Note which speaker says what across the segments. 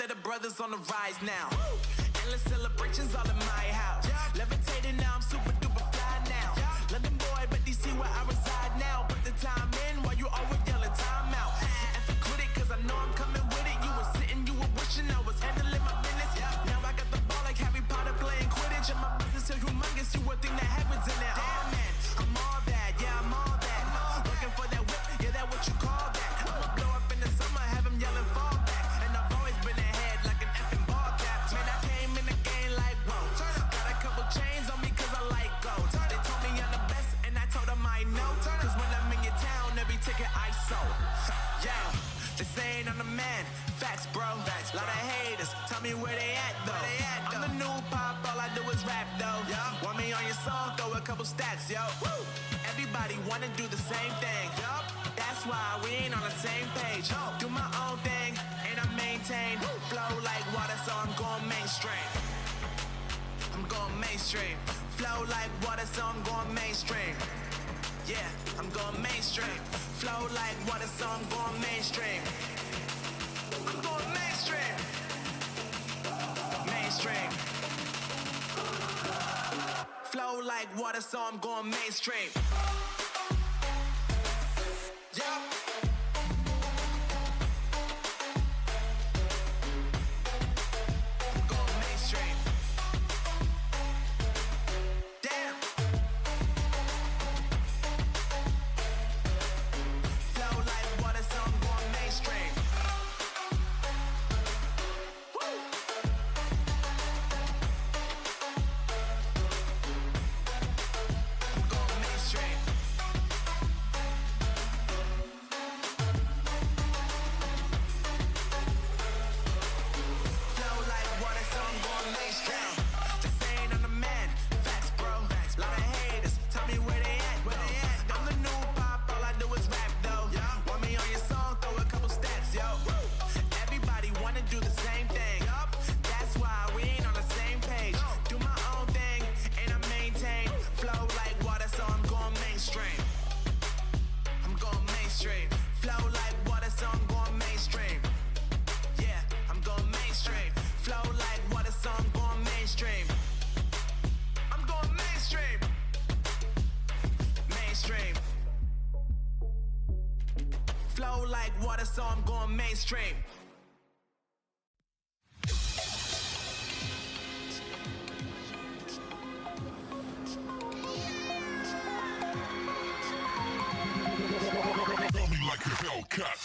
Speaker 1: of the brothers on the rise now. Endless celebrations all in my house. Levitating now, I'm super duper fly now. London boy, but DC where I reside now. Put the time in while you always yelling time out. And for quit it, cause I know I'm coming with it. You were sitting, you were wishing I was handling my business. Now I got the ball like Harry Potter playing Quidditch. And my business so humongous, you would think that heaven's in it. Damn man, I'm all that, yeah I'm all that. Looking for that whip, yeah that what you call that. I'ma blow up in the summer, have him yelling fall back. And I've always been ahead like an effing ball cap. Man, I came in the game like whoa. Got a couple chains on me cause I like gold. They told me I'm the best and I told them I know. Cause when I'm in your town, every ticket I sold. Yeah, they saying I'm the man. Facts, bro. Facts, lot of haters. Tell me where they at though. I'm the new pop, all I do is rap though. Want me on your song, throw a couple stacks, yo. Everybody wanna do the same thing. That's why we ain't on the same page. Do my own thing and I maintain. Flow like water, so I'm going mainstream. I'm going mainstream. Flow like water, so I'm going mainstream. Yeah, I'm going mainstream. Flow like water, so I'm going mainstream. I'm going mainstream. Mainstream. Flow like water, so I'm going mainstream. Yeah. So I'm going mainstream.
Speaker 2: Tell me like a Hellcat.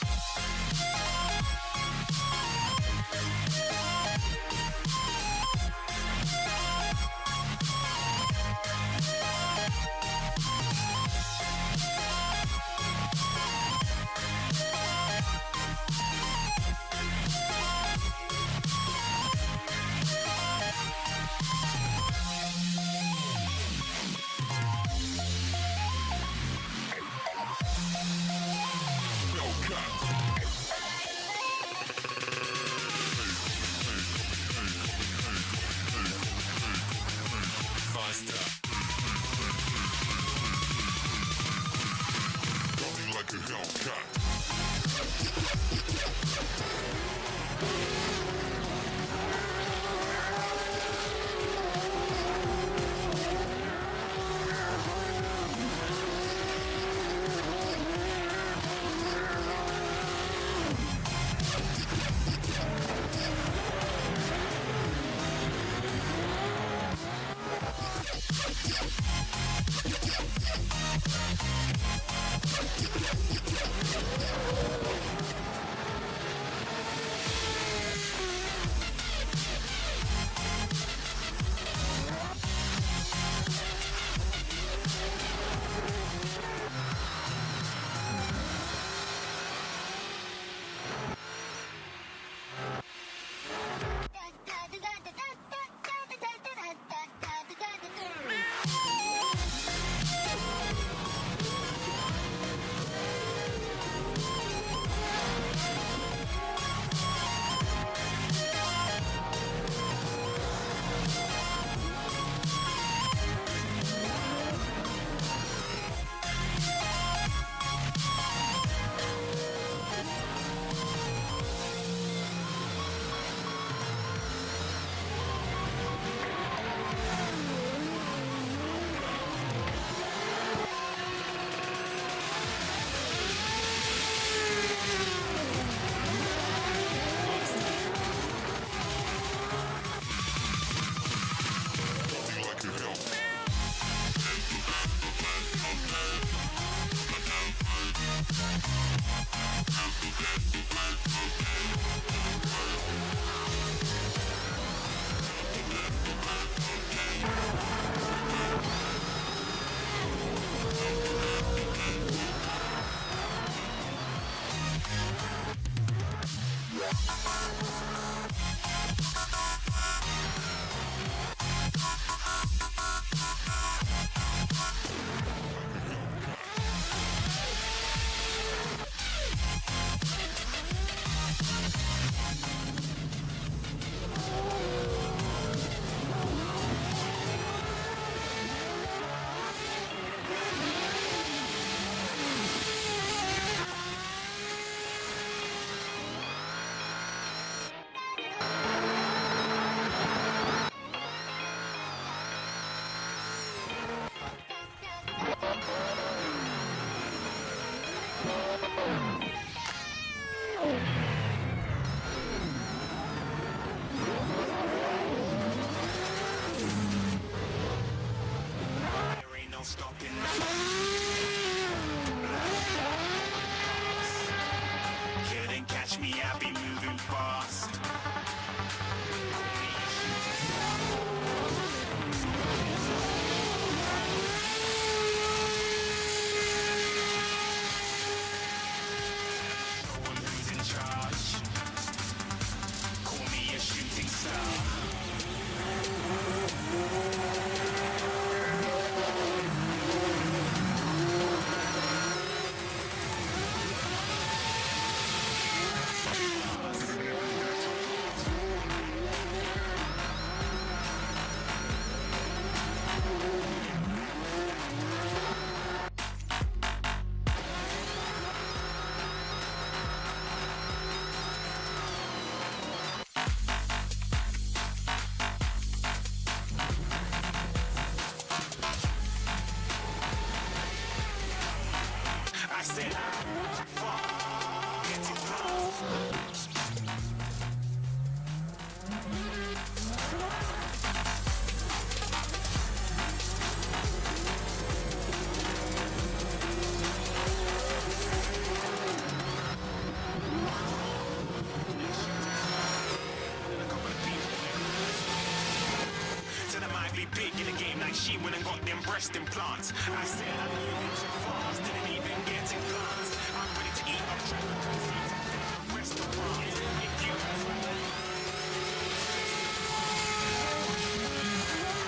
Speaker 2: be big in the game like she went and got them breast implants. I said I'm moving too fast, didn't even get a glance. I'm ready to eat, I'm trying to proceed to the restaurant. If you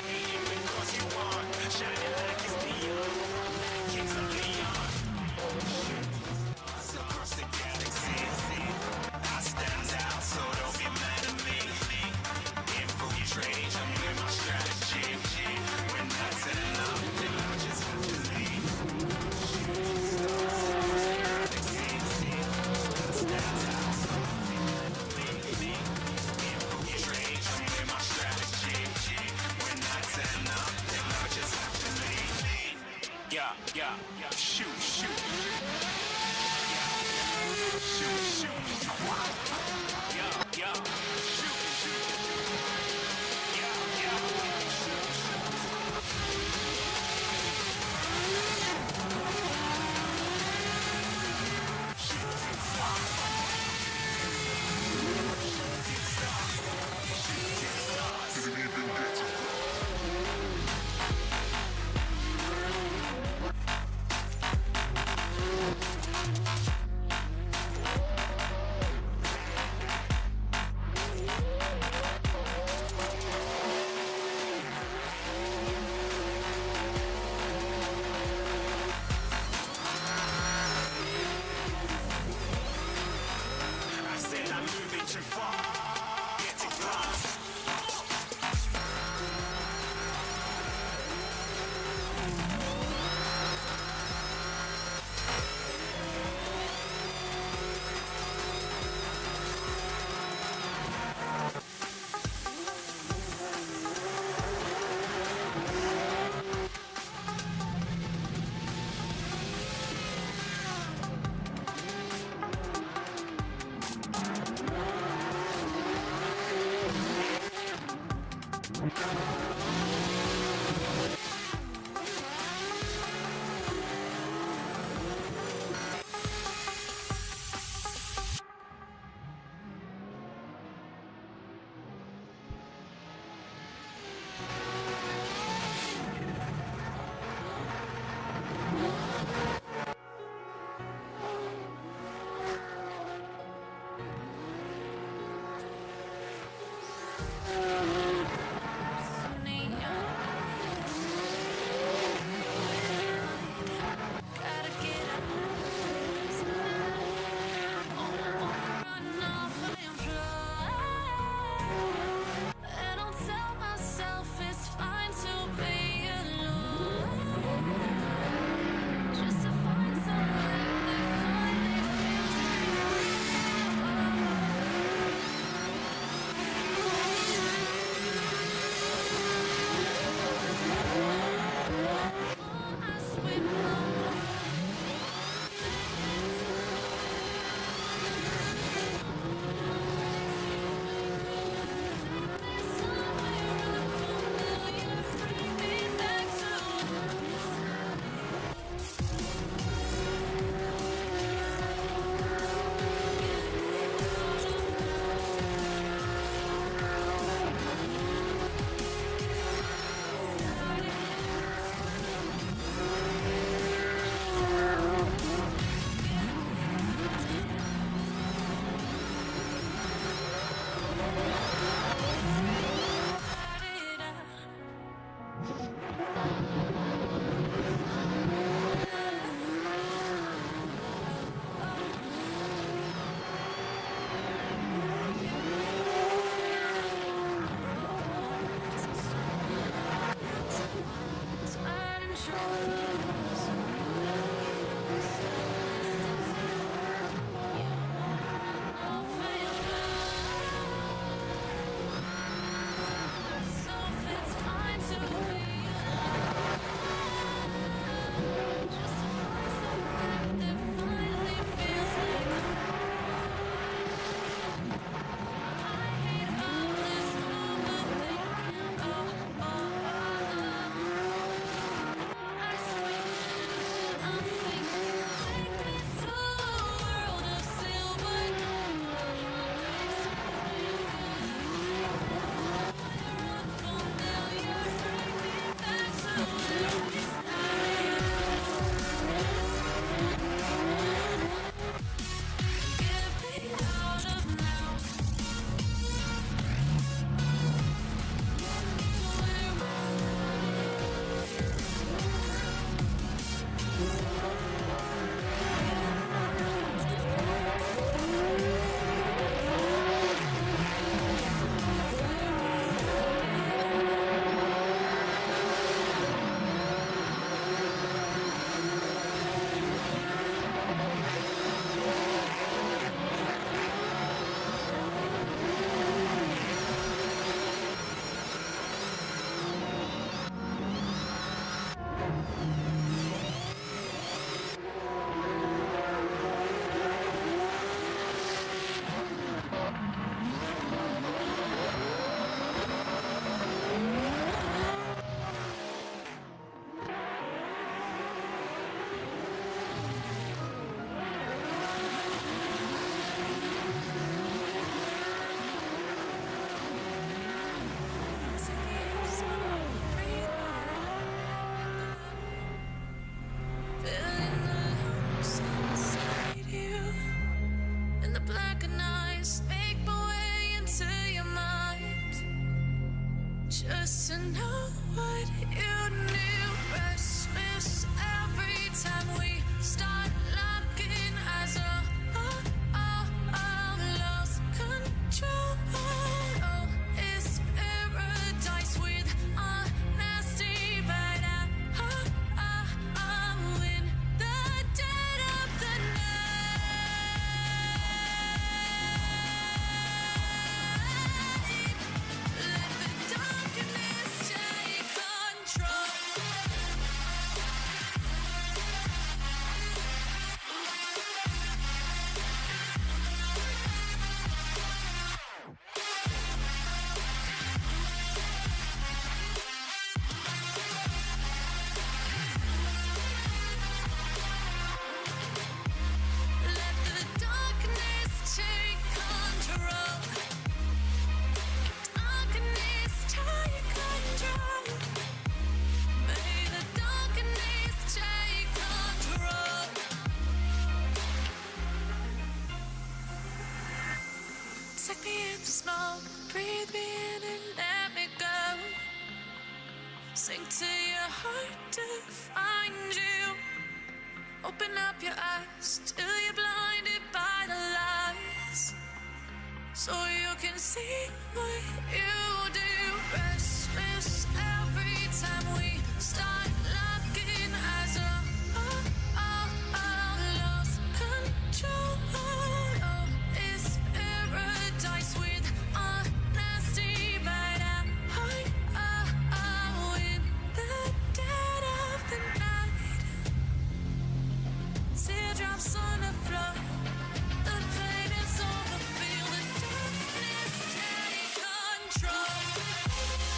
Speaker 2: hating because you want, shining like it's neon, Kings of Leon. Across the galaxy, I stand out, so don't be mad at me. Infiltrate, I'm with my strategy. When that's enough, then I just have to leave. Shooting stars across the galaxy, I stand out, so don't be mad at me. Infiltrate, I'm with my strategy. When that's enough, then I just have to leave. Yeah, shoot. Shoot. Yeah. I said I'm moving too far. Get to glass.
Speaker 3: know what you knew. Restless every time we start locking eyes. Lost control. Oh, it's paradise with honesty, but I'm in the dead of the night. Let the darkness take control. Let the darkness take control. Darkness take control. May the darkness take control. Take me in the smoke, breathe me in and let me go. Sink to your heart to find you. Open up your eyes till you're blinded by the lies, so you can see what you do. Restless every time we start locking eyes. Lost control. Oh, it's paradise with honesty, but I'm in the dead of the night. Teardrops on the floor. The pain is over. Feel the darkness take control.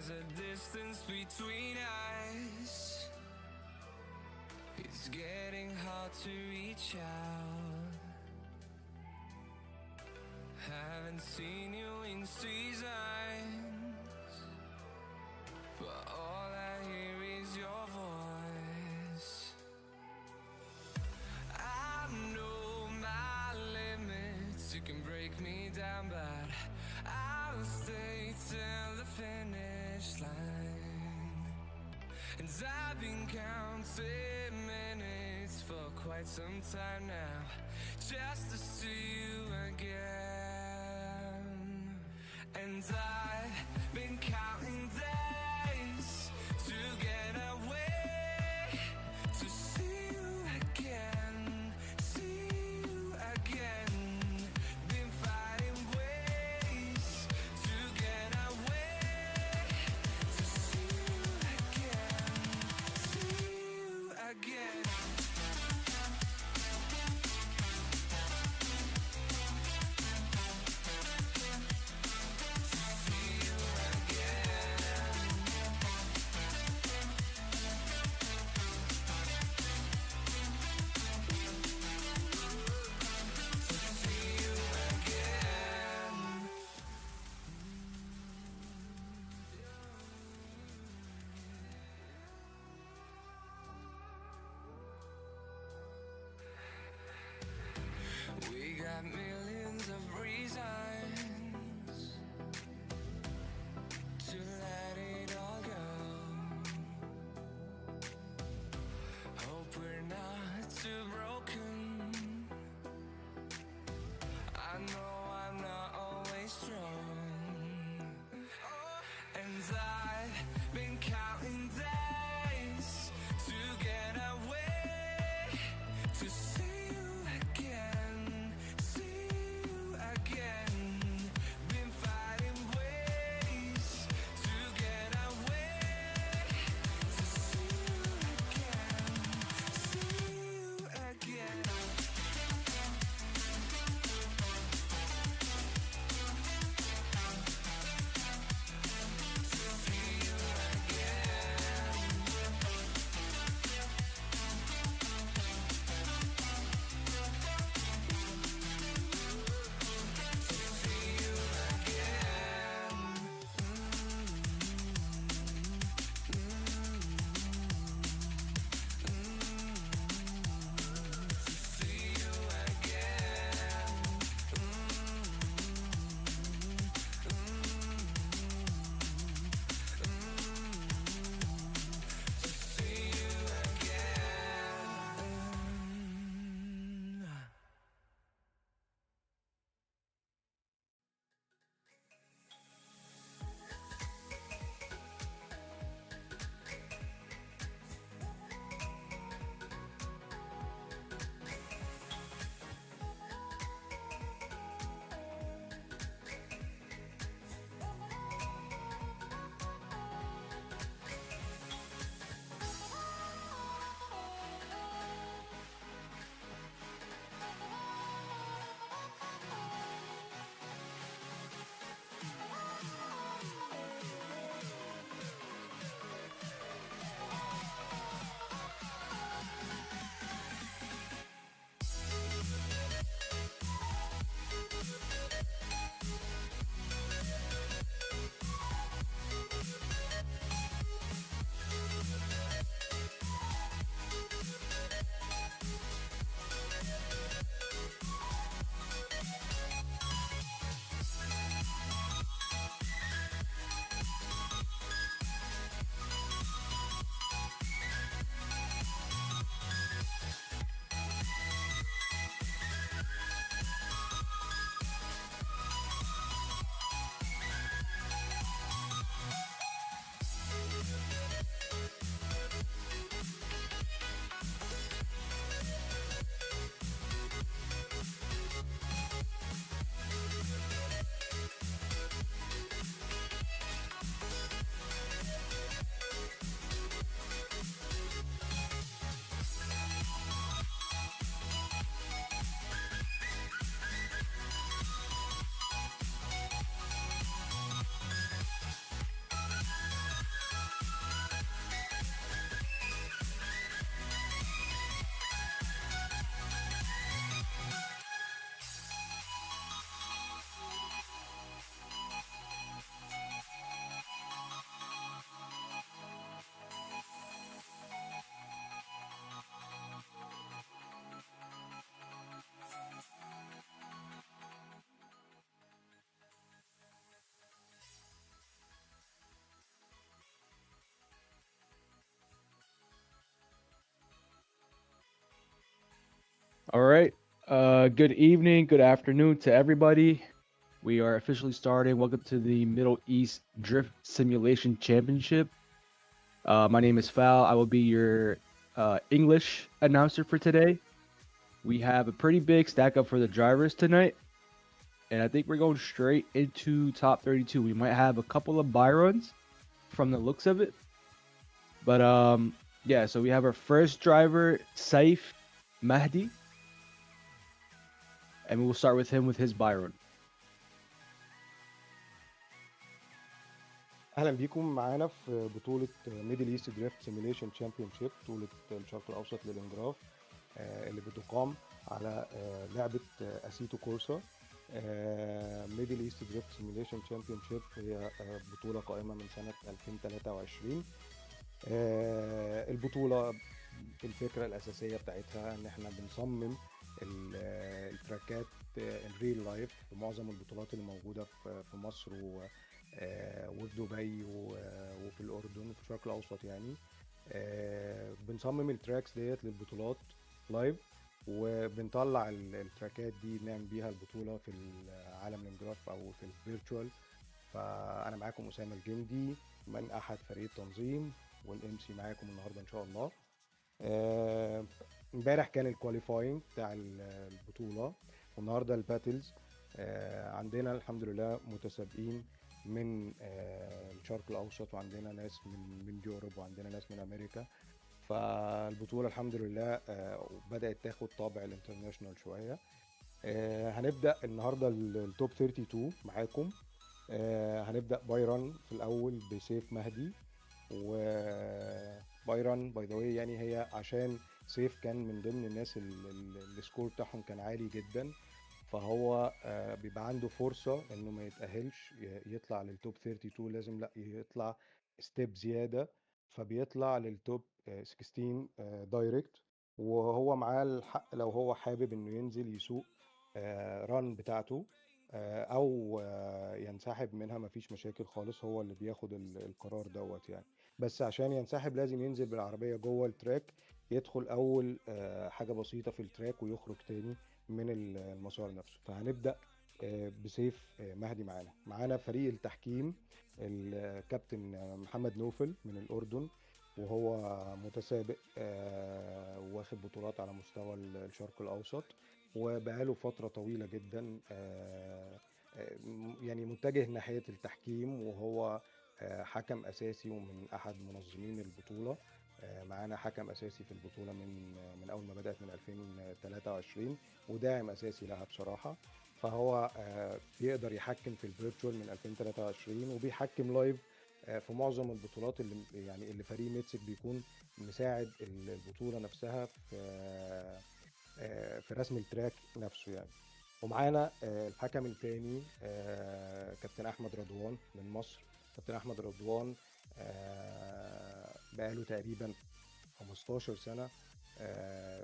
Speaker 4: there's a distance between us. It's getting hard to reach out. Haven't seen you in seasons, but all I hear is your voice. I know my limits, you can break me down, but I'll stay till the finish line. And I've been counting minutes for quite some time now, just to see you again. And I've been counting days to get away, to see you again, see you again. Been finding ways to get away, to see you again, see you again. We got millions of reasons to let it all go. Hope we're not too broken. I know I'm not always strong. And I've been counting days to get away, to see you again, see you again. Been finding ways to get away, to see you again, see you again. To see
Speaker 5: All right. Good evening, good afternoon to everybody. We are officially starting. Welcome to the Middle East Drift Simulation Championship. My name is Fal. I will be your English announcer for today. We have a pretty big stack up for the drivers tonight, and I think we're going straight into top 32. We might have a couple of buy runs from the looks of it, but yeah. So we have our first driver, Saif Mahdi, and we will start with him with his buy run.
Speaker 6: اهلا بيكم معانا في بطولة ميدل ايست دريفت سيميليشن تشامبيونشيب، بطولة الشرق الاوسط للانجراف اللي بتقام على لعبة اسيتو كورسا. ميدل ايست دريفت سيميليشن تشامبيونشيب هي بطولة قائمة من سنة 2023. البطولة الفكرة الأساسية بتاعتها إن إحنا بنصمم التراكات الريل لايف في معظم البطولات اللي موجودة في مصر وفي دبي وفي الأردن وفي الشرق الأوسط يعني. بنصمم التراكس ديت للبطولات لايف، وبنطلع التراكات دي بنعمل بيها البطولة في العالم الانجراف أو في الفيرتشوال. فأنا معاكم أسامة الجندي من أحد فريق التنظيم، والام سي معاكم النهارده ان شاء الله. امبارح كان الكواليفاينج بتاع البطوله، والنهارده الباتلز. عندنا الحمد لله متسابقين من الشرق الاوسط، وعندنا ناس من يوروب، وعندنا ناس من امريكا. فالبطوله الحمد لله بدات تاخد طابع الانترناشونال شويه. هنبدا النهارده التوب 32 معاكم. هنبدا بايرن في الاول بسيف مهدي. وبايرن باي ذا واي يعني هي عشان سيف كان من ضمن الناس السكور بتاعهم كان عالي جدا، فهو بيبقى عنده فرصة انه ما يتأهلش يطلع للتوب 32، لازم لا يطلع ستيب زيادة، فبيطلع للتوب 16 دايركت. وهو معاه الحق لو هو حابب انه ينزل يسوق ران بتاعته او ينسحب منها، مفيش مشاكل خالص، هو اللي بياخد القرار دوت يعني. بس عشان ينسحب لازم ينزل بالعربية جوه التراك، يدخل اول حاجة بسيطة في التراك ويخرج تاني من المسار نفسه. فهنبدأ بسيف مهدي. معانا فريق التحكيم الكابتن محمد نوفل من الأردن، وهو متسابق واخد بطولات على مستوى الشرق الأوسط، وبقاله فترة طويلة جدا يعني متجه ناحية التحكيم، وهو حكم أساسي ومن أحد منظمين البطولة. معانا حكم أساسي في البطولة من أول ما بدأت من 2023، وداعم أساسي لها بصراحة. فهو بيقدر يحكم في الفيرتشوال من 2023، وبيحكم لايف في معظم البطولات اللي فريق ميتسك بيكون مساعد البطولة نفسها في رسم التراك نفسه يعني. ومعانا الحكم الثاني كابتن احمد رضوان من مصر. كابتن احمد رضوان بقاله تقريبا 15 سنة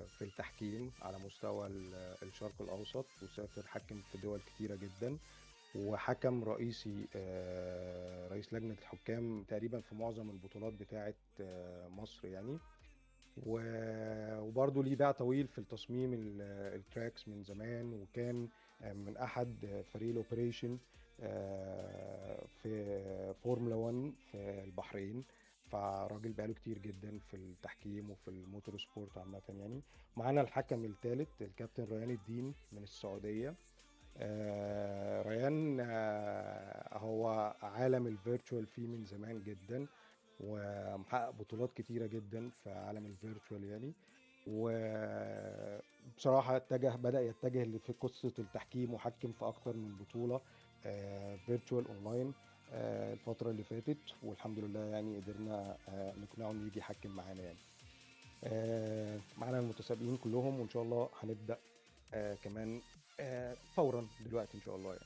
Speaker 6: في التحكيم على مستوى الشرق الاوسط، وسافر حكم في دول كتيرة جدا، وحكم رئيسي رئيس لجنة الحكام تقريبا في معظم البطولات بتاعة مصر يعني. وبرضه ليه باع طويل في التصميم التراكس من زمان، وكان من احد فريق الاوبريشن في فورمولا 1 في البحرين. فراجل بقاله كتير جدا في التحكيم وفي الموتور سبورت عامه يعني. معانا الحكم الثالث الكابتن ريان الدين من السعوديه. ريان هو عالم الفيرتشوال فيه من زمان جدا، ومحقق بطولات كتيرة جدا في عالم الفيرتشوال يعني. وبصراحة بدأ يتجه في قصة التحكيم، وحكم في أكتر من بطولة فيرتشوال أونلاين الفترة اللي فاتت، والحمد لله يعني قدرنا نقنعه إنه يجي يحكم معانا يعني. معانا المتسابقين كلهم، وإن شاء الله هنبدأ كمان فورا دلوقتي إن شاء الله يعني.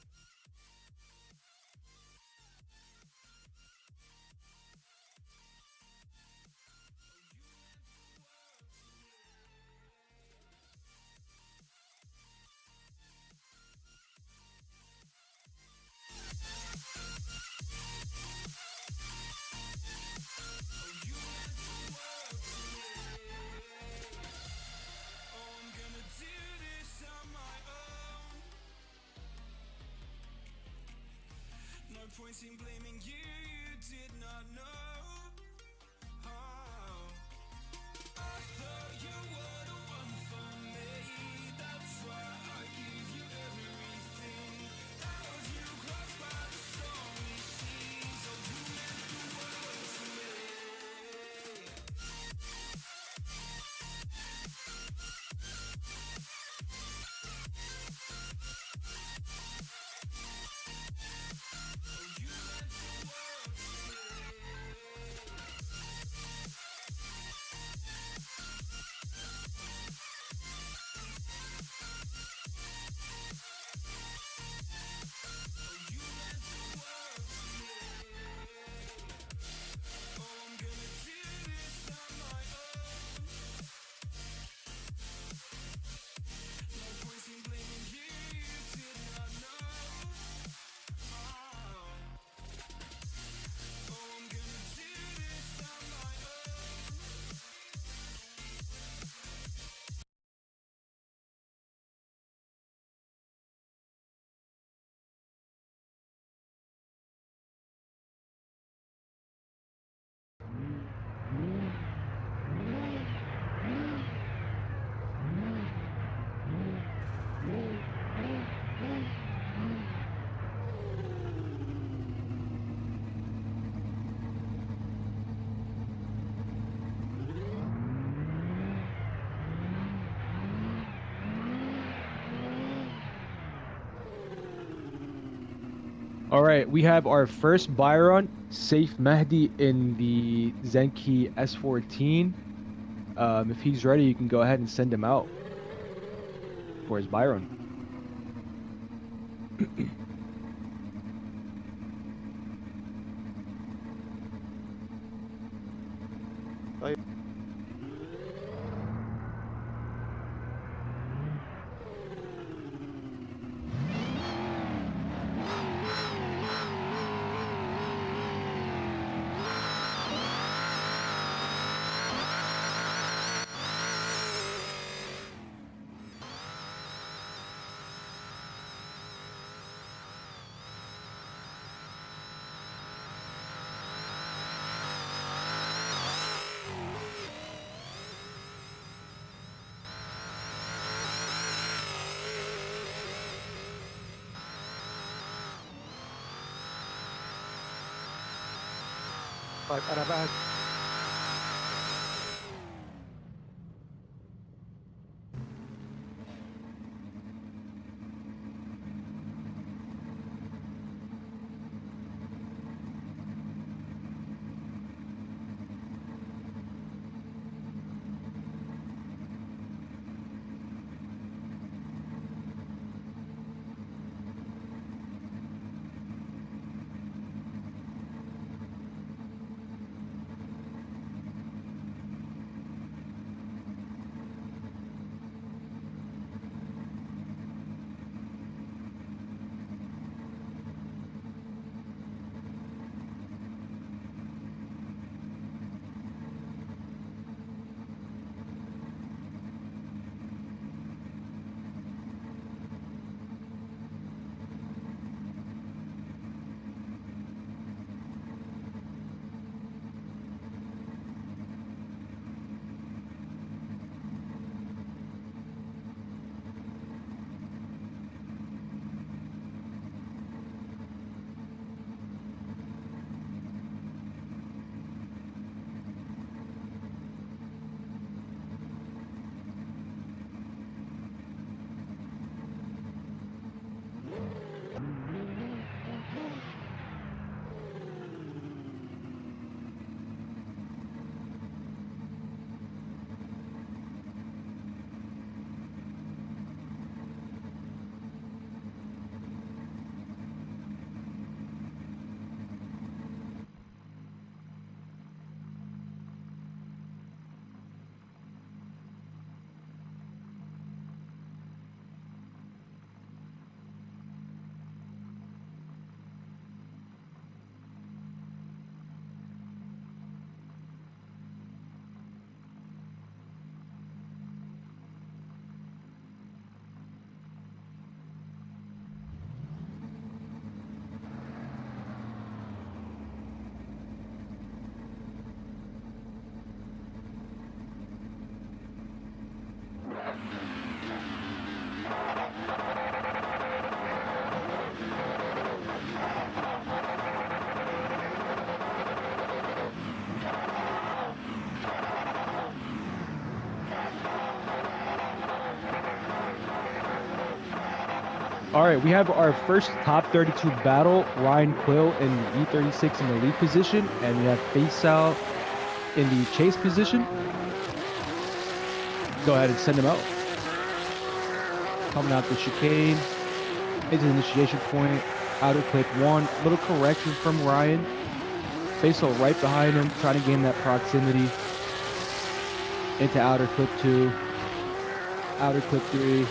Speaker 4: I'm gonna do point in blaming you, you did not know. Oh, I thought you were the one for me. That's why I gave you everything. Held you close by the stormy seas. Oh, you meant the world to me.
Speaker 5: All right, we have our first buy run, Saif Mahdi in the Zenki S14. If he's ready, you can go ahead and send him out for his buy run.
Speaker 6: طيب طيب انا بقى
Speaker 5: All right, we have our first top 32 battle. Ryan Quill in the E36 in the lead position, and we have Faisal in the chase position. Go ahead and send him out. Coming out the chicane into the initiation point. Outer clip 1. Little correction from Ryan. Faisal right behind him, trying to gain that proximity. Into outer clip 2. Outer clip 3.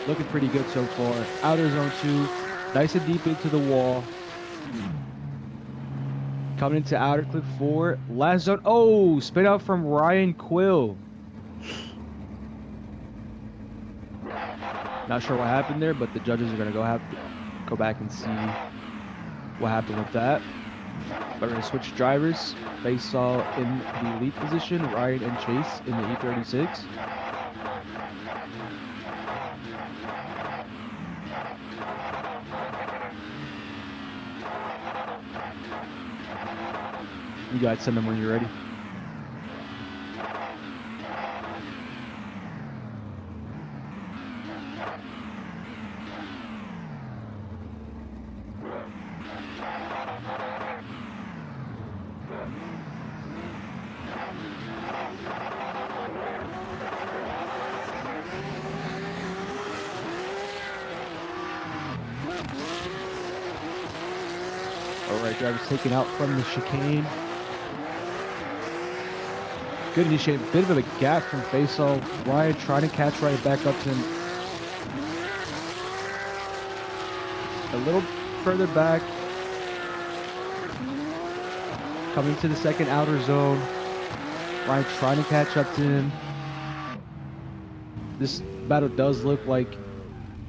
Speaker 5: Looking pretty good so far. Outer zone 2. Nice and deep into the wall. Coming into outer clip 4. Last zone. Oh, spin out from Ryan Quill. Not sure what happened there, but the judges are going to go back and see what happened with that. But we're going to switch drivers. Faisal in the lead position. Ryan and Chase in the E36. You guys send them when you're ready. All right, drivers taken out from the chicane. Good initiate, bit of a gap from Faisal. Ryan trying to catch right back up to him. A little further back. Coming to the second outer zone. Ryan trying to catch up to him. This battle does look like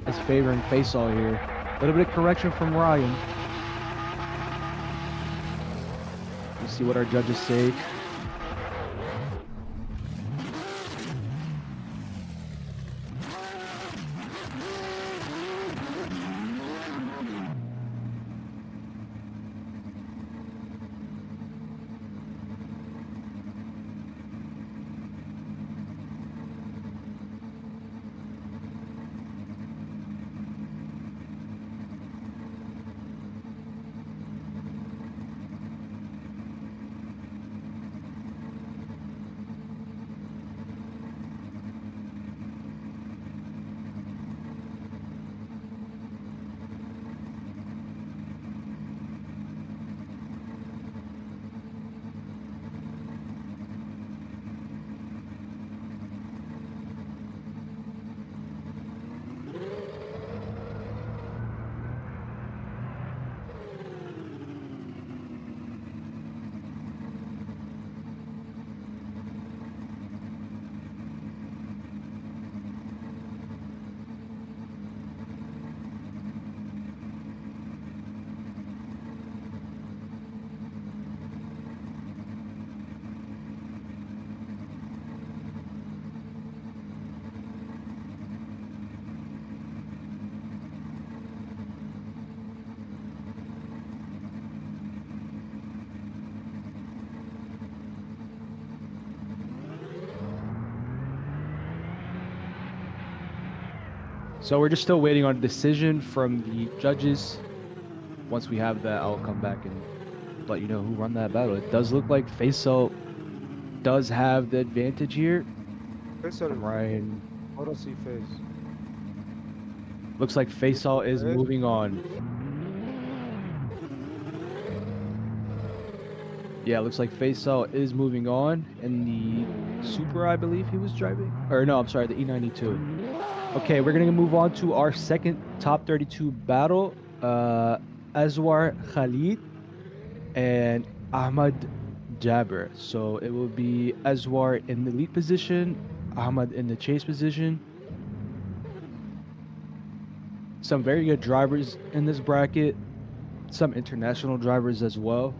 Speaker 5: it's favoring Faisal here. A little bit of correction from Ryan. Let's see what our judges say. So we're just still waiting on a decision from the judges. Once we have that, I'll come back and let you know who won that battle. It does look like Faisal does have the advantage here.
Speaker 6: فيصل
Speaker 5: Ryan.
Speaker 6: فرصي فاز.
Speaker 5: Looks like Faisal is moving on. Yeah, looks like Faisal is moving on in the Super, I believe he was driving. Or no, I'm sorry, the E92. Okay, we're gonna move on to our second top 32 battle. Azwar Khalid and Ahmad Jabir. So it will be Azwar in the lead position, Ahmad in the chase position. Some very good drivers in this bracket, some international drivers as well.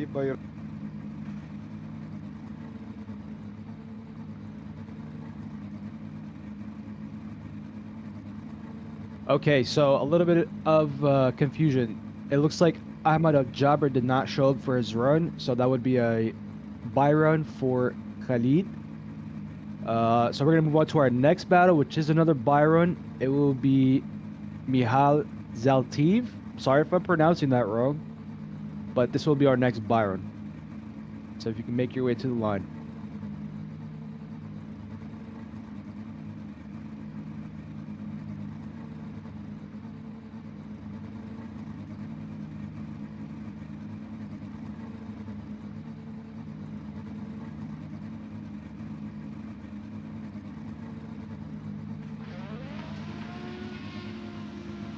Speaker 6: بايرن.
Speaker 5: Okay, so a little bit of confusion. It looks like Ahmad Al-Jabr did not show up for his run, so that would be a buy run for Khalid. So we're gonna move on to our next battle, which is another buy run. It will be Mihal Zaltiv. Sorry if I'm pronouncing that wrong, but this will be our next buy run. So if you can make your way to the line.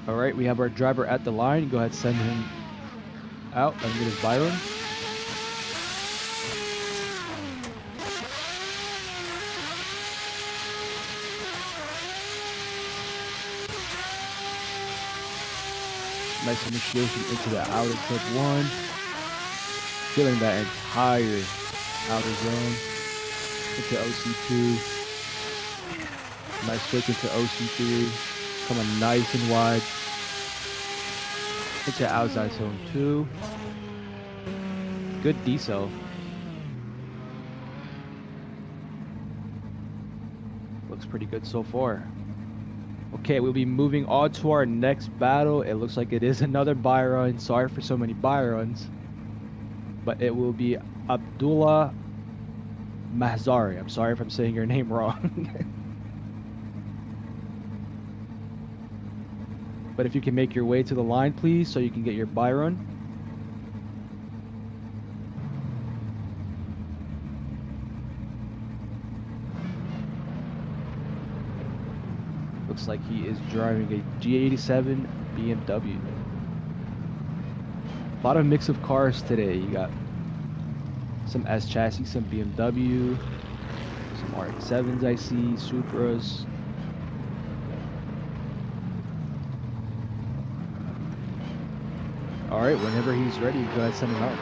Speaker 5: All right, we have our driver at the line. Go ahead, send him out. Let him get his buy run. Nice initiation into the outer clip 1. Filling that entire outer zone into OC2. Nice switch into OC3. Coming nice and wide into outside zone 2. Good decel. Looks pretty good so far. Okay, we'll be moving on to our next battle. It looks like it is another buy run. Sorry for so many buy runs. But it will be Abdullah Mahzari. I'm sorry if I'm saying your name wrong. But if you can make your way to the line, please, so you can get your buy run. Looks like he is driving a G87 BMW. A lot of mix of cars today. You got some S chassis, some BMW, some RX-7s I see, Supras. All right, whenever he's ready, go ahead, send him out.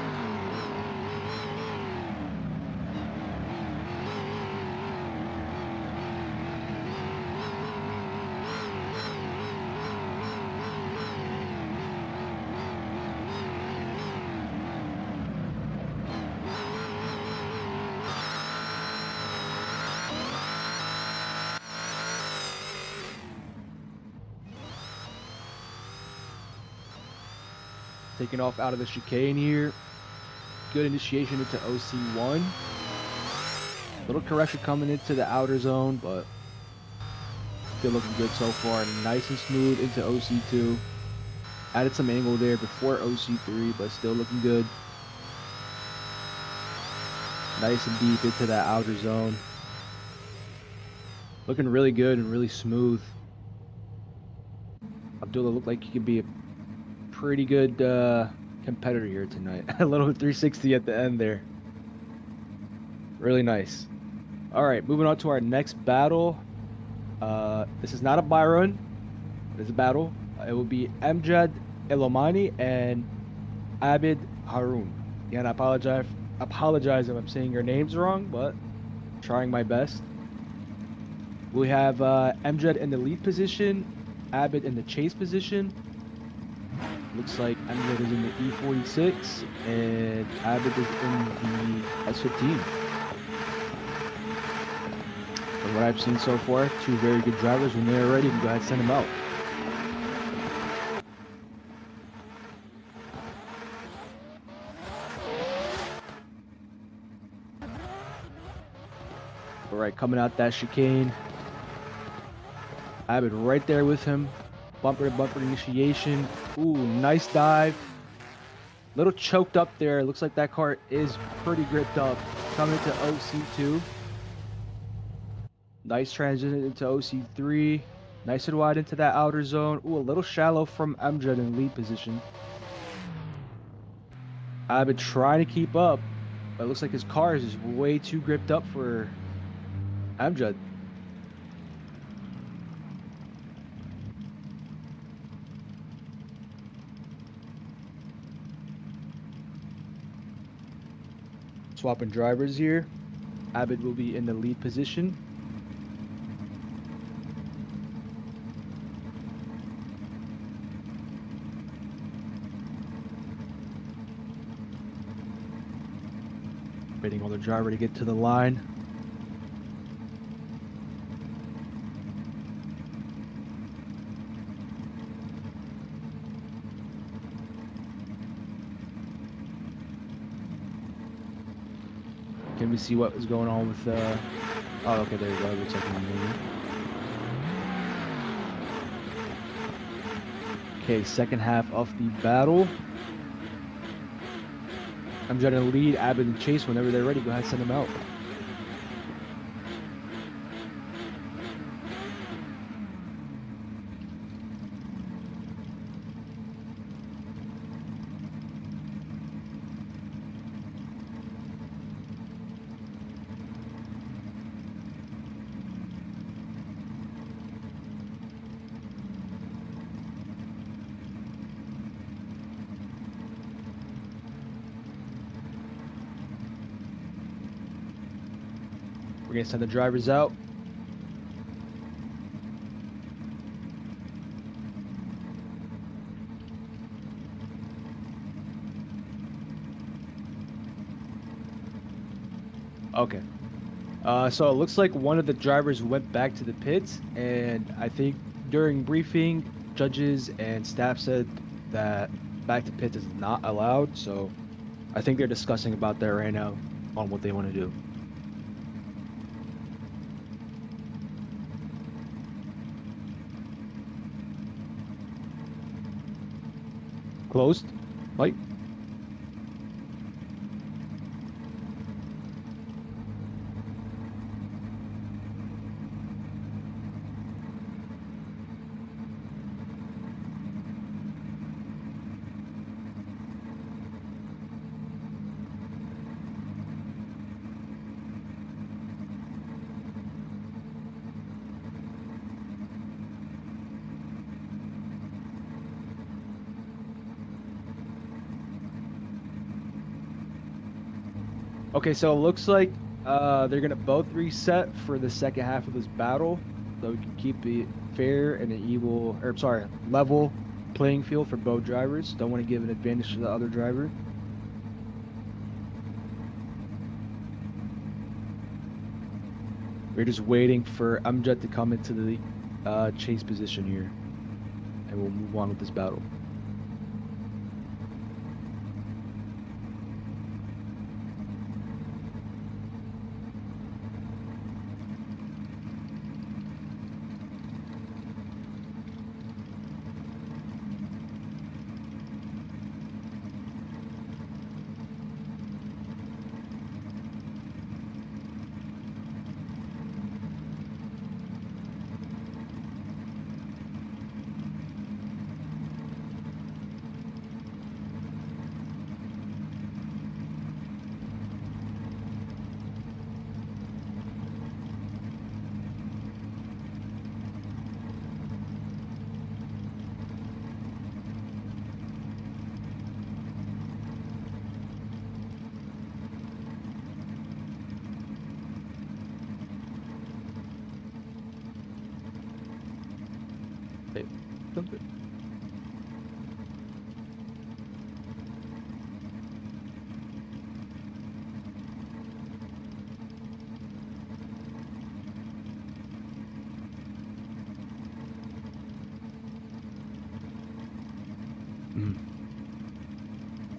Speaker 5: Taking off out of the chicane here. Good initiation into OC1. Little correction coming into the outer zone, but still looking good so far. Nice and smooth into OC2. Added some angle there before OC3, but still looking good. Nice and deep into that outer zone. Looking really good and really smooth. Abdullah looked like he could be a pretty good competitor here tonight. A little 360 at the end there. Really nice. All right, moving on to our next battle. This is not a buy run. It's a battle. It will be Amjad Elomani and Abid Haroun. Again, I apologize if I'm saying your names wrong, but trying my best. We have Amjad in the lead position, Abid in the chase position. Looks like Amjad is in the E46 and Abid is in the S15. From what I've seen so far, two very good drivers. When they're ready, you can go ahead and send them out. All right, coming out that chicane. Abid right there with him. Bumper to bumper initiation. Ooh, nice dive. Little choked up there. Looks like that car is pretty gripped up. Coming to OC2. Nice transition into OC3. Nice and wide into that outer zone. Ooh, a little shallow from Amjad in lead position. Abid trying to keep up, but it looks like his car is just way too gripped up for Amjad. swapping drivers here. Abid will be in the lead position. Waiting on the driver to get to the line. Can we see what is going on with oh, okay, there you go. Looks like I'm moving. Okay, second half of the battle. I'm trying to lead Abid and Chase. Whenever they're ready, go ahead and send them out. We're gonna send the drivers out. Okay. So it looks like one of the drivers went back to the pits, and I think during briefing, judges and staff said that back to pits is not allowed. So I think they're discussing about that right now on what they want to do. Closed. Light. Okay, so it looks like they're gonna both reset for the second half of this battle, so we can keep it fair and level playing field for both drivers. Don't want to give an advantage to the other driver. We're just waiting for Amjad to come into the chase position here, and we'll move on with this battle. Something.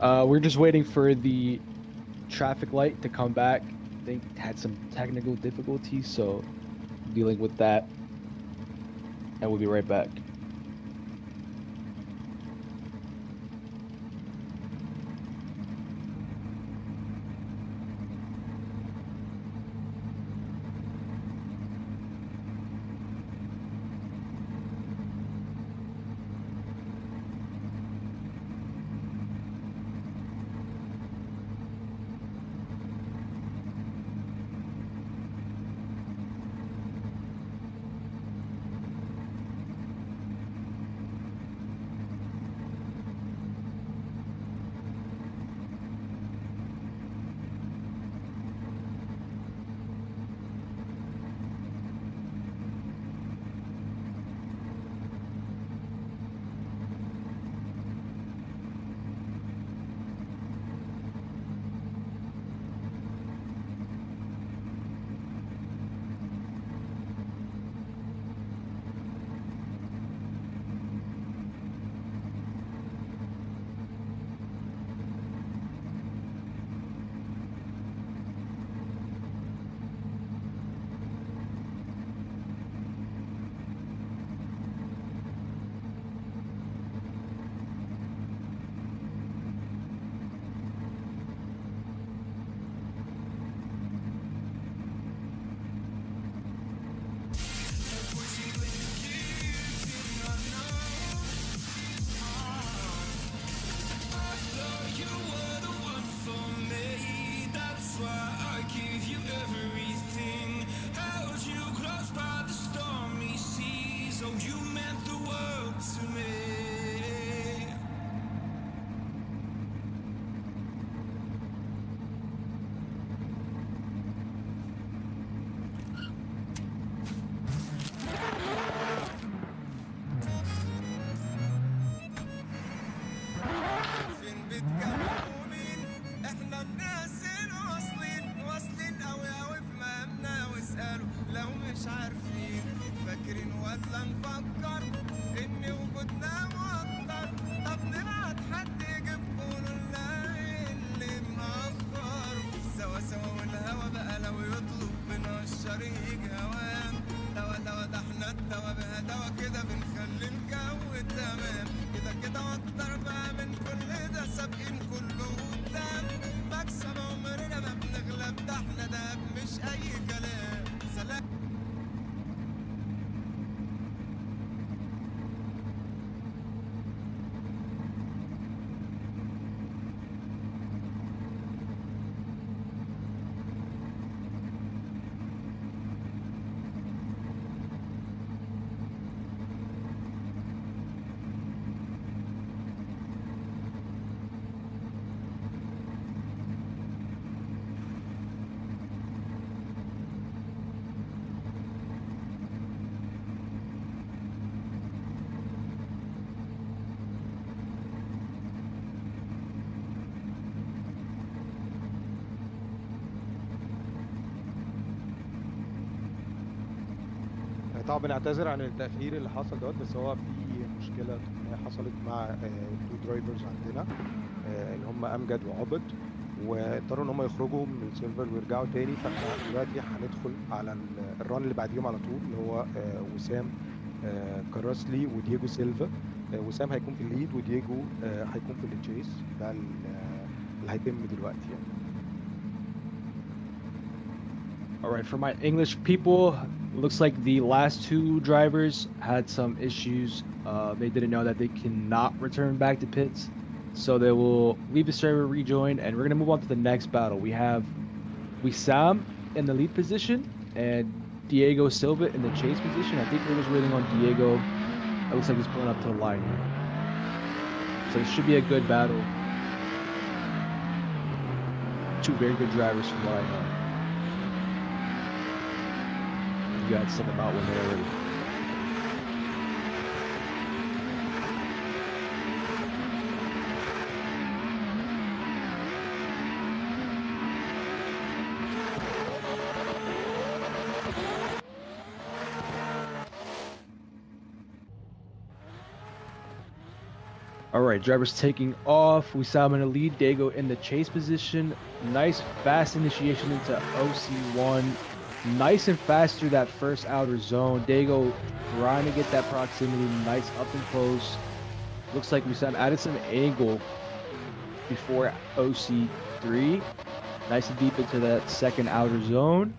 Speaker 5: We're just waiting for the traffic light to come back. I think it had some technical difficulties, so dealing with that, and we'll be right back.
Speaker 4: نبعد لا نفكر ان وجودنا موتر. طب نبعت حد يجيب كله نلاقي اللي مأخر. سوا سوا والهوا بقى لو يطلب بنا الشريك هوام. دوا دوا ده احنا الدوا بها دوا كده بنخلي الجو تمام. كده كده واكتر بقى من كل ده سابقين كله قدام. مكسب عمرنا ما بنغلب ده احنا دهب مش اي كلام. سلام.
Speaker 6: طبعا بنعتذر عن التأخير اللي حصل دوت، بس هو في مشكلة تقنية حصلت مع تو درايفرز عندنا اللي هم أمجد وعبد، واضطروا إن هم يخرجوا من السيرفر ويرجعوا تاني. فاحنا دلوقتي هندخل على الران اللي بعديهم على طول، اللي هو وسام كراسلي ودييجو سيلفا. وسام هيكون في الليد ودييجو هيكون في التشيس. ده اللي هيتم دلوقتي يعني.
Speaker 5: All right, for my English people, looks like the last two drivers had some issues. They didn't know that they cannot return back to pits, so they will leave the server, rejoin, and we're gonna move on to the next battle. We have Wissam in the lead position and Diego Silva in the chase position. I think we're just waiting on Diego. It looks like he's pulling up to the line here, so it should be a good battle. Two very good drivers from what I know. You gotta send them out when they're ready. All right, drivers taking off. Wissam in the lead, Diego in the chase position. Nice fast initiation into OC1. Nice and fast through that first outer zone. Diego trying to get that proximity. Nice up and close. Looks like Wissam added some angle before OC3. Nice and deep into that second outer zone.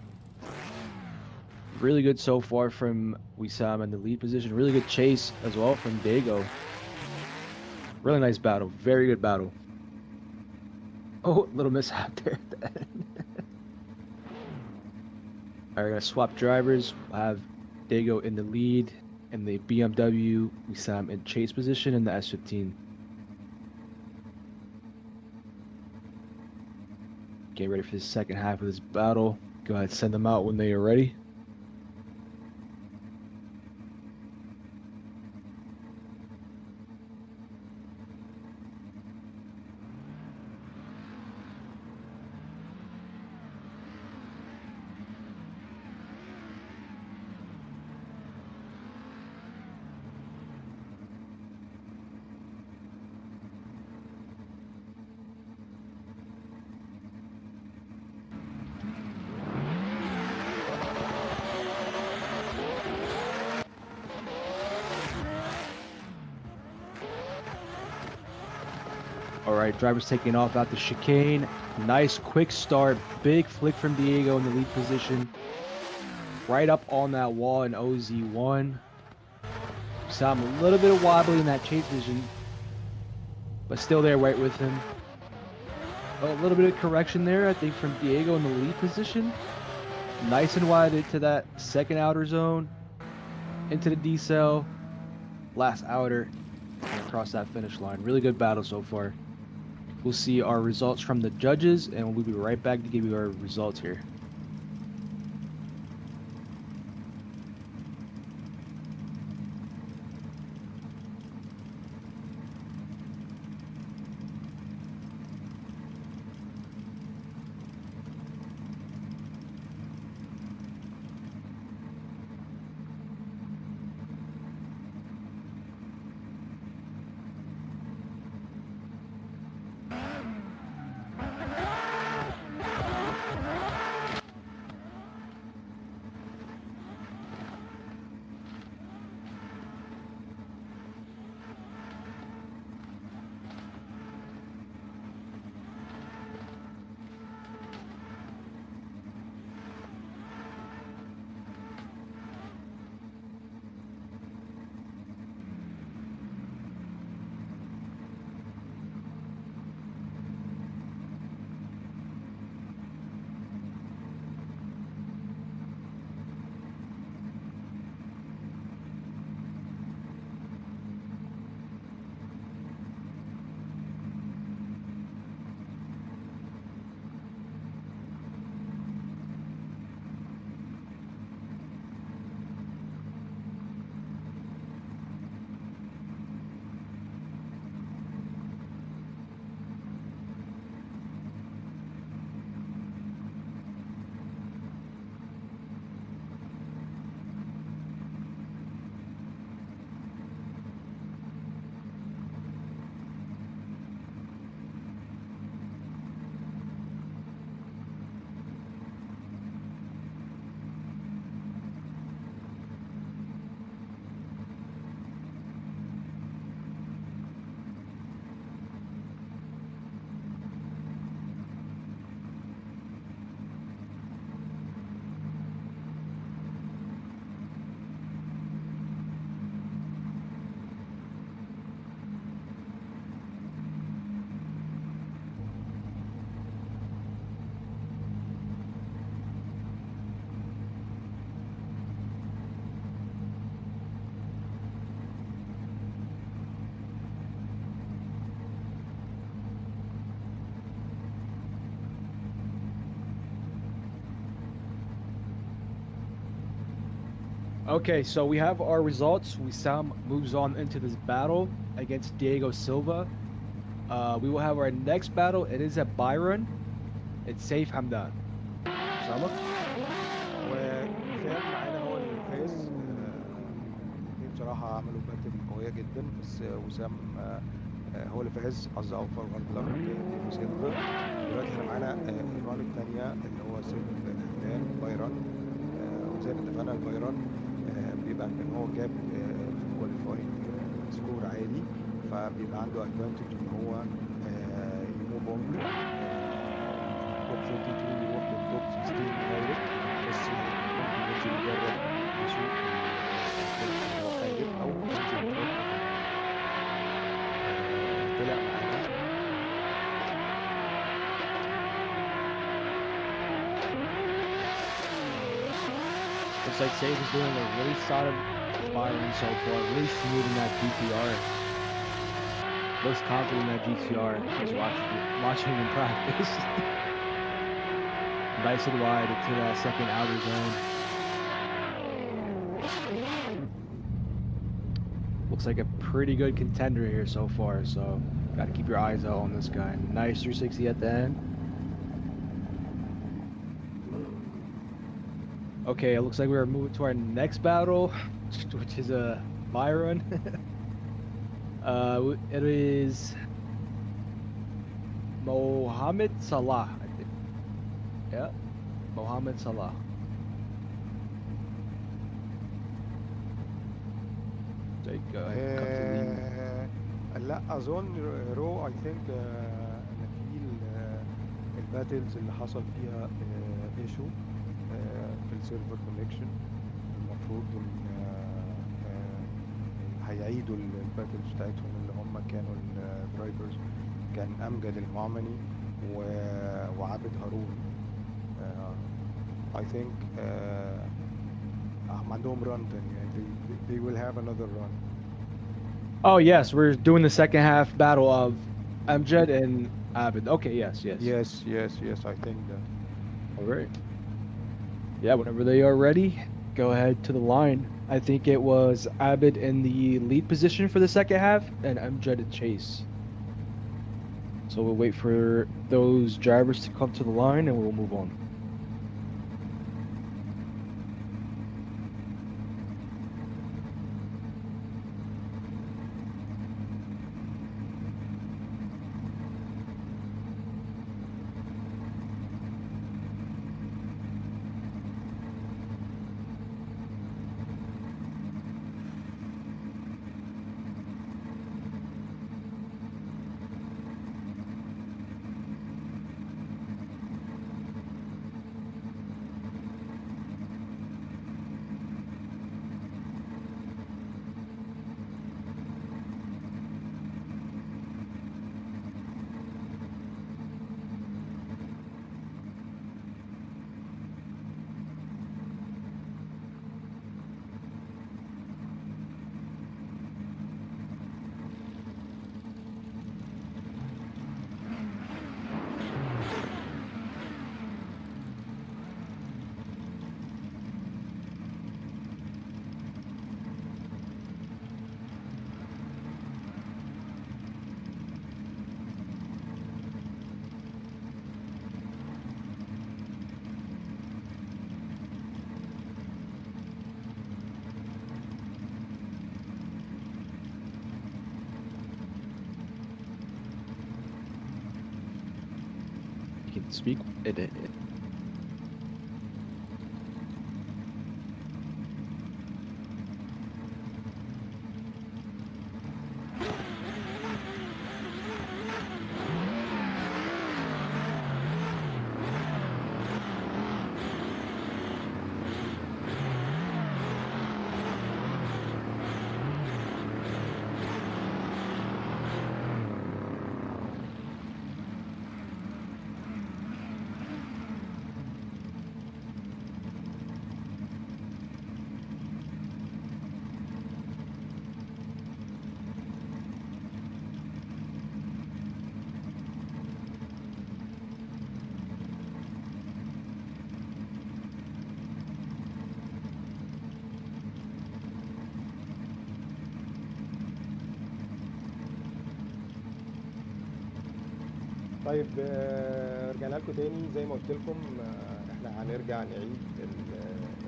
Speaker 5: Really good so far from Wissam in the lead position. Really good chase as well from Diego. Really nice battle. Very good battle. Oh, little mishap there at the end. All right, gonna swap drivers. We'll have Diego in the lead in the BMW, Wissam in chase position in the S15. Get ready for the second half of this battle. Go ahead, send them out when they are ready. All right, drivers taking off out the chicane. Nice quick start. Big flick from Diego in the lead position. Right up on that wall in OZ1. Sam a little bit wobbly in that chase position, but still there right with him. A little bit of correction there, I think, from Diego in the lead position. Nice and wide into that second outer zone. Into the D-cell. Last outer. And across that finish line. Really good battle so far. We'll see our results from the judges, and we'll be right back to give you our results here. Okay, so we have our results. Wissam moves on into this battle against Diego Silva. We will have our next battle. It is at Byron. It's Saif Hamdan. Usama?
Speaker 6: وفعلا معانا هو اللي فاز. الاثنين بصراحة عملوا باتل قوية جدا، بس وسام هو اللي فاز. حظ أوفر وهارد لك ديجو سيلفا. دلوقتي احنا معانا الران التانية اللي هو سيف همدان بايرن. وزي ما اتفقنا البايرن بيبقى ان هو جاب في الكواليفاينج سكور عالي، فبيبقى عنده ادفانتج ان هو يموف اون من توب 32 يروح للتوب 16 دايركت. بس ممكن ينزل يجرب يسوق اللي هو خارج، او ينزل يتوقف. طلع معانا
Speaker 5: Looks like Saif is doing a really solid Byron so far. Really smooth in that GTR. Looks confident in that GTR. Just watching him practice. Nice and wide into that second outer zone. Looks like a pretty good contender here so far, so gotta keep your eyes out on this guy. Nice 360 at the end. Okay, it looks like we're moving to our next battle, which is a Byron. It is Mohamed Salah, I think. Yeah, Mohamed Salah. Take come to lead.
Speaker 6: لا اظن رو اي ثينك ان في الباتلز اللي حصل فيها ايشو في السيرفر كونكشن. المفروض ان هيعيدوا الباتلز بتاعتهم اللي هم كانوا الدرايفرز. كان امجد المعمني وعابد هارون. I think عندهم run تاني. They will have another run.
Speaker 5: Oh yes, we're doing the second half battle of Amjad and Abid. Okay, yes.
Speaker 6: Yes, I think that.
Speaker 5: All right. Yeah, whenever they are ready, go ahead to the line. I think it was Abid in the lead position for the second half and Amjad in chase. So we'll wait for those drivers to come to the line and we'll move on. You can speak it.
Speaker 6: طيب رجعنا لكم تاني زي ما قلت لكم. احنا هنرجع نعيد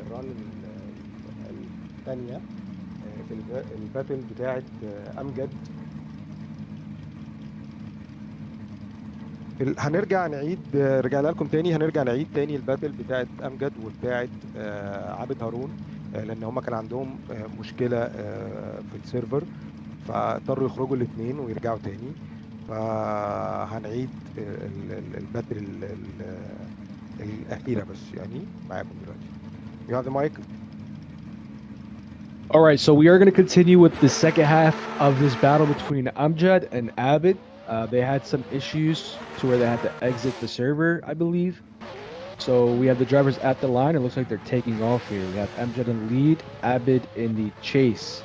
Speaker 6: الران الثانيه في الباتل بتاعه امجد. هنرجع نعيد رجعنا لكم تاني، هنرجع نعيد تاني الباتل بتاعه امجد وبتاعه عابد هارون، لان هما كان عندهم مشكله في السيرفر، فاضطروا يخرجوا الاثنين ويرجعوا تاني. فهنعيد الباتل الأخيرة بس يعني معاكم دلوقتي. You have the mic.
Speaker 5: All right, so we are going to continue with the second half of this battle between Amjad and Abid. They had some issues to where they had to exit the server, I believe. So we have the drivers at the line. It looks like they're taking off here. We have Amjad in the lead, Abid in the chase.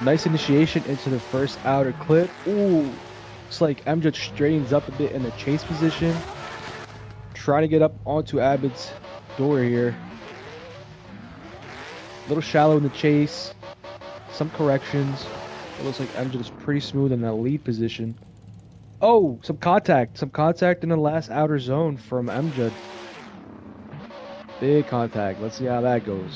Speaker 5: Nice initiation into the first outer clip. Ooh, looks like Amjad straightens up a bit in the chase position. Trying to get up onto Abid's door here. A little shallow in the chase. Some corrections. It looks like Amjad is pretty smooth in that lead position. Oh, some contact. Some contact in the last outer zone from Amjad. Big contact. Let's see how that goes.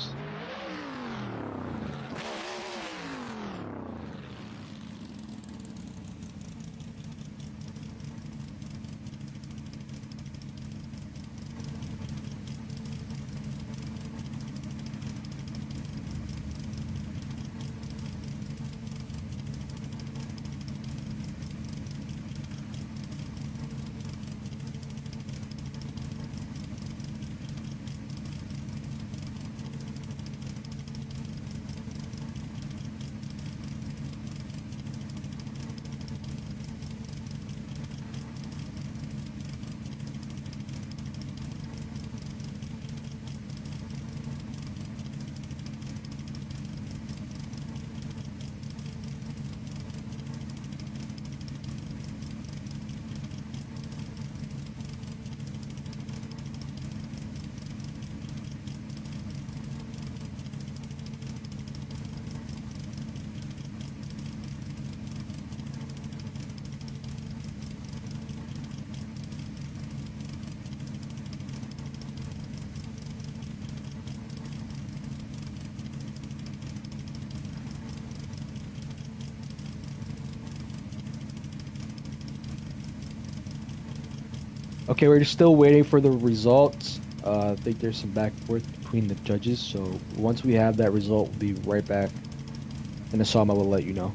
Speaker 5: Okay, we're just still waiting for the results. I think there's some back and forth between the judges, so once we have that result, we'll be right back. And Asama will let you know.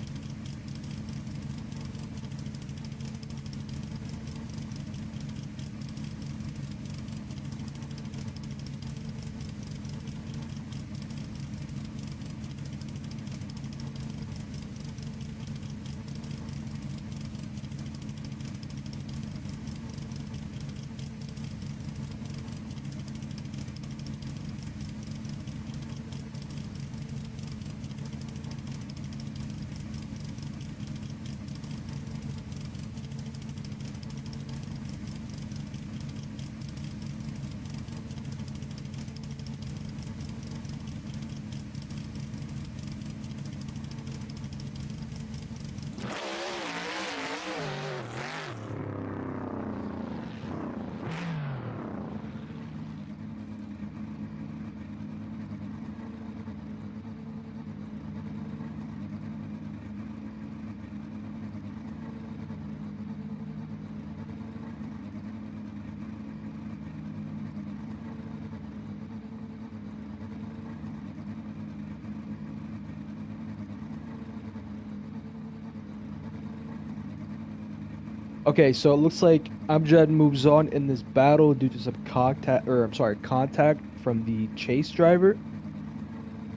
Speaker 5: Okay, so it looks like Amjad moves on in this battle due to some contact from the chase driver.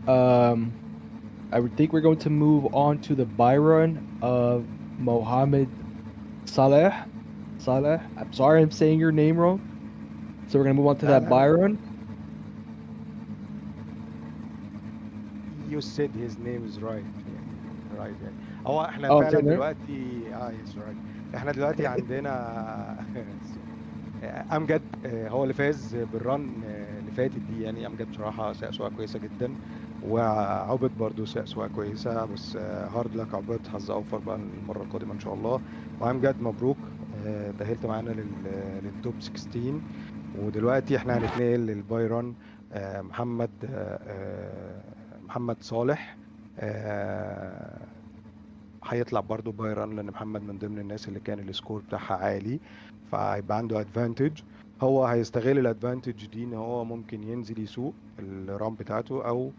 Speaker 5: I would think we're going to move on to the Byron of Mohammed Saleh. I'm sorry I'm saying your name wrong. So we're gonna move on to that Byron.
Speaker 6: You said his name is right. Right يعني. هو احنا
Speaker 5: Oh,
Speaker 6: فعلا
Speaker 5: is it there?
Speaker 6: دلوقتي yes right. احنا دلوقتي عندنا امجد هو اللي فاز بالرن اللي فاتت دي. يعني امجد بصراحه ساق سواقه كويسه جدا، وعبد برضو ساق سواقة كويسة، بس هارد لك عبد، حظ أوفر بقى المرة القادمة إن شاء الله. وأمجد مبروك، تأهلت معانا للتوب 16. ودلوقتي احنا هنتنقل للبايرون. محمد صالح هيطلع برضو بايرون، لان محمد من ضمن الناس اللي كان السكور بتاعها عالي، فهيبقى عنده ادفانتج. هو هيستغل الادفانتج دي ان هو ممكن ينزل يسوق الرام بتاعته، او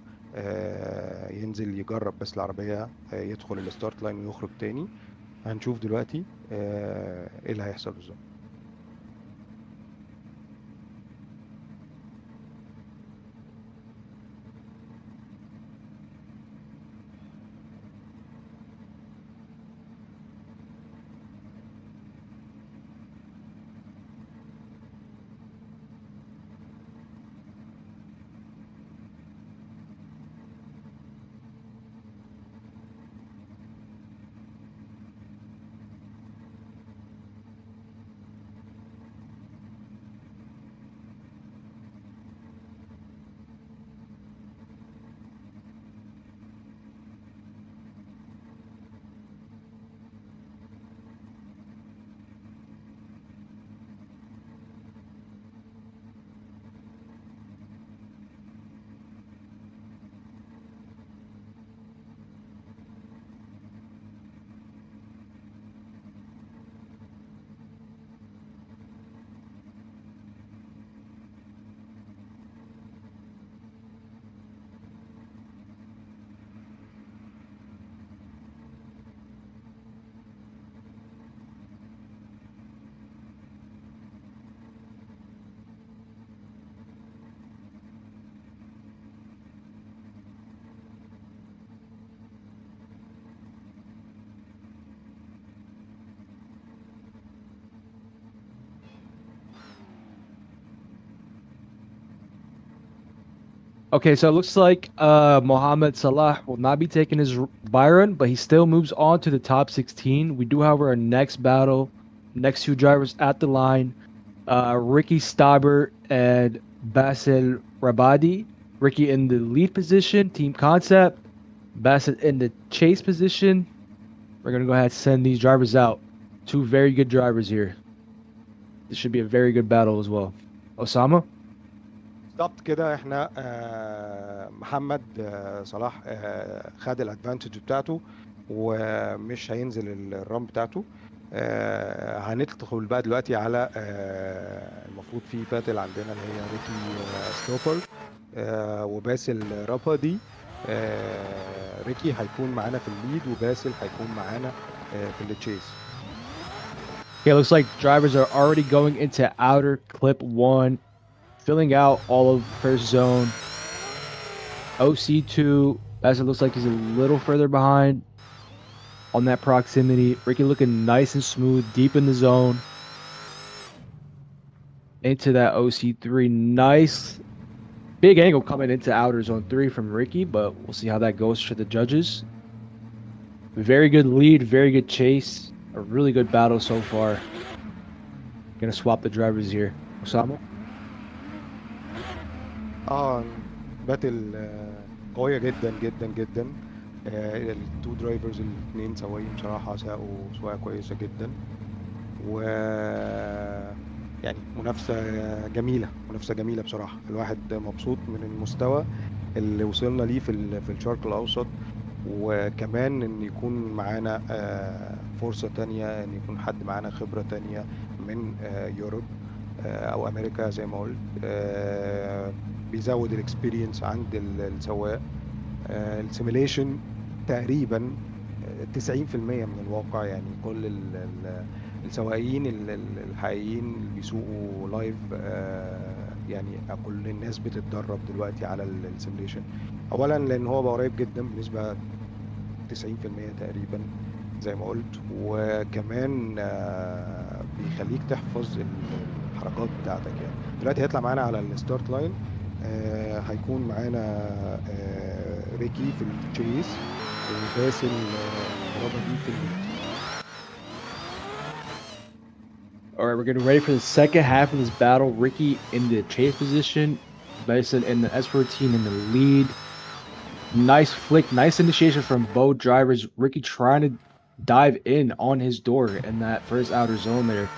Speaker 6: ينزل يجرب بس العربية، يدخل الستارت لاين ويخرج تاني. هنشوف دلوقتي ايه اللي هيحصل بالظبط.
Speaker 5: Okay, so it looks like Mohamed Salah will not be taking his Byron, but he still moves on to the top 16. We do, however, our next battle, next two drivers at the line, Ricky Stauber and Basil Rabadi. Ricky in the lead position, team concept. Basil in the chase position. We're going to go ahead and send these drivers out. Two very good drivers here. This should be a very good battle as well. Osama?
Speaker 6: بالظبط كده. احنا محمد صلاح خد الادفانتج بتاعته ومش هينزل الرام بتاعته. هندخل بقى دلوقتي على المفروض في باتل عندنا اللي هي ريكي ستوبر وباسل رابادي. ريكي هيكون معانا في الليد وباسل هيكون معانا في التشيس.
Speaker 5: Okay, looks like drivers are already going into outer clip 1, filling out all of first zone. OC2, as it looks like he's a little further behind on that proximity. Ricky looking nice and smooth, deep in the zone. Into that OC3, nice big angle coming into outer zone 3 from Ricky, but we'll see how that goes for the judges. Very good lead, very good chase. A really good battle so far. Gonna swap the drivers here. Osama?
Speaker 6: باتل قوية جدا جدا جدا. التو درايفرز الاثنين سواقين بصراحة ساقوا سواقة كويسة جدا، و يعني منافسة جميلة بصراحة. الواحد مبسوط من المستوى اللي وصلنا ليه في الشرق الأوسط، وكمان ان يكون معانا فرصة تانية ان يكون حد معانا خبرة تانية من يوروب او امريكا زي ما قلت. بيزود الاكسبيرينس عند السواق. السيميليشن تقريبا 90% من الواقع، يعني كل السواقين الحقيقيين اللي بيسوقوا لايف، يعني كل الناس بتتدرب دلوقتي على السيميليشن. اولا لان هو بقى قريب جدا بنسبة 90% تقريبا زي ما قلت، وكمان بيخليك تحفظ الحركات بتاعتك. يعني دلوقتي هيطلع معانا على الستارت لاين، هيكون معانا ريكي في التشيس وباسل رابادي في الليد.
Speaker 5: Alright, we're getting ready for the second half of this battle. Ricky in the chase position, Basil in the S14 in the lead. Nice flick, nice initiation from both drivers. Ricky trying to dive in on his door in that first outer zone there.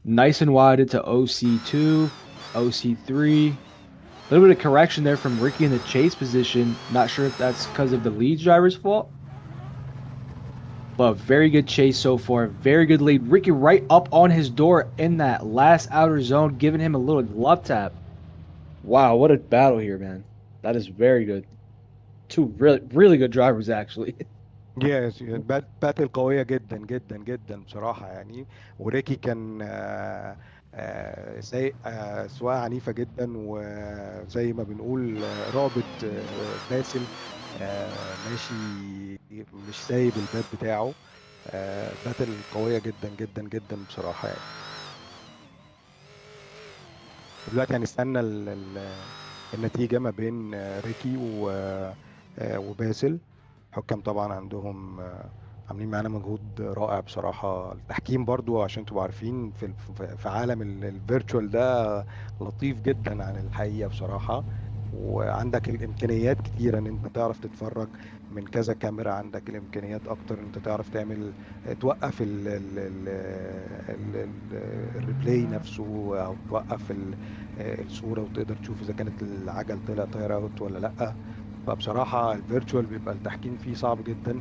Speaker 5: Nice and wide into OC2, OC3. A little bit of correction there from Ricky in the chase position. Not sure if that's because of the lead driver's fault. But very good chase so far. Very good lead. Ricky right up on his door in that last outer zone, giving him a little love tap. Wow, what a battle here, man. That is very good. Two really good drivers, actually.
Speaker 6: يس باتل قوية جدا جدا جدا بصراحة يعني. وريكي كان سايق سواقة عنيفة جدا، وزي ما بنقول رابط باسل ماشي مش سايب الباب بتاعه. باتل قوية جدا جدا جدا بصراحة يعني. دلوقتي هنستنى النتيجة ما بين ريكي وباسل. الحكام طبعا عندهم عاملين معانا مجهود رائع بصراحة. التحكيم برضو عشان تبقوا عارفين في عالم الفيرتشوال ده لطيف جدا عن الحقيقة بصراحة. وعندك الامكانيات كتيرة ان انت تعرف تتفرج من كذا كاميرا. عندك الامكانيات اكتر ان انت تعرف تعمل توقف الريبلاي نفسه، او توقف الصورة وتقدر تشوف اذا كانت العجل طلع طاير اوت ولا لا. فبصراحة الفيرتشوال بيبقى التحكيم فيه صعب جدا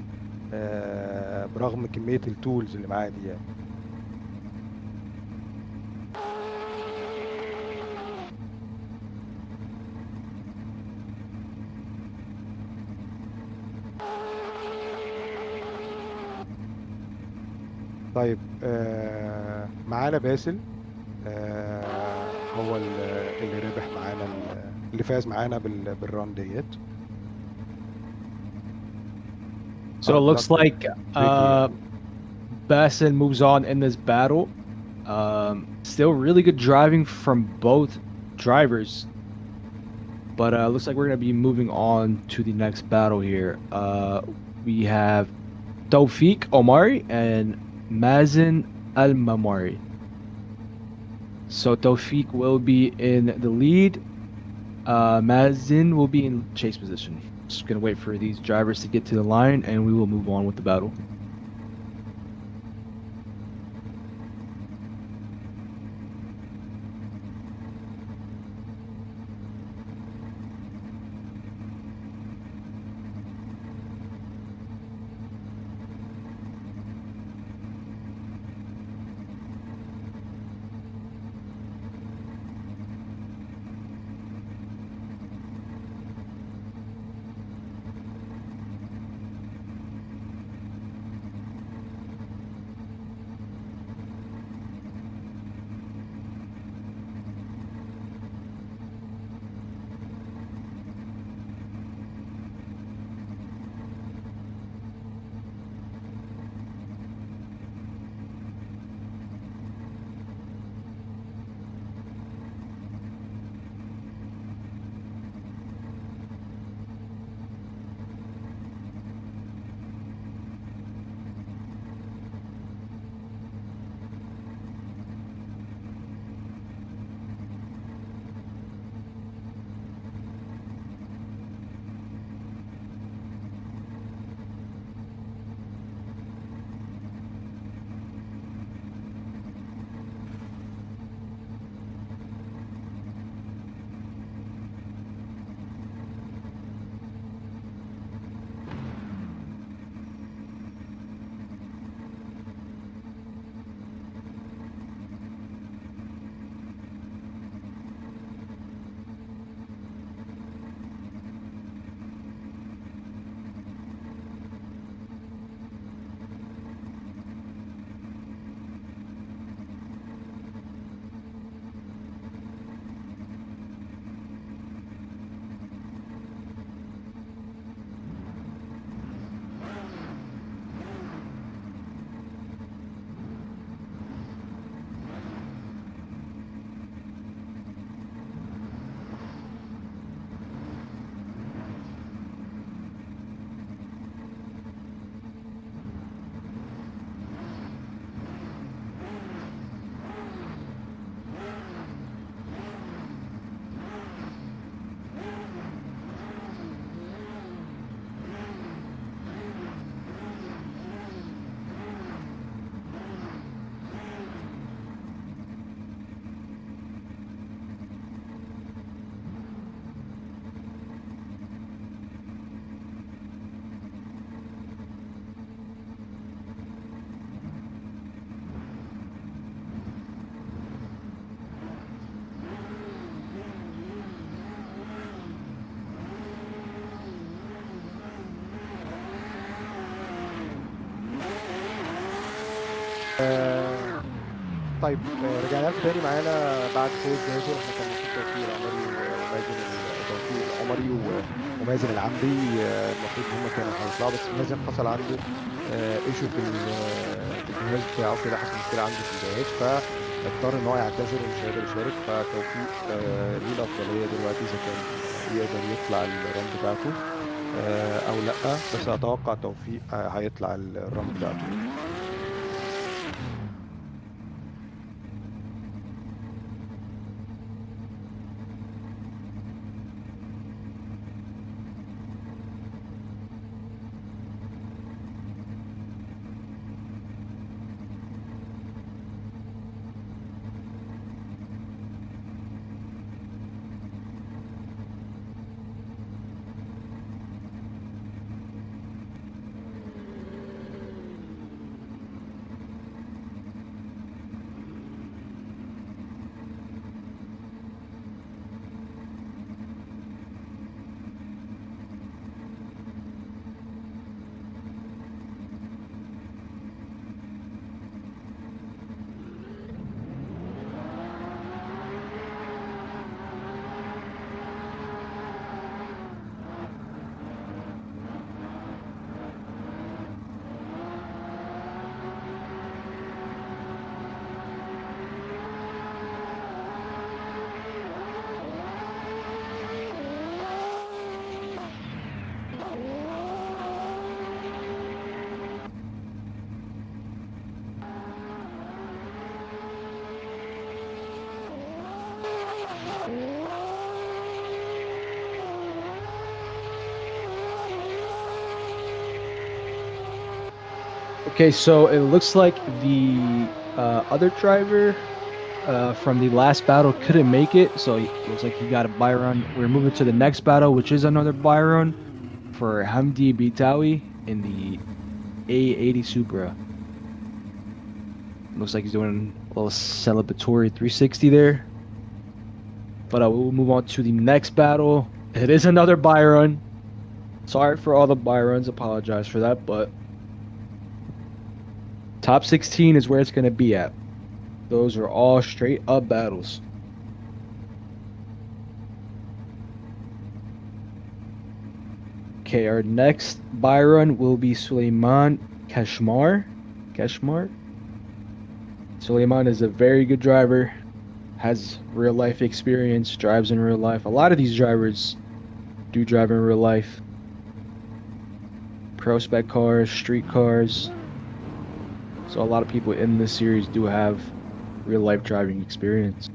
Speaker 6: برغم كمية التولز اللي معاه دي يعني. طيب معانا باسل هو اللي ربح معانا، اللي فاز معانا بالران ديت.
Speaker 5: So it looks like Basil moves on in this battle. Still really good driving from both drivers. But looks like we're going to be moving on to the next battle here. We have Tawfiq Omari and Mazen Al-Mamari. So Tawfiq will be in the lead. Mazen will be in chase position. Just going to wait for these drivers to get to the line, and we will move on with the battle.
Speaker 6: طيب رجعنا لكم تاني معانا بعد فوز جاسر. احنا كان المفروض توفيق العمري ومازن توفيق العمري ومازن العمري، المفروض هم كانوا هيطلعوا، بس مازن حصل عنده ايشو في في الجهاز بتاعه كده، حصل مشكله عنده في الجهاز فاضطر ان هو يعتذر ومش هيقدر يشارك. فتوفيق ليه الافضليه دلوقتي اذا كان يقدر يطلع الران بتاعته او لا، بس اتوقع توفيق هيطلع الران بتاعته يعني.
Speaker 5: Okay, so it looks like the other driver from the last battle couldn't make it, so it looks like he got a buy run. We're moving to the next battle, which is another buy run for Hamdi Bitawi in the A80 Supra. Looks like he's doing a little celebratory 360 there. But we'll move on to the next battle. It is another buy run. Sorry for all the buy runs, apologize for that, but top 16 is where it's going to be at. Those are all straight up battles. Okay, our next buy run will be Suleiman Kashmar. Suleiman is a very good driver, has real life experience, drives in real life. A lot of these drivers do drive in real life. Pro spec cars, street cars. So a lot of people in this series do have real life driving experience.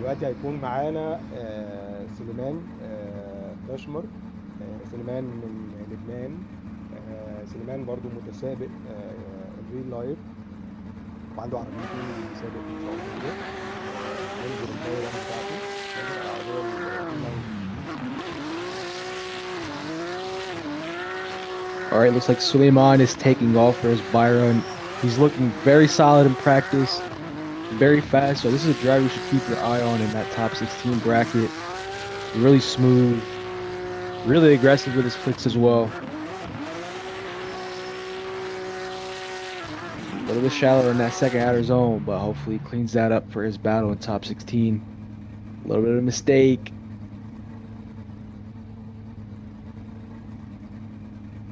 Speaker 6: دلوقتي هيكون معانا سليمان كاشمر. سليمان من لبنان. سليمان برضو متسابق الريل لايف وعنده عربيتين بيسابق ان شاء الله. هينزل الدايره بتاعته
Speaker 5: Alright, looks like Suleiman is taking off for his buy run. He's looking very solid in practice, very fast. So this is a driver you should keep your eye on in that top 16 bracket. Really smooth, really aggressive with his flicks as well. A little bit shallower in that second outer zone, but hopefully he cleans that up for his battle in top 16. A little bit of a mistake.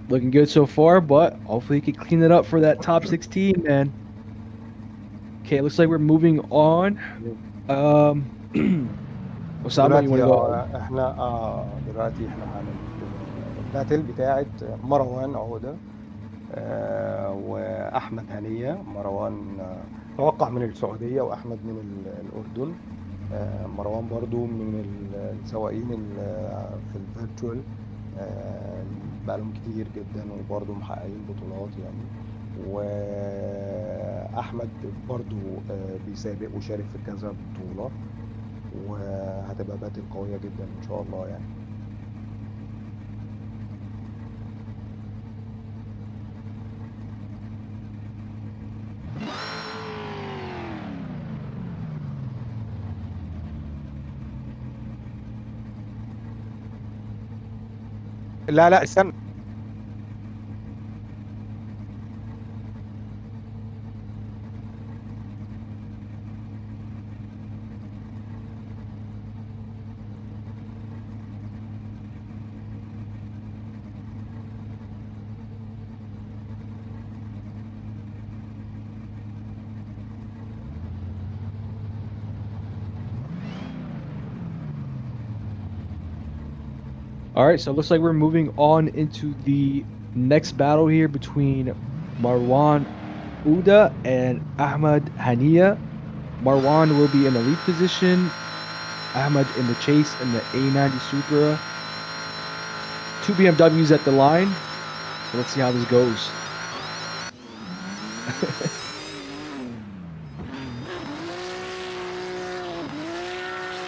Speaker 5: looking good so far, but hopefully he can clean it up for that top 16, man. Okay, looks like we're moving on. Um, Osama, you want
Speaker 6: دلوقتي
Speaker 5: to go ahead?
Speaker 6: دلوقتي احنا معانا الباتل بتاعت مروان عودة وأحمد هنية. مروان توقع من السعودية وأحمد من الأردن. مروان برضو من السواقين في الفيرتشوال، بقالهم كتير جدا وبرضو محققين بطولات يعني. وأحمد برضو بيسابق وشارك في كذا بطولة، وهتبقى باتل قوية جدا إن شاء الله يعني. لا لا استنى.
Speaker 5: All right, so it looks like we're moving on into the next battle here between Marwan Uda and Ahmad Hania. Marwan will be in the lead position, Ahmad in the chase in the A90 Supra. 2 BMWs at the line. So let's see how this goes.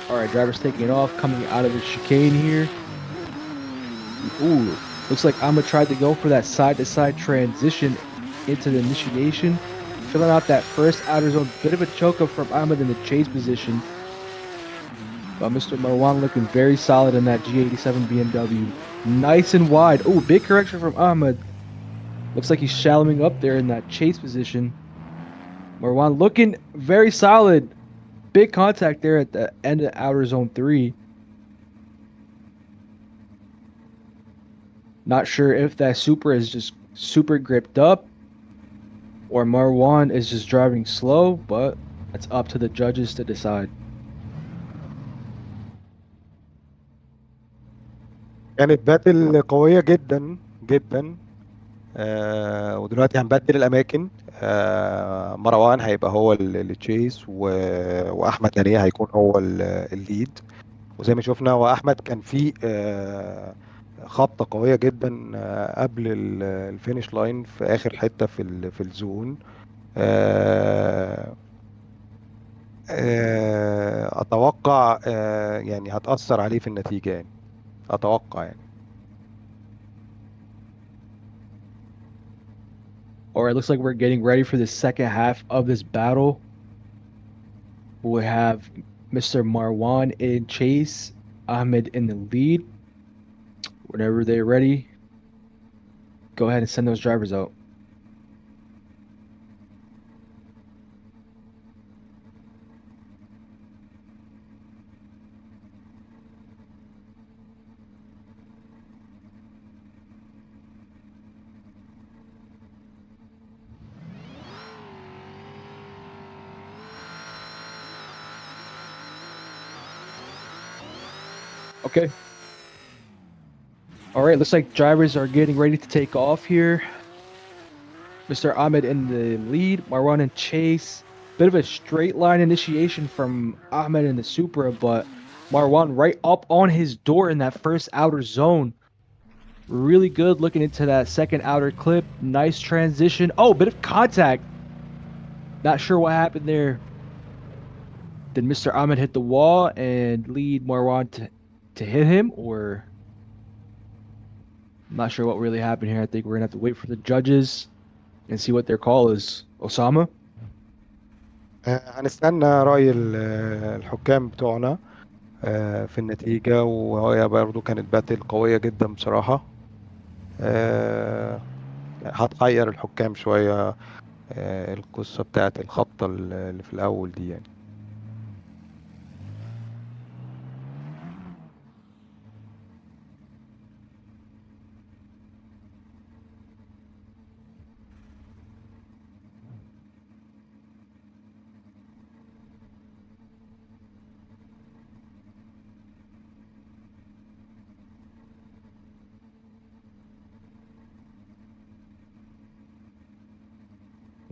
Speaker 5: All right, driver's taking it off, coming out of the chicane here. Ooh, looks like Ahmad tried to go for that side-to-side transition into the initiation. Filling out that first outer zone. Bit of a choke up from Ahmad in the chase position. But Mr. Marwan looking very solid in that G87 BMW. Nice and wide. Oh, big correction from Ahmad. Looks like he's shallowing up there in that chase position. Marwan looking very solid. Big contact there at the end of outer zone 3. Not sure if that Supra is just super gripped up or Marwan is just driving slow, but it's up to the judges to decide.
Speaker 6: كانت باتل قوية جدا جدا. ودلوقتي هنبدل الأماكن. مروان هيبقى هو التشيس وأحمد هنية هيكون هو الليد. وزي ما شفنا وأحمد كان في خبطة قوية جدا قبل الفينش لاين في آخر حتة في الزون. أتوقع يعني هتأثر عليه في النتيجة يعني. أتوقع يعني.
Speaker 5: All right, looks like we're getting ready for the second half of this battle. We have Mr. Marwan in chase, Ahmed in the lead. Whenever they're ready, go ahead and send those drivers out. Okay. All right, looks like drivers are getting ready to take off here. Mr. Ahmed in the lead, Marwan in chase. Bit of a straight line initiation from Ahmed in the Supra, but Marwan right up on his door in that first outer zone. Really good looking into that second outer clip. Nice transition. Oh, bit of contact. Not sure what happened there. Did Mr. Ahmed hit the wall and lead Marwan to hit him, or I'm not sure what really happened here. I think we're gonna have to wait for the judges and see what their call is. Osama?
Speaker 6: هنستنى رأي الحكام بتوعنا في النتيجة. وهي برضو كانت باتل قوية جدا بصراحة. هتغير الحكام شوية القصة بتاعت الخبطة اللي في الأول دي يعني.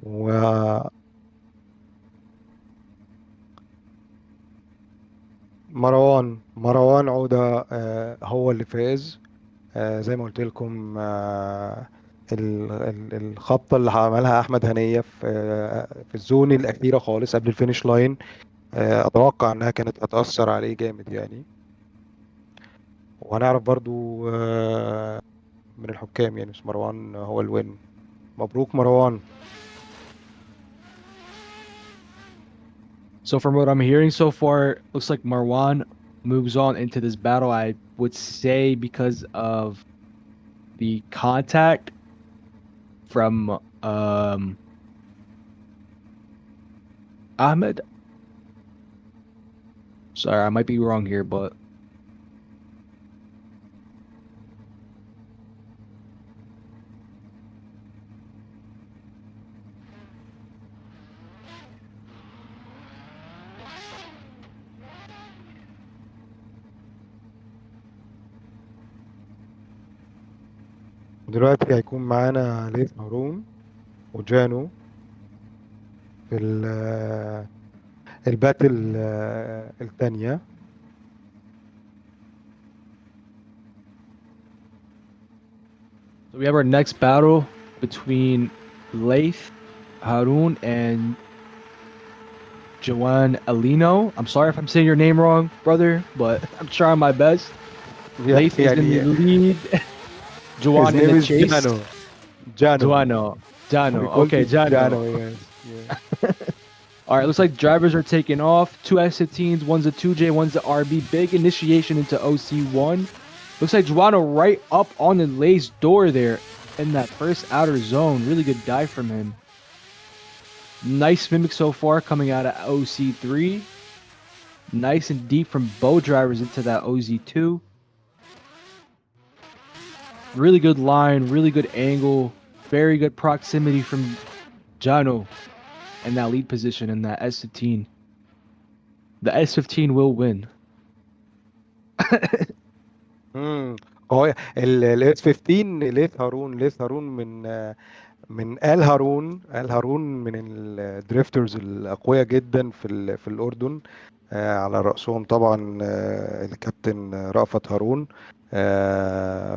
Speaker 6: ومروان عودة هو اللي فاز. زي ما قلت لكم الخبطة اللي عملها أحمد هنية في الزون الأخيرة خالص قبل الفينش لاين، أتوقع إنها كانت هتأثر عليه جامد يعني. وهنعرف برضو من الحكام يعني، بس مروان هو الوين. مبروك مروان.
Speaker 5: So from what I'm hearing so far, looks like Marwan moves on into this battle. I would say because of the contact from Ahmed. Sorry, I might be wrong here, but
Speaker 6: دلوقتي هيكون معانا ليث هارون وجانو في الباتل الثانية.
Speaker 5: so we have our next battle between Laith Harun and Joan Alino. I'm sorry if I'm saying your name wrong, brother, but I'm trying my best. Laith is in the lead.
Speaker 6: his
Speaker 5: Joan in
Speaker 6: name
Speaker 5: the
Speaker 6: is
Speaker 5: chase.
Speaker 6: Jano.
Speaker 5: Jano.
Speaker 6: We call
Speaker 5: Okay,
Speaker 6: it
Speaker 5: Jano.
Speaker 6: Jano, yes.
Speaker 5: All right, looks like drivers are taking off. Two S15s, one's a 2J, one's a RB. Big initiation into OC1. Looks like Joano right up on the Lay's door there in that first outer zone. Really good dive from him. Nice mimic so far coming out of OC3. Nice and deep from both drivers into that OZ2. Really good line, really good angle, very good proximity from Jano in that lead position in that S15. The S15 will win.
Speaker 6: هو الاس 15 ليث هارون من آل هارون من الدريفترز الأقوياء جدا في الأردن. على رأسهم طبعا الكابتن رأفت هارون،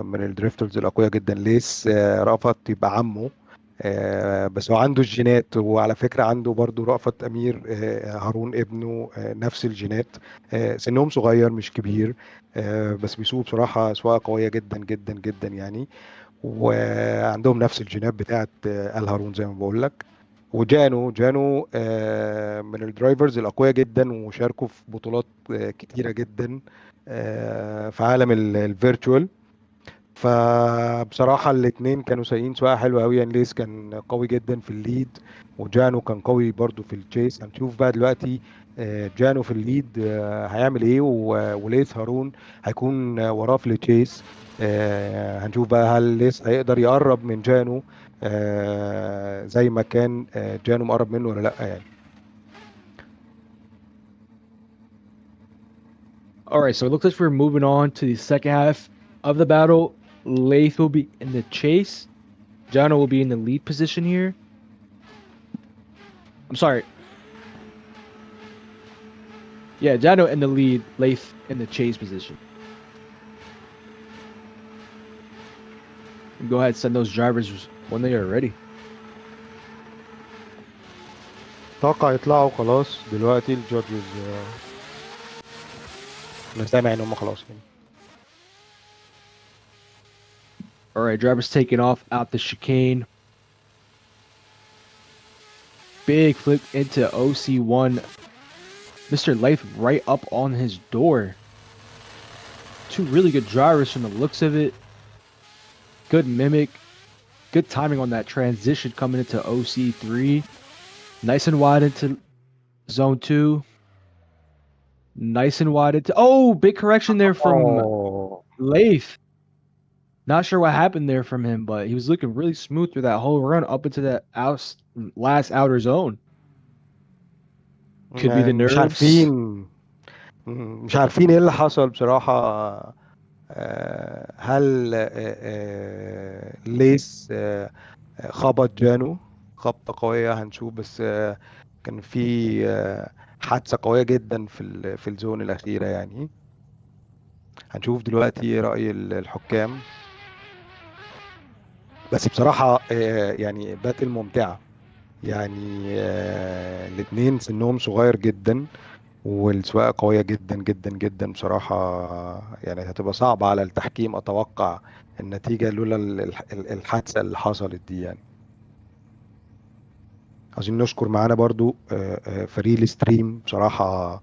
Speaker 6: من الدريفترز الأقوياء جدا. ليس رأفت يبقى عمه، بس هو عنده الجينات. وعلى فكرة عنده برضو رأفت أمير هارون ابنه نفس الجينات. سنهم صغير مش كبير، بس بيسوقوا بصراحة سواقة قوية جدا جدا جدا يعني. وعندهم نفس الجينات بتاعت آل هارون زي ما بقول لك. وجانو من الدرايفرز الأقوياء جدا، وشاركوا في بطولات كتيرة جدا في عالم الفيرتشوال. فبصراحة الاتنين كانوا سايقين سواقة حلوة قوي يعني. ليس كان قوي جدا في الليد، وجانو كان قوي برضو في التشيس. هنشوف بقى دلوقتي جانو في الليد هيعمل ايه، وليس هارون هيكون وراه في التشيس. هنشوف بقى هل ليس هيقدر يقرب من جانو زي ما كان جانو مقرب منه ولا لا يعني.
Speaker 5: Alright, so it looks like we're moving on to the second half of the battle. Laith will be in the chase. Jano will be in the lead position here. I'm sorry. Yeah, Jano in the lead, Laith in the chase position. Go ahead, send those drivers when they are ready.
Speaker 6: اتوقع يطلعوا خلاص دلوقتي الجادجز. انا سامع ان هم خلاص يعني.
Speaker 5: Alright, drivers taking off out the chicane. Big flip into OC1. Mr. Life right up on his door. Two really good drivers from the looks of it. Good mimic. Good timing on that transition coming into OC3. Nice and wide into zone 2. Nice and wide into... Oh, big correction there from Laith. Not sure what happened there from him, but he was looking really smooth through that whole run up into that last outer zone. Could be the nerves.
Speaker 6: مش عارفين ايه اللي حصل بصراحة. هل ليس خبط جانو خبطة قوية هنشوف، بس كان في حادثة قوية جدا في الزون الأخيرة يعني. هنشوف دلوقتي رأي الحكام. بس بصراحة يعني باتل ممتعة يعني. الاتنين سنهم صغير جدا، والسواقة قوية جدا جدا جدا بصراحة. يعني هتبقى صعبة على التحكيم أتوقع النتيجة لولا الحادثة اللي حصلت دي يعني. عايزين نشكر معانا برضو فريق الستريم بصراحة.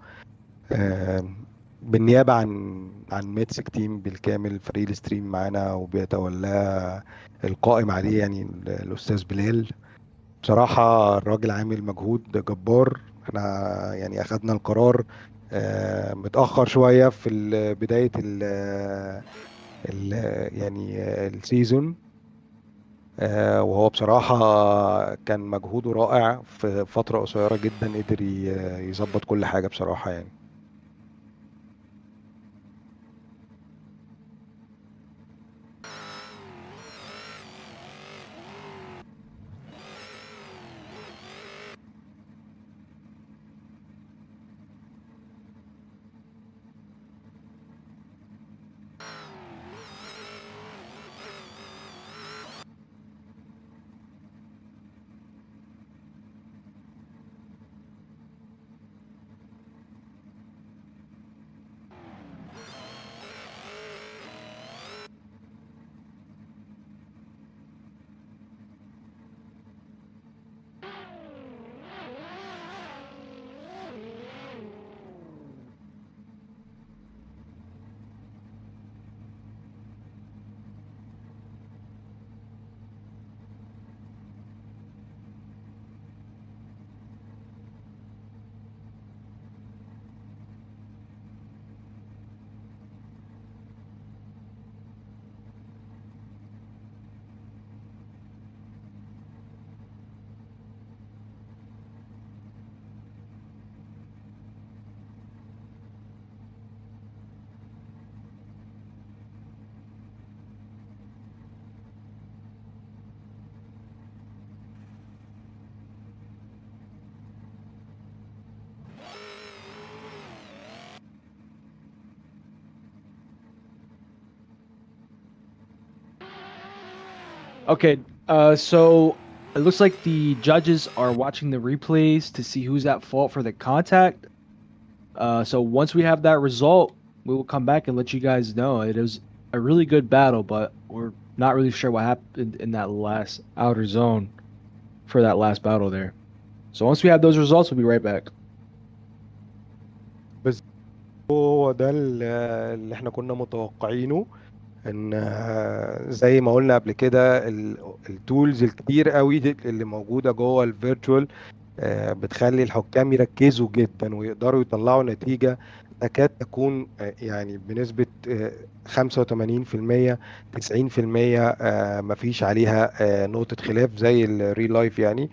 Speaker 6: آه، بالنيابة عن ميتسك تيم بالكامل، فريق الستريم معانا وبيتولاه القائم عليه يعني الأستاذ بلال. بصراحة الراجل عامل مجهود جبار. احنا يعني أخدنا القرار متأخر شوية في بداية ال يعني السيزون. وهو بصراحة كان مجهوده رائع في فترة قصيرة جدا، قدر يظبط كل حاجة بصراحة يعني.
Speaker 5: Okay, so it looks like the judges are watching the replays to see who's at fault for the contact. So once we have that result, we will come back and let you guys know. It was a really good battle, but we're not really sure what happened in that last outer zone for that last battle there. So once we have those results, we'll be right back.
Speaker 6: هو ده اللي احنا كنا متوقعينه، ان زي ما قلنا قبل كده التولز الكتير قوي اللي موجودة جوه الفيرتشوال بتخلي الحكام يركزوا جدا ويقدروا يطلعوا نتيجة تكاد تكون يعني بنسبة 85% 90% مفيش عليها نقطة خلاف زي الريل لايف يعني.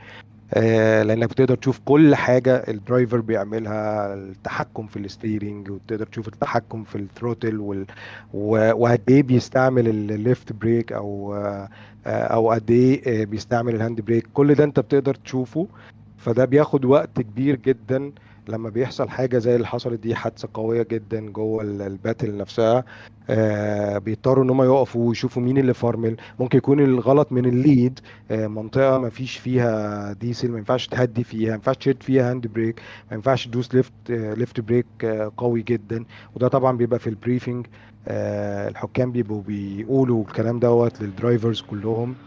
Speaker 6: لانك بتقدر تشوف كل حاجه الدرايفر بيعملها، التحكم في الستيرنج، وتقدر تشوف التحكم في الثروتل وقد ايه بيستعمل الليفت بريك او قد ايه بيستعمل الهاند بريك. كل ده انت بتقدر تشوفه، فده بياخد وقت كبير جدا. لما بيحصل حاجه زي اللي حصلت دي، حادثه قويه جدا جوه الباتل نفسها، بيضطروا ان هم يقفوا ويشوفوا مين اللي فرمل. ممكن يكون الغلط من الليد، منطقه ما فيش فيها ديسل، ما ينفعش تهدي فيها، ما ينفعش تشد فيها هاند بريك، ما ينفعش تدوس ليفت بريك قوي جدا. وده طبعا بيبقى في البريفنج. الحكام بيبقوا بيقولوا الكلام دوت للدرايفرز كلهم،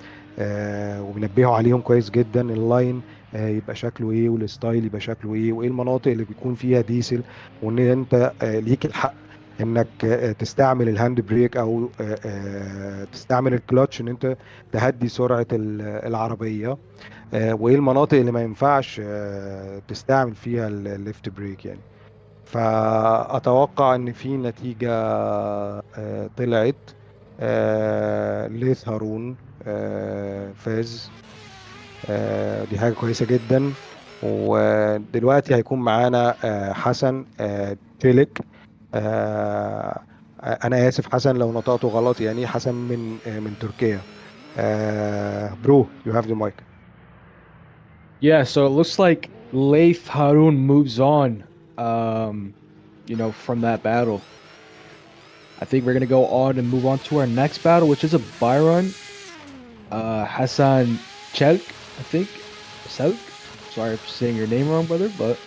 Speaker 6: وبينبهوا عليهم كويس جدا اللاين يبقى شكله ايه، والستايل يبقى شكله ايه، وايه المناطق اللي بيكون فيها ديسل، وان انت ليك الحق انك تستعمل الهاند بريك او تستعمل الكلاتش ان انت تهدي سرعة العربية، وايه المناطق اللي ما ينفعش تستعمل فيها الليفت بريك يعني. فأتوقع إن في نتيجة طلعت. ليث هارون فاز. دي حاجة كويسة جدا. ودلوقتي هيكون معانا حسن تيلك. أنا آسف حسن لو نطقته غلط يعني. حسن من تركيا. برو you have the mic.
Speaker 5: Yeah, so it looks like Leif Harun moves on, from that battle. I think we're gonna go on and move on to our next battle, which is a Byron, Hassan Chelk, I think. Selk. Sorry for saying your name wrong, brother, but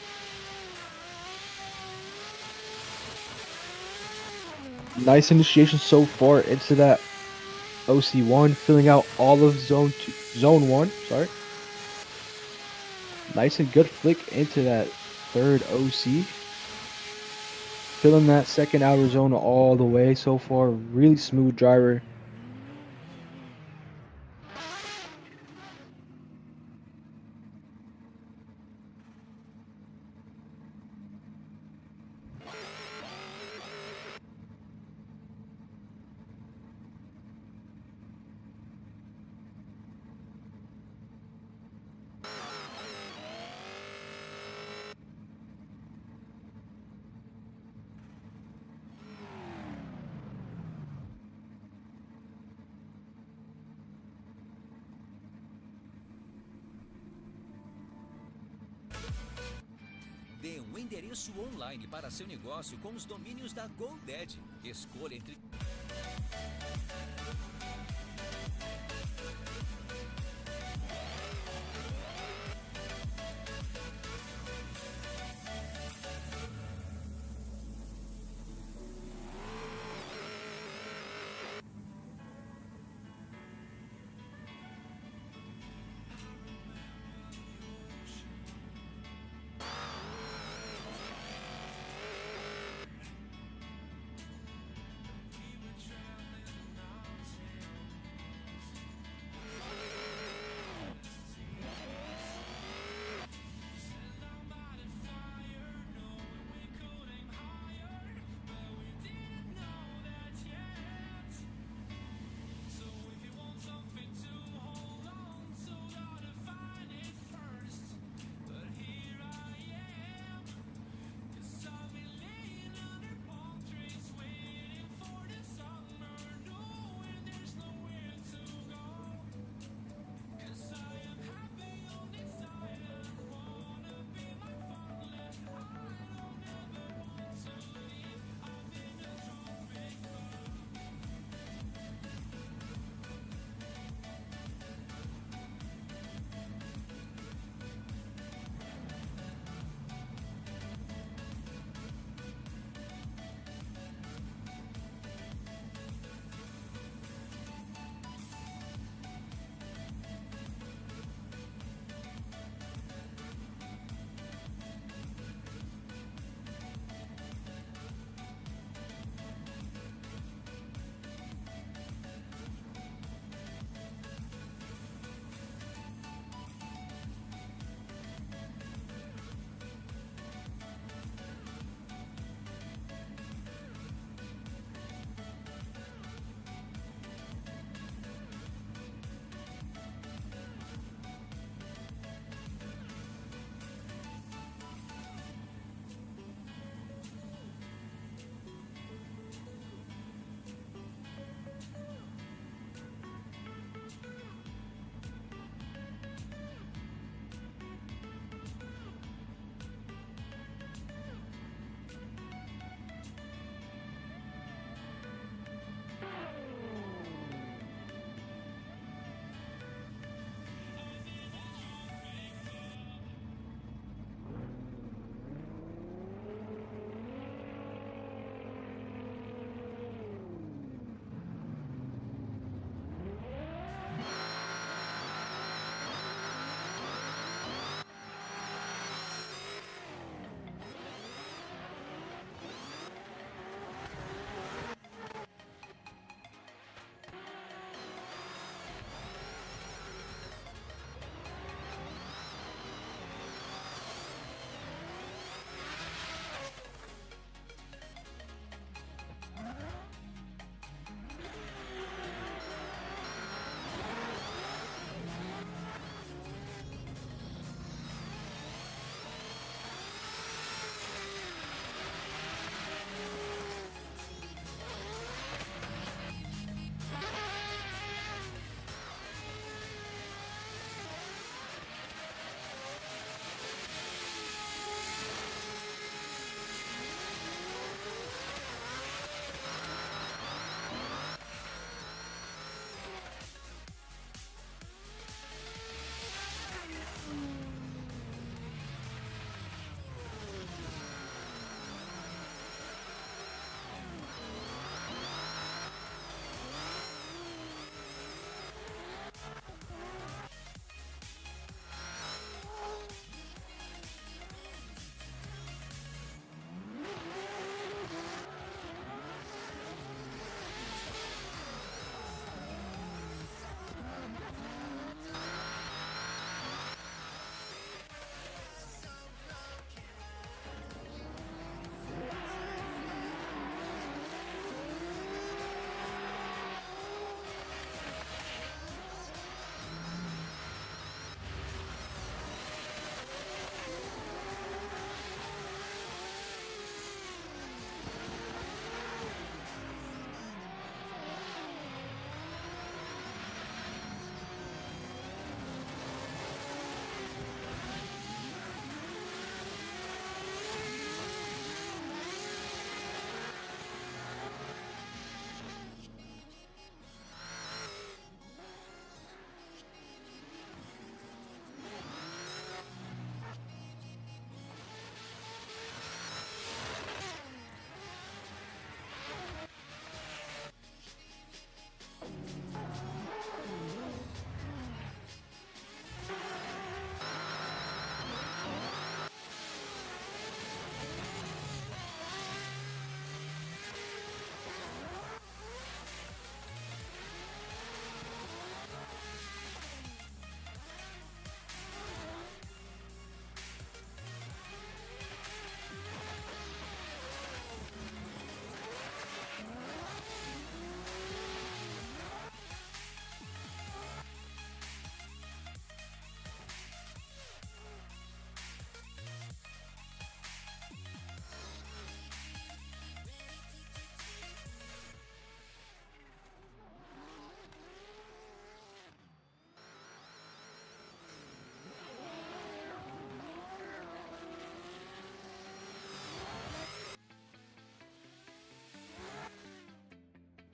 Speaker 5: nice initiation so far into that OC1, filling out all of Zone 1, sorry. Nice and good flick into that third OC. Filling that second outer zone all the way so far. Really smooth driver.
Speaker 7: Dê um endereço online para seu negócio com os domínios da GoDaddy. Escolha entre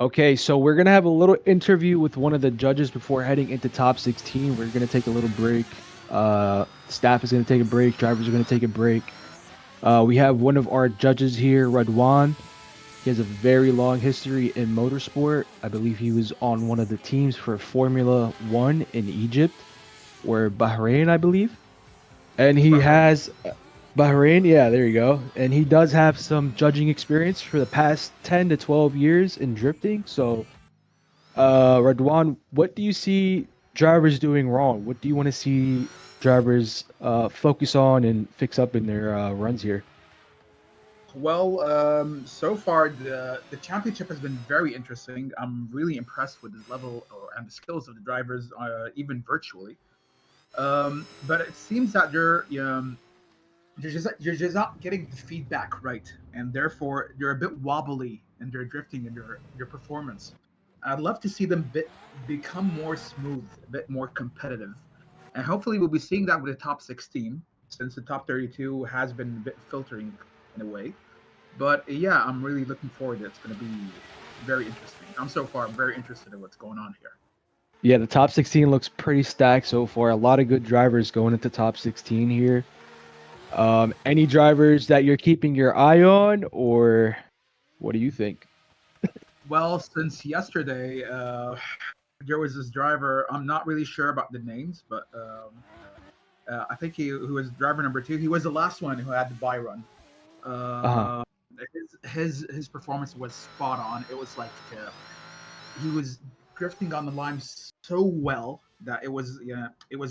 Speaker 5: Okay, so we're gonna have a little interview with one of the judges before heading into top 16. We're gonna take a little break. Staff is gonna take a break. Drivers are gonna take a break. We have one of our judges here, Radwan. He has a very long history in motorsport. I believe he was on one of the teams for Formula One in Egypt or Bahrain, I believe. And he has Bahrain, yeah, there you go. And he does have some judging experience for the past 10 to 12 years in drifting. So, Radwan, what do you see drivers doing wrong? What do you want to see drivers focus on and fix up in their runs here?
Speaker 8: Well, so far the championship has been very interesting. I'm really impressed with the level and the skills of the drivers, even virtually. But it seems that you're just not getting the feedback right, and therefore you're a bit wobbly in their drifting and your performance. I'd love to see them become more smooth, a bit more competitive, and hopefully we'll be seeing that with the top 16, since the top 32 has been a bit filtering in a way. But yeah, I'm really looking forward. It's going to be very interesting. So far very interested in what's going on here.
Speaker 5: Yeah, the top 16 looks pretty stacked so far. A lot of good drivers going into top 16 here. Any drivers that you're keeping your eye on, or what do you think?
Speaker 8: Well, since yesterday, there was this driver. I'm not really sure about the names, but I think he who was driver number 2. He was the last one who had the buy run.
Speaker 5: Uh-huh.
Speaker 8: Uh, his performance was spot on. It was like he was drifting on the line so well that it was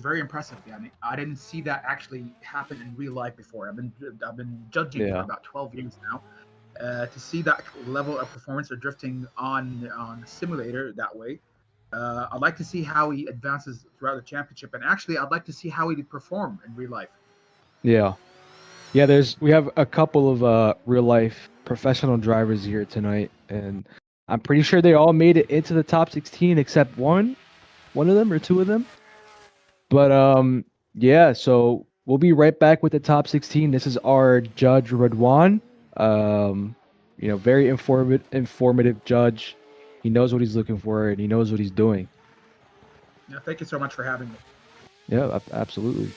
Speaker 8: very impressive. Yeah, I didn't see that actually happen in real life before. I've been judging for
Speaker 5: Yeah.
Speaker 8: about 12 years now. To see that level of performance or drifting on a simulator that way. I'd like to see how he advances throughout the championship, and actually, I'd like to see how he perform in real life.
Speaker 5: Yeah. Yeah, we have a couple of real life professional drivers here tonight, and I'm pretty sure they all made it into the top 16 except one of them or two of them. But yeah, so we'll be right back with the top 16. This is our judge Radwan. Um, very informative judge. He knows what he's looking for and he knows what he's doing.
Speaker 8: Yeah, thank you so much for having me.
Speaker 5: Yeah, absolutely.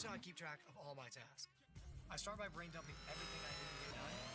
Speaker 9: Here's how I keep track of all my tasks. I start by brain dumping everything I need to get done.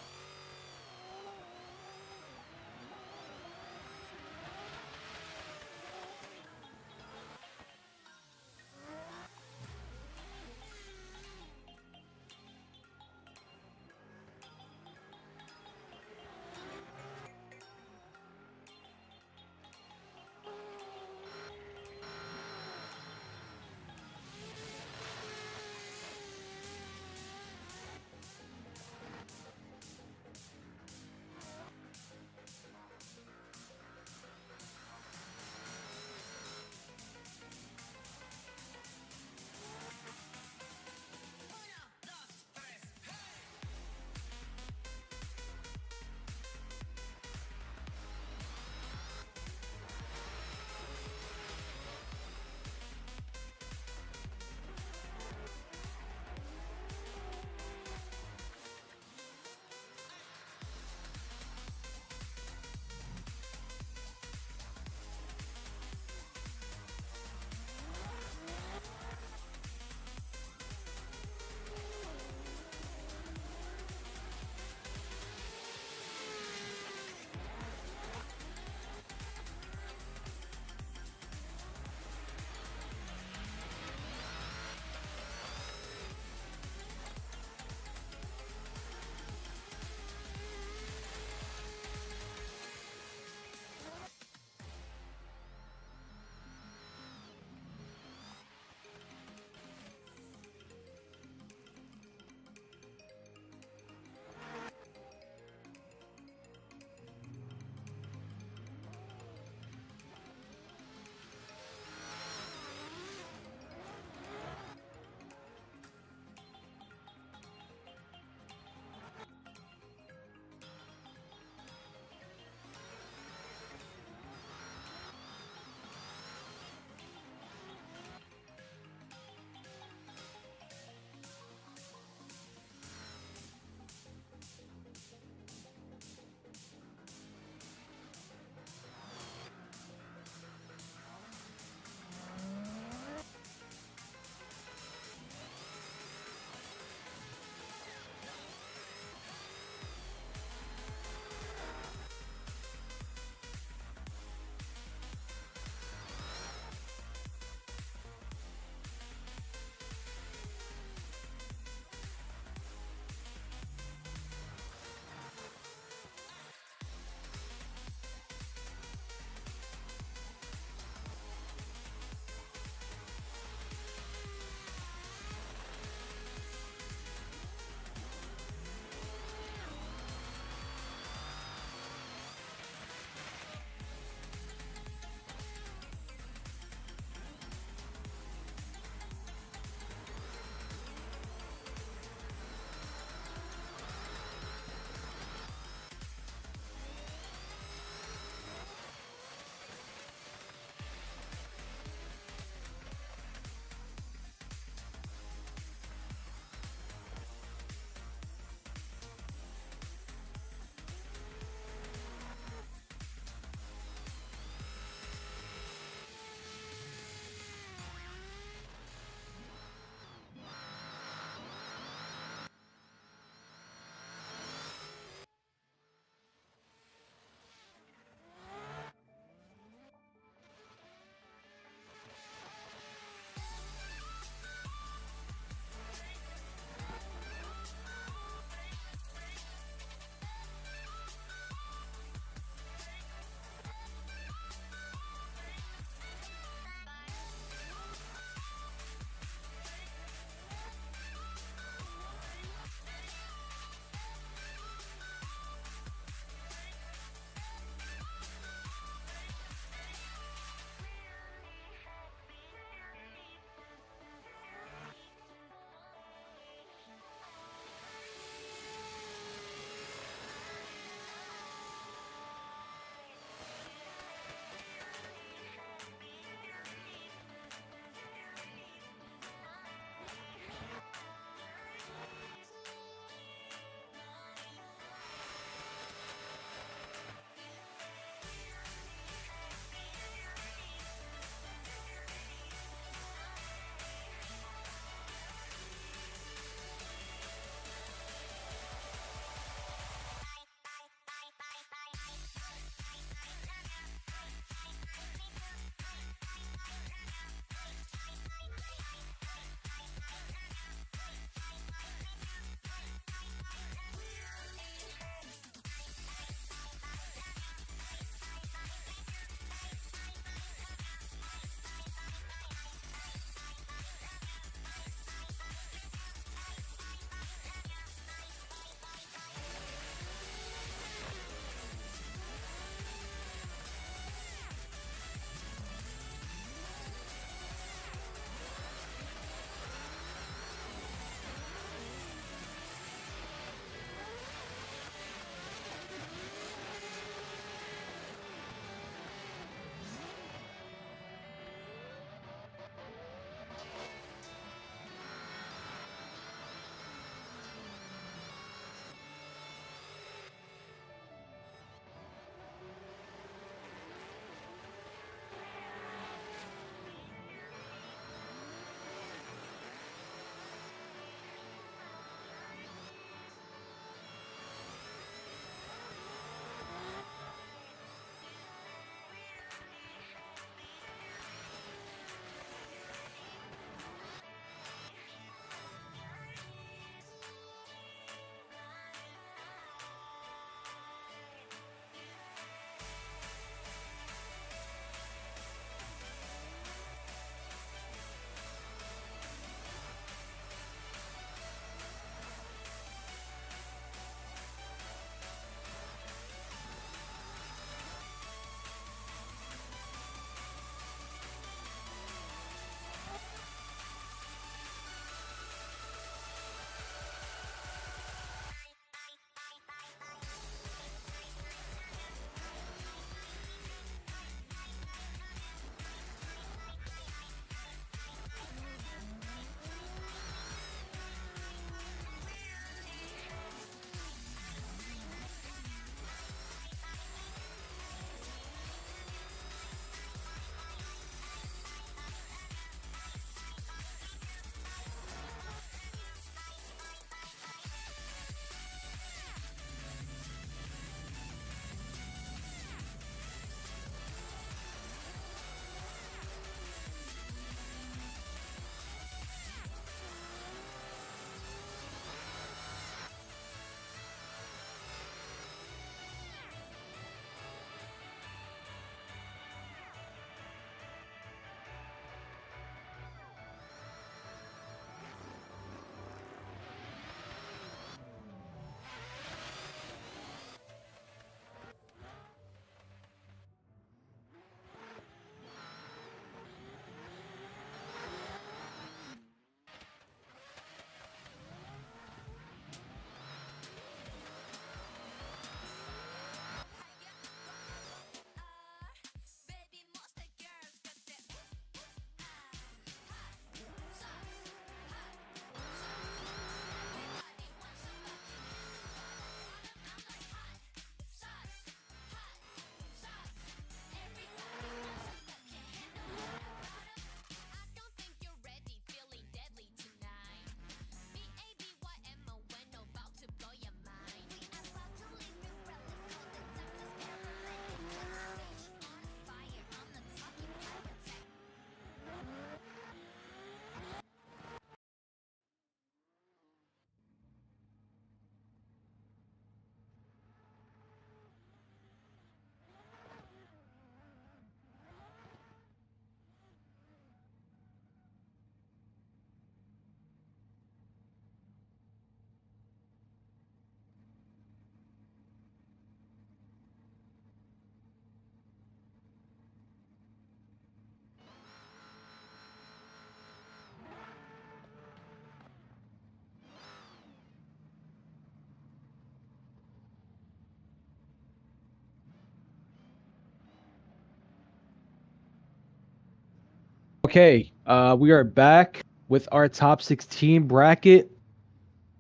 Speaker 5: Okay, we are back with our top 16 bracket.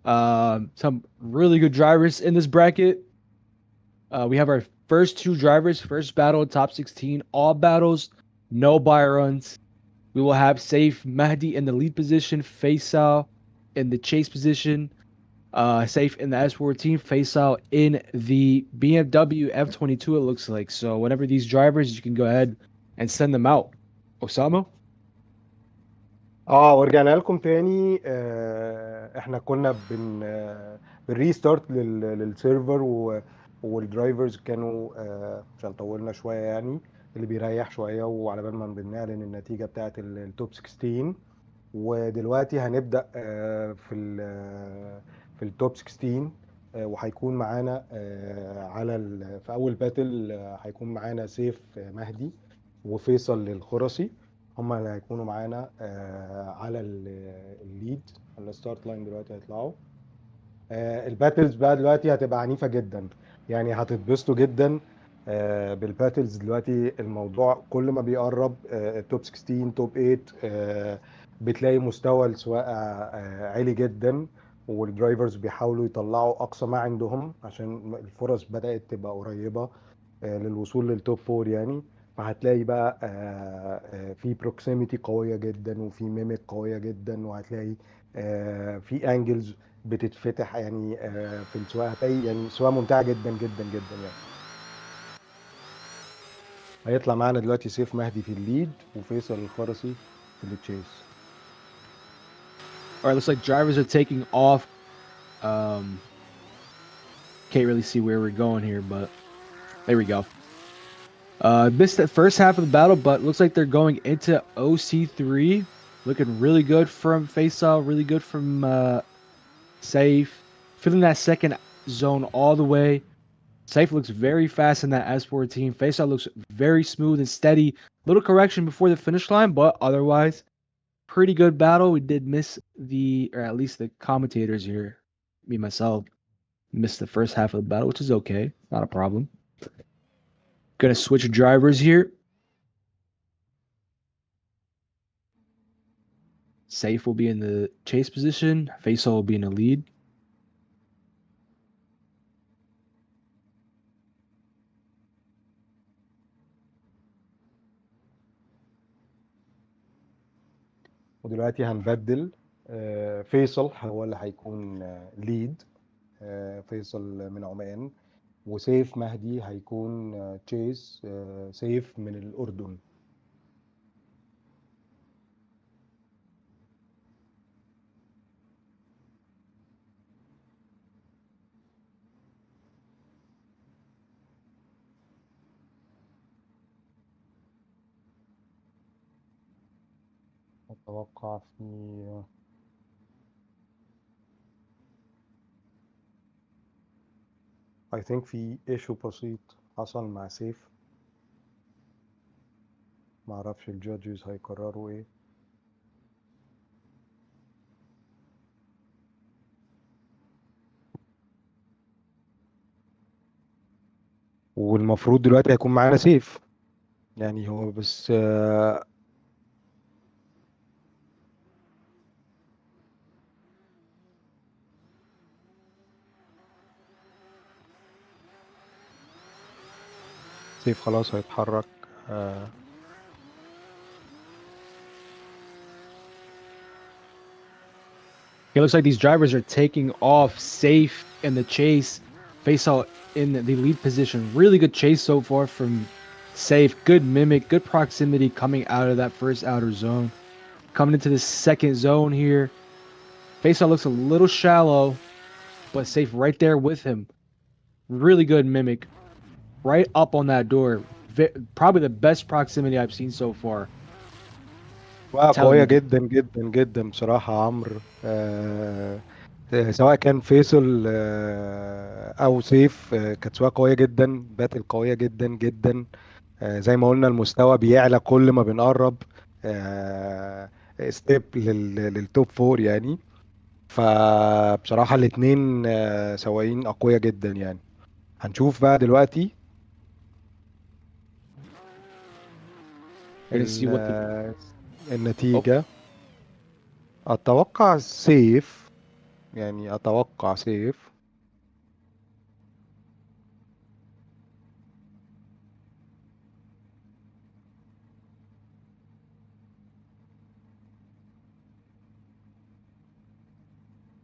Speaker 5: Some really good drivers in this bracket. We have our first two drivers, first battle, top 16, all battles, no buy runs. We will have Saif Mahdi in the lead position, Faisal in the chase position, Saif in the S14, Faisal in the BMW F22, it looks like. So whenever these drivers, you can go ahead and send them out. Osama?
Speaker 6: ورجعنا لكم تاني. احنا كنا بالريستارت للسيرفر والدرايفرز كانوا عشان طولنا شويه يعني اللي بيريح شويه وعلى بال ما بنعلن النتيجه بتاعه التوب 16. ودلوقتي هنبدا في التوب 16. وهيكون معانا في اول باتل هيكون معانا سيف مهدي وفيصل الخرسي. هما اللي هيكونوا معانا على الليد على الستارت لاين. دلوقتي هيطلعوا. الباتلز بقى دلوقتي هتبقى عنيفة جدا، يعني هتتبسطوا جدا بالباتلز. دلوقتي الموضوع كل ما بيقرب توب 16 توب 8 بتلاقي مستوى السواقة عالي جدا، والدرايفرز بيحاولوا يطلعوا أقصى ما عندهم عشان الفرص بدأت تبقى قريبة للوصول للتوب 4 يعني. فهتلاقي بقى في بروكسيميتي قوية جدا وفي ميميك قوية جدا، وهتلاقي في انجلز بتتفتح يعني في السواقة. هتلاقي يعني سواقة ممتعة جدا جدا جدا يعني. هيطلع معانا دلوقتي سيف مهدي في الليد وفيصل الخرسي في التشيس.
Speaker 5: All right, looks like drivers are taking off. Can't really see where we're going here, but there we go. Missed the first half of the battle, but looks like they're going into OC3. Looking really good from Faisal, really good from Saif. Filling that second zone all the way. Saif looks very fast in that S14. Faisal looks very smooth and steady. Little correction before the finish line, but otherwise, pretty good battle. We did miss or at least the commentators here, me myself, missed the first half of the battle, which is okay. Not a problem. Gonna switch drivers here. Saif will be in the chase position. Faisal will be in the lead.
Speaker 6: ودلوقتي هنبدل. فيصل هو اللي هيكون ليد، فيصل من عمان، وسيف مهدي هيكون تشيس، سيف من الأردن. أتوقع في I think في ايشو بسيط حصل مع سيف. معرفش الجادجز هيقرروا ايه. والمفروض دلوقتي هيكون معانا سيف يعني. هو بس سيف خلاص هيتحرك.
Speaker 5: It looks like these drivers are taking off. Safe in the chase. Faisal in the lead position. Really good chase so far from Safe. Good mimic, good proximity coming out of that first outer zone. Coming into the second zone here. Faisal looks a little shallow, but Safe right there with him. Really good mimic. Right up on that door. Probably the best proximity I've seen so far.
Speaker 6: قوية جدا جدا جدا بصراحة عمرو. سواء كان فيصل أو سيف كانت سواء قوية جدا، باتل قوية جدا جدا. زي ما قلنا المستوى بيعلى كل ما بنقرب ستيب للتوب 4 يعني. فبصراحة الاتنين سواقين أقوياء جدا يعني. هنشوف بقى دلوقتي النتيجة أتوقع سيف، يعني أتوقع سيف.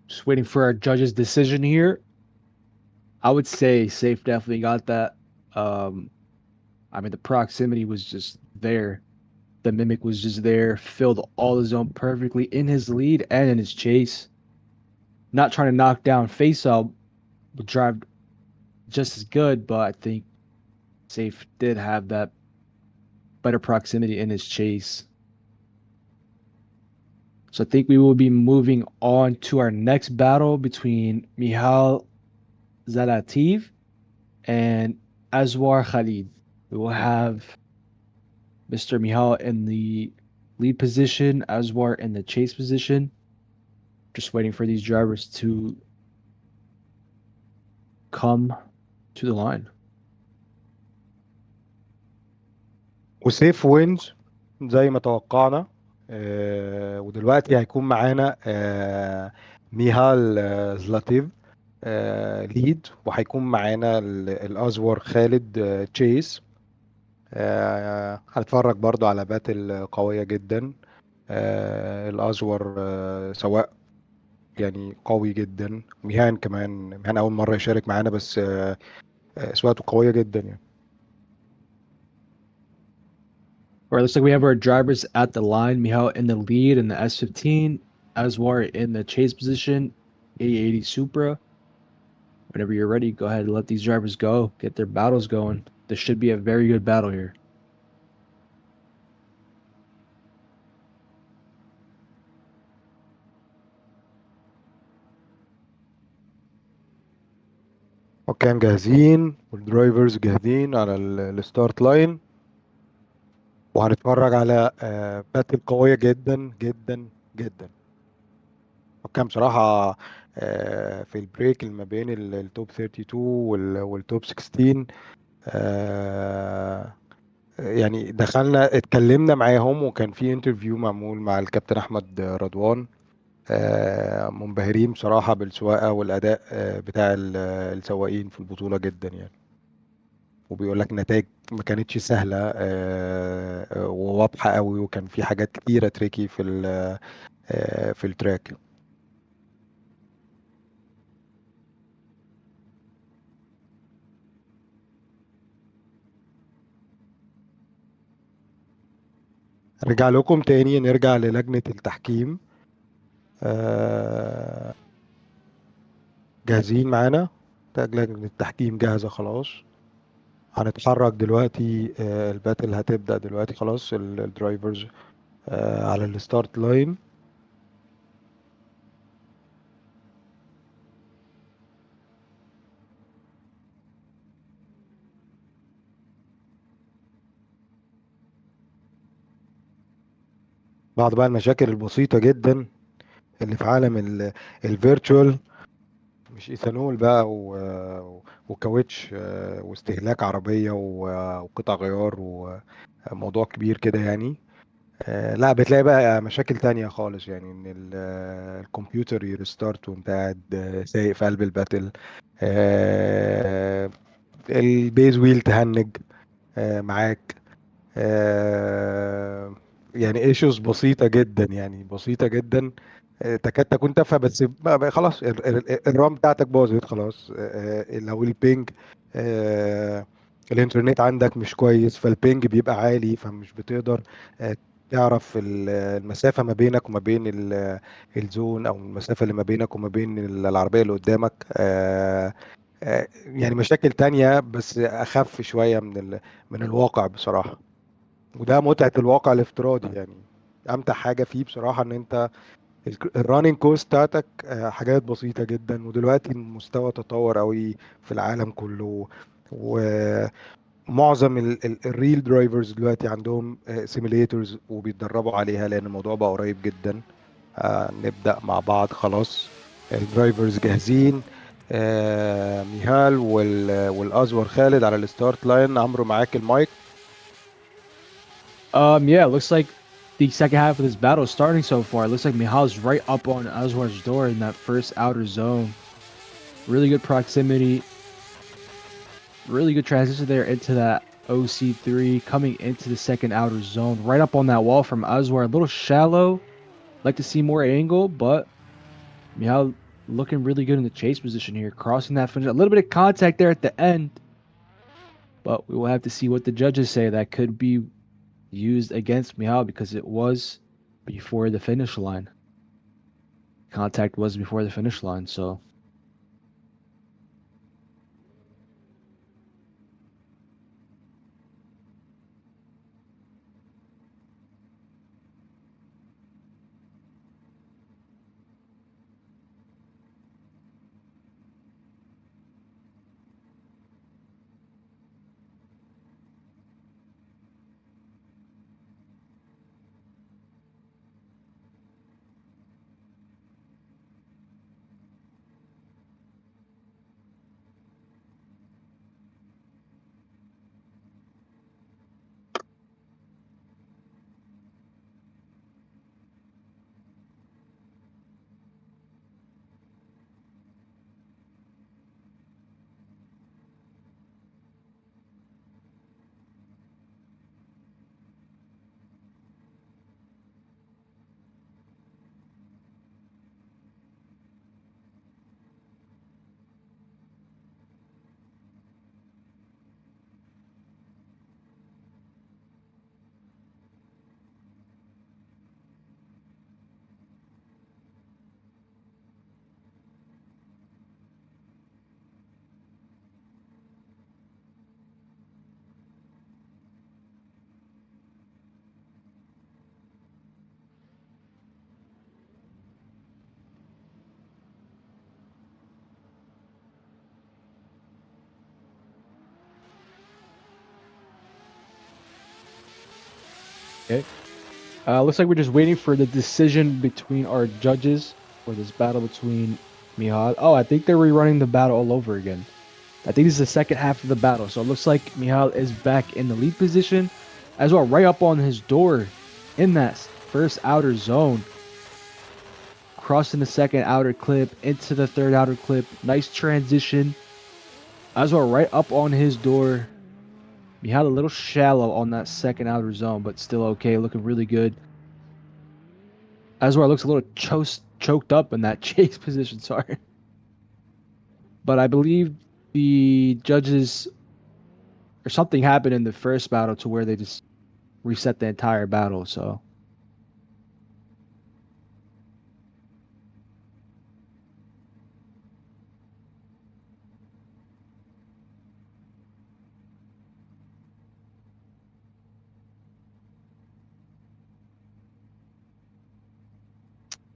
Speaker 5: Just waiting for our judge's decision here. I would say Safe definitely got that. I mean, the proximity was just there. The Mimic was just there, filled all the zone perfectly in his lead and in his chase. Not trying to knock down Face Up would drive just as good, but I think Safe did have that better proximity in his chase. So I think we will be moving on to our next battle between Mihal Zalativ and Azwar Khalid. We will have Mr. Mihal in the lead position, Azwar in the chase position. Just waiting for these drivers to come to the line.
Speaker 6: وسيف وينز زي ما توقعنا. ودلوقتي هيكون معانا ميهال زلاتيف ليد، وهيكون معانا الازور خالد تشيس. هنتفرج برضو على باتل قوية جدا. الازور سواء يعني قوي جدا، ميهان كمان، ميهان اول مرة يشارك معانا بس سواقته قوية جدا يعني.
Speaker 5: All right, looks like we have our drivers at the line. Mihal in the lead in the S15, Azwar in the chase position, 8080 Supra. Whenever you're ready, go ahead and let these drivers go, get their battles going. This should be a very good battle here.
Speaker 6: اوكي جاهزين، والدرايفرز جاهزين على الستارت لاين، وهنتفرج على باتل قوية جدا جدا جدا. وكان بصراحة في البريك اللي ما بين التوب 32 والتوب 16 يعني دخلنا اتكلمنا معاهم، وكان في انترفيو معمول مع الكابتن احمد رضوان. منبهرين بصراحة بالسواقة والأداء بتاع السواقين في البطولة جدا يعني. وبيقول لك نتائج ما كانتش سهلة وواضحة قوي، وكان في حاجات كتيرة تريكي في التراك. نرجع لكم تاني، نرجع للجنة التحكيم. جاهزين معانا؟ لجنة التحكيم جاهزة خلاص. هنتحرك دلوقتي، الباتل هتبدأ دلوقتي خلاص. الدرايفرز على الستارت لاين. بعض بقى المشاكل البسيطة جدا اللي في عالم الفيرتشوال، مش ايثانول بقى وكاوتش واستهلاك عربية وقطع غيار وموضوع كبير كده يعني. لا، بتلاقي بقى مشاكل تانية خالص، يعني ان الكمبيوتر يرستارت وانت قاعد سايق في قلب الباتل. البيز ويل تهنج معاك. يعني ايشوز بسيطة جدا، يعني بسيطة جدا تكاد تكون تافهة، بس بقى خلاص الرام بتاعتك باظت خلاص. لو البينج الانترنت عندك مش كويس، فالبينج بيبقى عالي، فمش بتقدر تعرف المسافة ما بينك وما بين الزون، او المسافة اللي ما بينك وما بين العربية اللي قدامك. يعني مشاكل تانية بس اخف شوية من الواقع بصراحة. وده متعة الواقع الافتراضي يعني. امتع حاجة فيه بصراحة ان انت الراننج كوست بتاعتك حاجات بسيطة جدا، ودلوقتي المستوى تطور قوي في العالم كله، ومعظم الريل درايفرز دلوقتي عندهم سيميليتورز وبيتدربوا عليها، لان الموضوع بقى قريب جدا. نبدأ مع بعض خلاص. الدرايفرز جاهزين. ميهال والازور خالد على الستارت لاين. عمرو معاك المايك.
Speaker 5: Yeah, it looks like the second half of this battle is starting so far. It looks like Mihal's right up on Aswar's door in that first outer zone. Really good proximity. Really good transition there into that OC3, coming into the second outer zone. Right up on that wall from Aswar. A little shallow. Like to see more angle, but Mihal looking really good in the chase position here. Crossing that finish. A little bit of contact there at the end. But we will have to see what the judges say. That could be used against Mihal because it was before the finish line. Contact was before the finish line, so... Okay. Looks like we're just waiting for the decision between our judges for this battle between Mihal. Oh, I think they're rerunning the battle all over again. I think this is the second half of the battle. So it looks like Mihal is back in the lead position as well, right up on his door in that first outer zone. Crossing the second outer clip into the third outer clip. Nice transition. As well, right up on his door. Mihal a little shallow on that second outer zone, but still okay. Looking really good. Aswar looks a little choked up in that chase position, sorry. But I believe the judges, or something happened in the first battle to where they just reset the entire battle, so.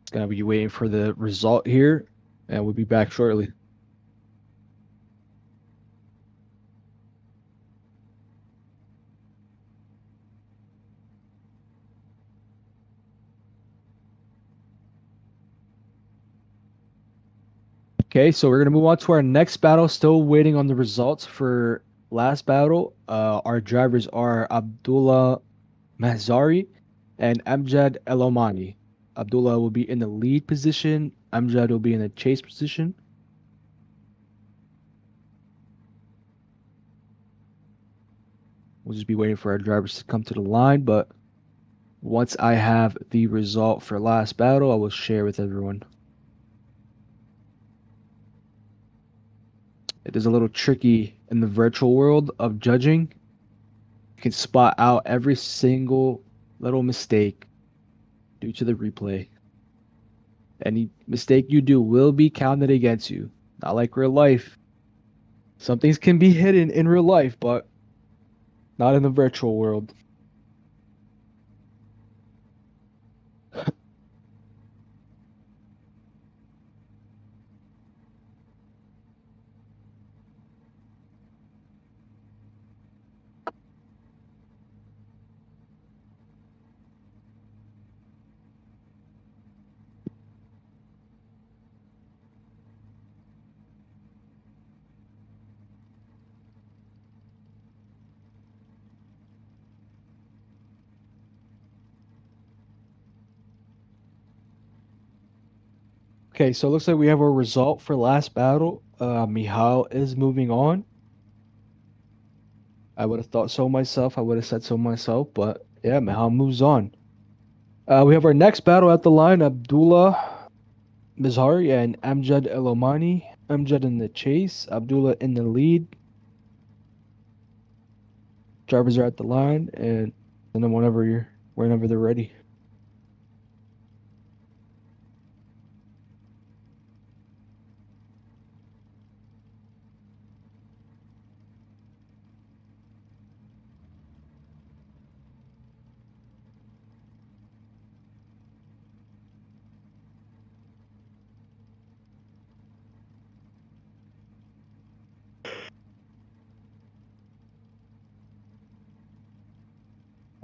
Speaker 5: It's gonna be waiting for the result here, and we'll be back shortly. Okay, so we're gonna move on to our next battle. Still waiting on the results for last battle. Our drivers are Abdullah Mahzari and Amjad Elomani. Abdullah will be in the lead position. Amjad will be in the chase position. We'll just be waiting for our drivers to come to the line, but once I have the result for last battle, I will share with everyone. It is a little tricky in the virtual world of judging. You can spot out every single little mistake due to the replay. Any mistake you do will be counted against you. Not like real life. Some things can be hidden in real life, but not in the virtual world. Okay, so it looks like we have a result for last battle. Mihal is moving on. I would have thought so myself. I would have said so myself, but yeah, Mihal moves on. We have our next battle at the line: Abdullah Mizhari and Amjad El-Omani. Amjad in the chase, Abdullah in the lead. Drivers are at the line, and then whenever they're ready.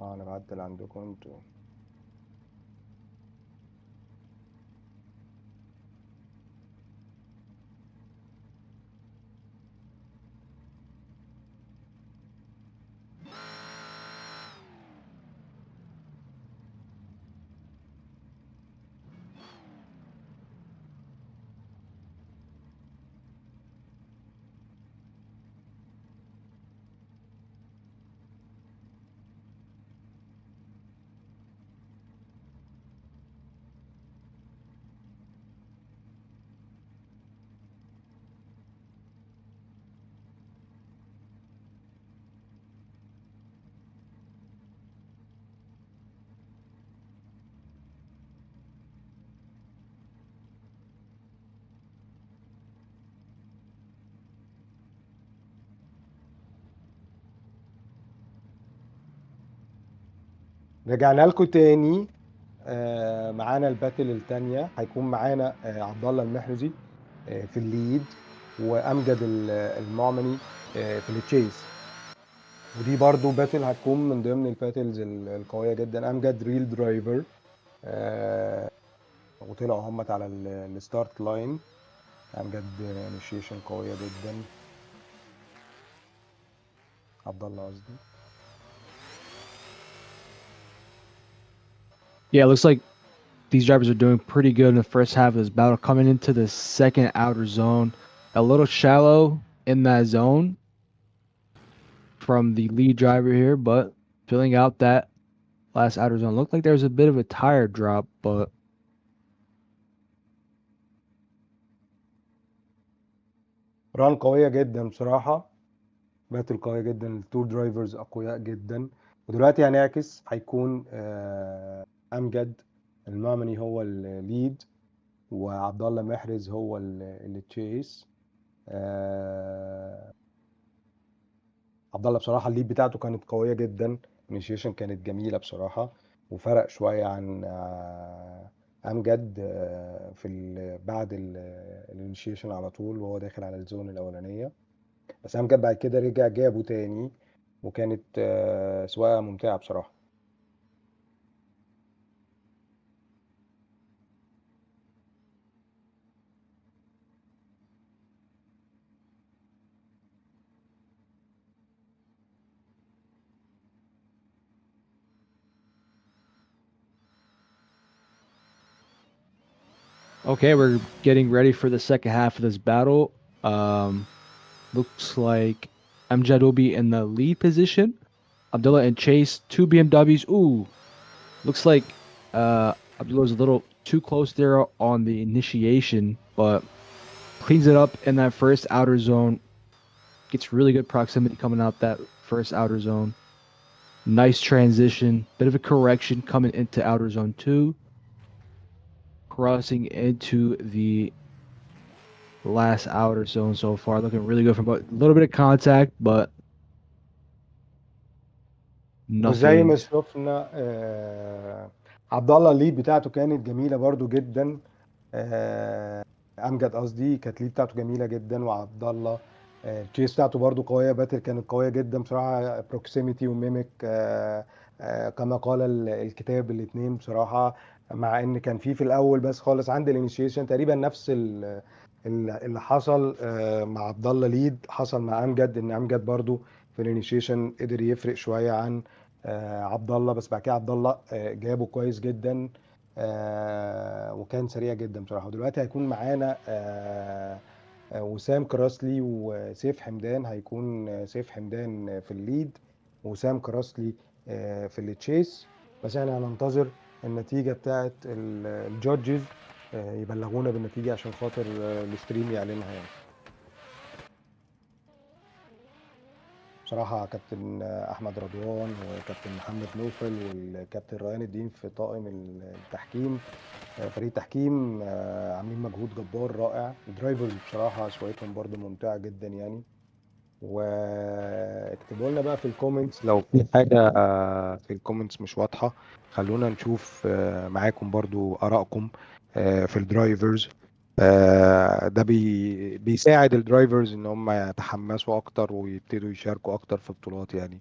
Speaker 6: انا بعدل عندكم انتوا. رجعنا لكم تاني. معانا الباتل التانية هيكون معانا عبد الله المحرزي في الليد، وامجد المعمني في التشيس. ودي برضو باتل هتكون من ضمن الباتلز القوية جدا. امجد ريل درايفر، وطلعوا همت على الستارت لاين. امجد انيشيشن قوية جدا. عبد الله قصدي.
Speaker 5: Yeah, it looks like these drivers are doing pretty good in the first half of this battle. Coming into the second outer zone, a little shallow in that zone from the lead driver here, but filling out that last outer zone. Looked like there was a bit of a tire drop, but
Speaker 6: ران قوية جدا بصراحة. باتل قوية جدا. التو درايفرز أقوياء جدا. ودلوقتي هنعكس، هيكون أمجد المعمني هو الليد، وعبد الله محرز هو اللي تشيس. عبد الله بصراحة الليد بتاعته كانت قوية جدا. الانيشيشن كانت جميلة بصراحة، وفرق شوية عن أمجد في بعد الانيشيشن على طول وهو داخل على الزون الأولانية. بس أمجد بعد كده رجع جابه تاني، وكانت سواقة ممتعة بصراحة.
Speaker 5: okay, we're getting ready for the second half of this battle. Looks like Amjad will be in the lead position. Abdullah and Chase, two BMWs. Ooh, looks like Abdullah's a little too close there on the initiation, but cleans it up in that first outer zone. Gets really good proximity coming out that first outer zone. Nice transition. Bit of a correction coming into outer zone 2. Crossing into the last outer zone so far. Looking really good from a little bit of contact, but
Speaker 6: وزي ما
Speaker 5: nothing.
Speaker 6: شفنا عبد الله الليد بتاعته كانت جميلة برضو جدا. أمجد قصدي كانت الليد بتاعته جميلة جدا. وعبد الله التشيس بتاعته برضو قوية. باتل كانت قوية جدا بصراحة. بروكسيميتي وميميك كما قال الكتاب الاتنين بصراحة. مع ان كان في الاول بس خالص عند الانيشيشن تقريبا نفس اللي حصل مع عبد الله ليد حصل مع امجد. ان امجد برضو في الانيشيشن قدر يفرق شويه عن عبد الله، بس بعد كده عبد الله جابه كويس جدا. وكان سريع جدا بصراحة. ودلوقتي هيكون معانا وسام كراسلي وسيف حمدان. هيكون سيف حمدان في الليد وسام كراسلي في التشيس. بس احنا هننتظر النتيجة بتاعت الجادجز يبلغونا بالنتيجة عشان خاطر الستريم يعلنها يعني. بصراحة كابتن أحمد رضوان وكابتن محمد نوفل والكابتن ريان الدين في طاقم التحكيم، فريق التحكيم عاملين مجهود جبار رائع. الدرايفرز بصراحة سواقتهم برضو ممتعة جدا يعني. واكتبوا لنا بقى في الكومنتس لو في حاجة في الكومنتس مش واضحة. خلونا نشوف معاكم برضو آرائكم في الدرايفرز. ده بيساعد الدرايفرز ان هم يتحمسوا اكتر ويبتدوا يشاركوا اكتر في بطولات يعني.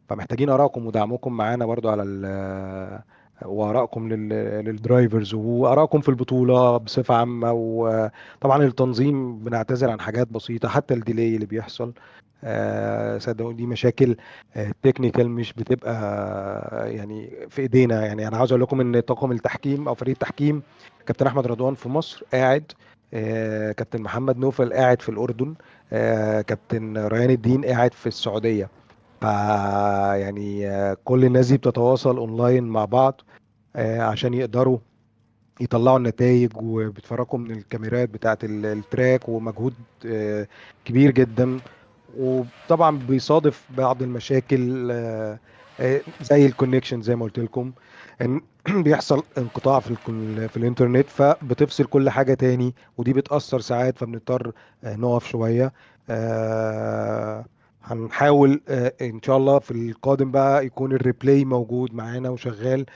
Speaker 6: فمحتاجين آرائكم ودعمكم معانا برضو على وآرائكم للدرايفرز وآرائكم في البطولة بصفة عامة. وطبعا التنظيم بنعتذر عن حاجات بسيطة، حتى الديلي اللي بيحصل صدقوني دي مشاكل تكنيكال مش بتبقى يعني في ايدينا. يعني انا عاوز اقول لكم ان طاقم التحكيم او فريق التحكيم كابتن احمد رضوان في مصر قاعد، كابتن محمد نوفل قاعد في الاردن، كابتن ريان الدين قاعد في السعودية. ف يعني كل الناس دي بتتواصل اونلاين مع بعض عشان يقدروا يطلعوا النتائج، وبيتفرجوا من الكاميرات بتاعت التراك، ومجهود كبير جدا. وطبعا بيصادف بعض المشاكل زي الكونكشن زي ما قلت لكم ان بيحصل انقطاع في الانترنت، فبتفصل كل حاجة تاني، ودي بتأثر ساعات فبنضطر نقف شوية. هنحاول ان شاء الله في القادم بقى يكون الريبلاي موجود معانا وشغال.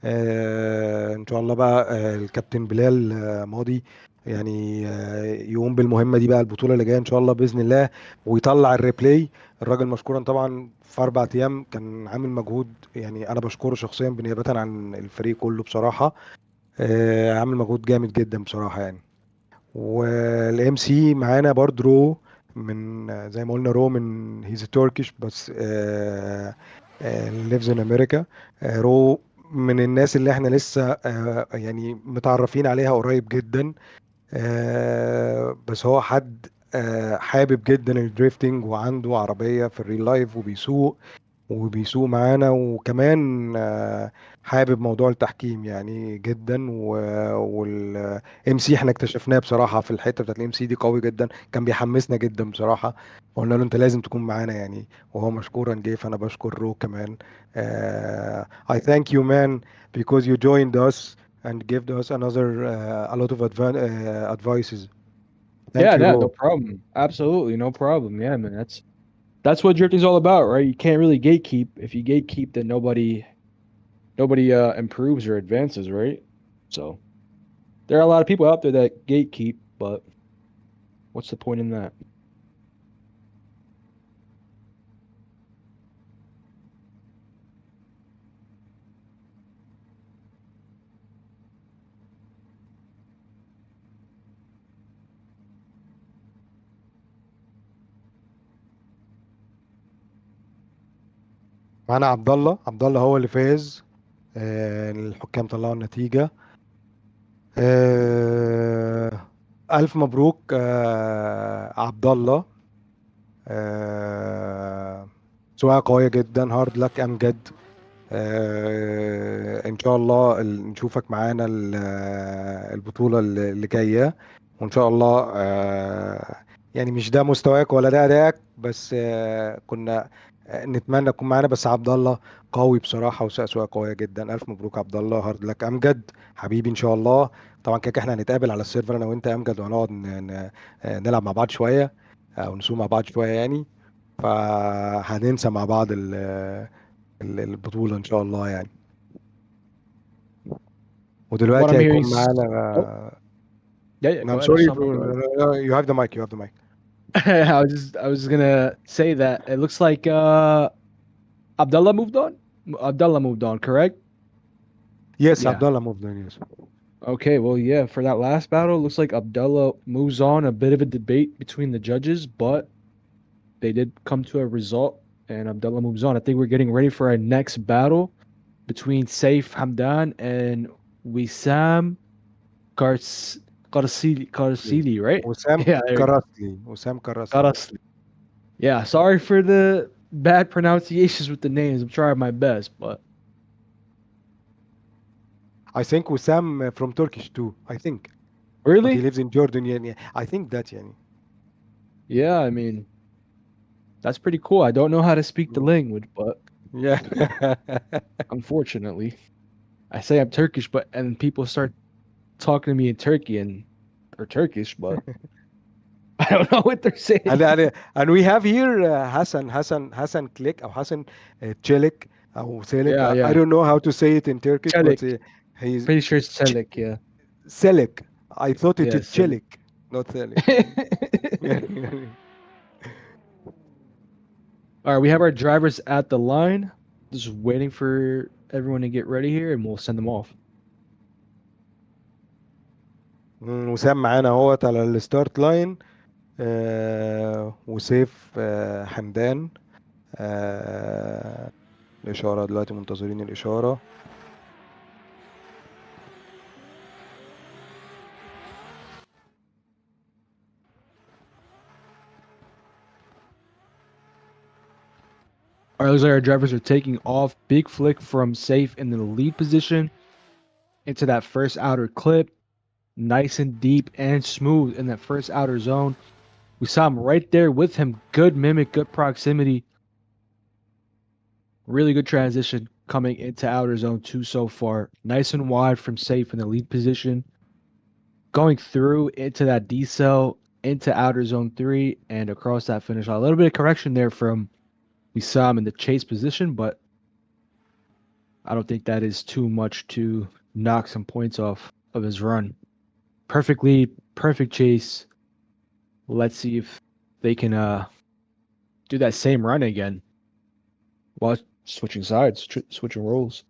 Speaker 6: ان شاء الله بقى الكابتن بلال ماضي يعني يقوم بالمهمة دي بقى البطولة اللي جاية ان شاء الله بإذن الله، ويطلع الريبلاي. الراجل مشكورا طبعا في 4 ايام كان عامل مجهود، يعني انا بشكره شخصيا بنيابة عن الفريق كله بصراحة. عامل مجهود جامد جدا بصراحة يعني. والام سي معانا برضه رو من زي ما قلنا رو من هيز تركيش بس lives in America. رو من الناس اللي احنا لسه يعني متعرفين عليها قريب جدا. بس هو حد حابب جدا الدريفتنج وعنده عربية في الريل لايف وبيسوق معانا، وكمان حابب موضوع التحكيم يعني جدا. والام سي احنا اكتشفناه بصراحه في الحته بتاعت الام سي دي قوي جدا، كان بيحمسنا جدا بصراحه. وقلنا له انت لازم تكون معانا يعني، وهو مشكورا جه. فانا بشكر رو كمان. I thank you man because you joined us and gave us another a lot of advices. Thank
Speaker 5: Yeah,
Speaker 6: you
Speaker 5: no
Speaker 6: رو.
Speaker 5: problem. Absolutely, no problem. Yeah, man. That's what drifting's all about, right? You can't really gatekeep. If you gatekeep, then nobody improves or advances, right? So there are a lot of people out there that gatekeep, but what's the point in that?
Speaker 6: معانا عبد الله هو اللي فاز. الحكام طلعوا النتيجة. ألف مبروك عبد الله. سواقة قوية جدا. هارد لك أمجد. إن شاء الله نشوفك معانا البطولة اللي جاية. وإن شاء الله يعني مش ده مستواك ولا ده أداءك، بس كنا نتمنى تكون معانا. بس عبد الله قوي بصراحة وساق سواقة قوية جدا. ألف مبروك عبد الله. هارد لك أمجد حبيبي إن شاء الله. طبعا كده احنا هنتقابل على السيرفر انا وانت يا امجد، وهنقعد نلعب مع بعض شويه او نسوق مع بعض شويه يعني. فهننسى مع بعض البطوله ان شاء الله يعني.
Speaker 5: What
Speaker 6: ودلوقتي
Speaker 5: I'm hearing
Speaker 6: هيكون
Speaker 5: is,
Speaker 6: معانا
Speaker 5: oh, yeah,
Speaker 6: I'm
Speaker 5: go ahead.
Speaker 6: sorry
Speaker 5: Go ahead.
Speaker 6: you have the mic, you have the mic.
Speaker 5: I was gonna say that it looks like Abdullah moved on. Abdullah moved on, correct?
Speaker 6: Yes,
Speaker 5: Yeah.
Speaker 6: Abdullah moved on, yes.
Speaker 5: Okay, well, yeah, for that last battle, it looks like Abdullah moves on. A bit of a debate between the judges, but they did come to a result, and Abdullah moves on. I think we're getting ready for our next battle between Saif Hamdan and Wissam Karasili, right?
Speaker 6: وسام
Speaker 5: Yeah, there you go.
Speaker 6: كراسلي.
Speaker 5: Karasli. Yeah, sorry for the bad pronunciations with the names. I'm trying my best, but
Speaker 6: I think وسام from Turkish too. I think. But he
Speaker 5: really?
Speaker 6: lives in Jordan. يعني. I think that يعني.
Speaker 5: Yeah, I mean, that's pretty cool. I don't know how to speak the
Speaker 6: Mm.
Speaker 5: language, but
Speaker 6: Yeah.
Speaker 5: unfortunately, I say I'm Turkish, but and people start talking to me in Turkish, but I don't know what they're saying.
Speaker 6: and we have here Hassan Klik or Hassan Çelik or Selik.
Speaker 5: Yeah,
Speaker 6: I
Speaker 5: yeah.
Speaker 6: don't know how to say it in Turkish, but
Speaker 5: Çelik.
Speaker 6: he's
Speaker 5: Pretty sure it's Çelik, yeah.
Speaker 6: Selik. I thought it
Speaker 5: Yeah,
Speaker 6: is
Speaker 5: Çelik.
Speaker 6: Çelik, not Selik.
Speaker 5: All right, we have our drivers at the line. Just waiting for everyone to get ready here, and we'll send them off.
Speaker 6: وسام معانا اهوت على الستارت لاين وسيف حمدان الإشارة دلوقتي منتظرين الإشارة.
Speaker 5: All right, looks like our drivers are taking off. Big flick from Safe in the lead position into that first outer clip. Nice and deep and smooth in that first outer zone. We saw him right there with him. Good mimic, good proximity. Really good transition coming into outer zone 2 so far. Nice and wide from Safe in the lead position. Going through into that decel, into outer zone 3, and across that finish line. A little bit of correction there from we saw him in the chase position, but I don't think that is too much to knock some points off of his run. Perfect lead, perfect chase. Let's see if they can do that same run again while switching sides, switching roles.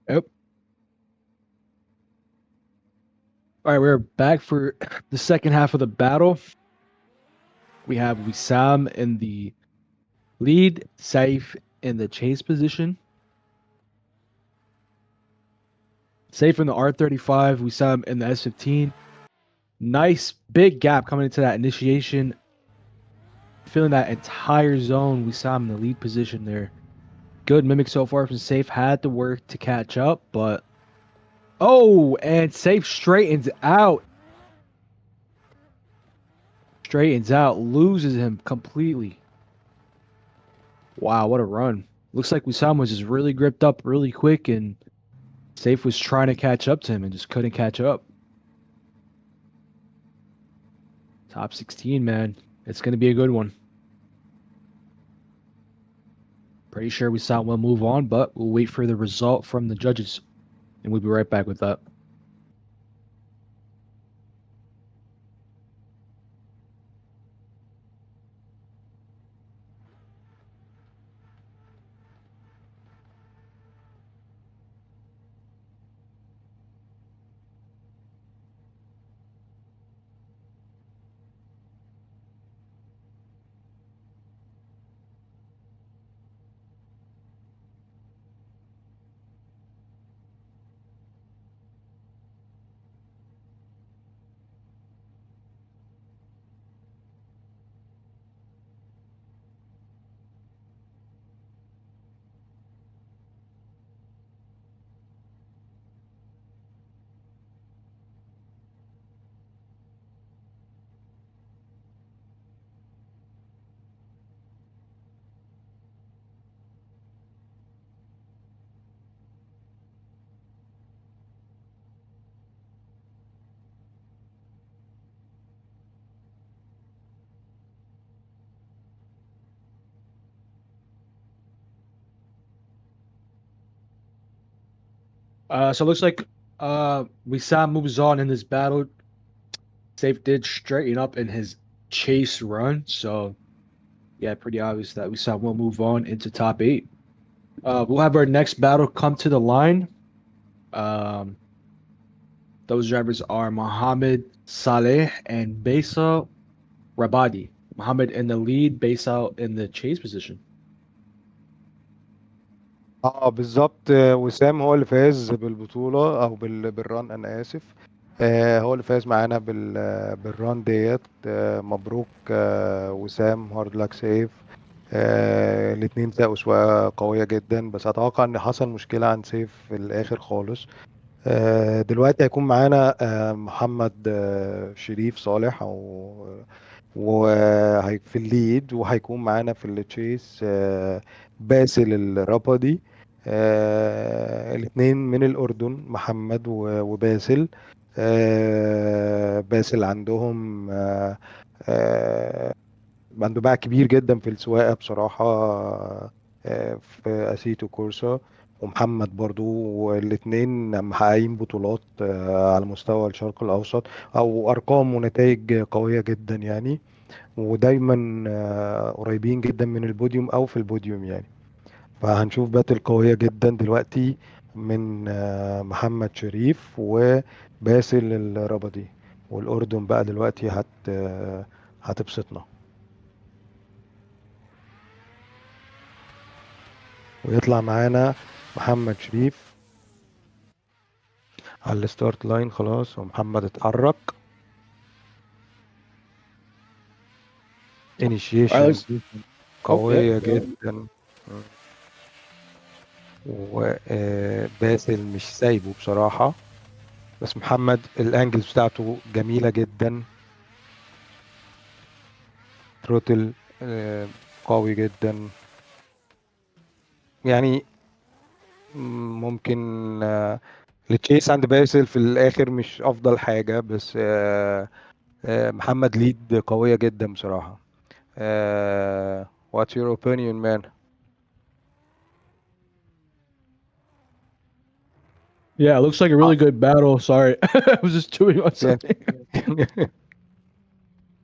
Speaker 5: Yep. All right, we're back for the second half of the battle. We have Wissam in the lead, Saif in the chase position. Saif in the R35, Wissam in the S15. Nice big gap coming into that initiation. Feeling that entire zone, Wissam in the lead position there. Good mimic so far from Saif. Had to work to catch up, but oh, and Saif straightens out. Straightens out, loses him completely. Wow, what a run. Looks like Wissam was just really gripped up really quick, and Saif was trying to catch up to him and just couldn't catch up. Top 16, man. It's going to be a good one. Pretty sure Wissam will move on, but we'll wait for the result from the judges, and we'll be right back with that. So it looks like Wissam moves on in this battle. Safe did straighten up in his chase run, so yeah, pretty obvious that Wissam will move on into top 8. We'll have our next battle come to the line. Those drivers are Mohammed Saleh and Baisal Rabadi. Mohammed in the lead, Baisal in the chase position.
Speaker 6: بالظبط. وسام هو اللي فاز بالبطولة أو بالران، أنا آسف. هو اللي فاز معانا بالران ديت. مبروك وسام، هارد لاك سيف. الاتنين ساقوا سواقة قوية جدا، بس أتوقع إن حصل مشكلة عن سيف في الآخر خالص. دلوقتي هيكون معانا محمد شريف صالح في الليد، وهيكون معانا في التشيس باسل الربدي. الاثنين من الأردن، محمد وباسل. باسل عندهم عنده باع كبير جدا في السواقة بصراحة، في أسيتو كورسا. ومحمد برضو، والاثنين محققين بطولات على مستوى الشرق الأوسط، أو أرقام ونتائج قوية جدا يعني، ودايما قريبين جدا من البوديوم أو في البوديوم يعني. فهنشوف باتل قوية جدا دلوقتي من محمد شريف وباسل الربدي، والأردن بقى دلوقتي هتبسطنا. ويطلع معانا محمد شريف على الستارت لاين خلاص، ومحمد اتحرك. انيشيشن قوية جدا، وباسل مش سايبه بصراحة، بس محمد الانجلز بتاعته جميلة جدا. تروتل قوي جدا يعني. ممكن التشيس عند باسل في الاخر مش افضل حاجة، بس محمد ليد قوية جدا بصراحة. What's your opinion, man?
Speaker 5: Yeah, it looks like a really good battle. Sorry, I was just chewing on something.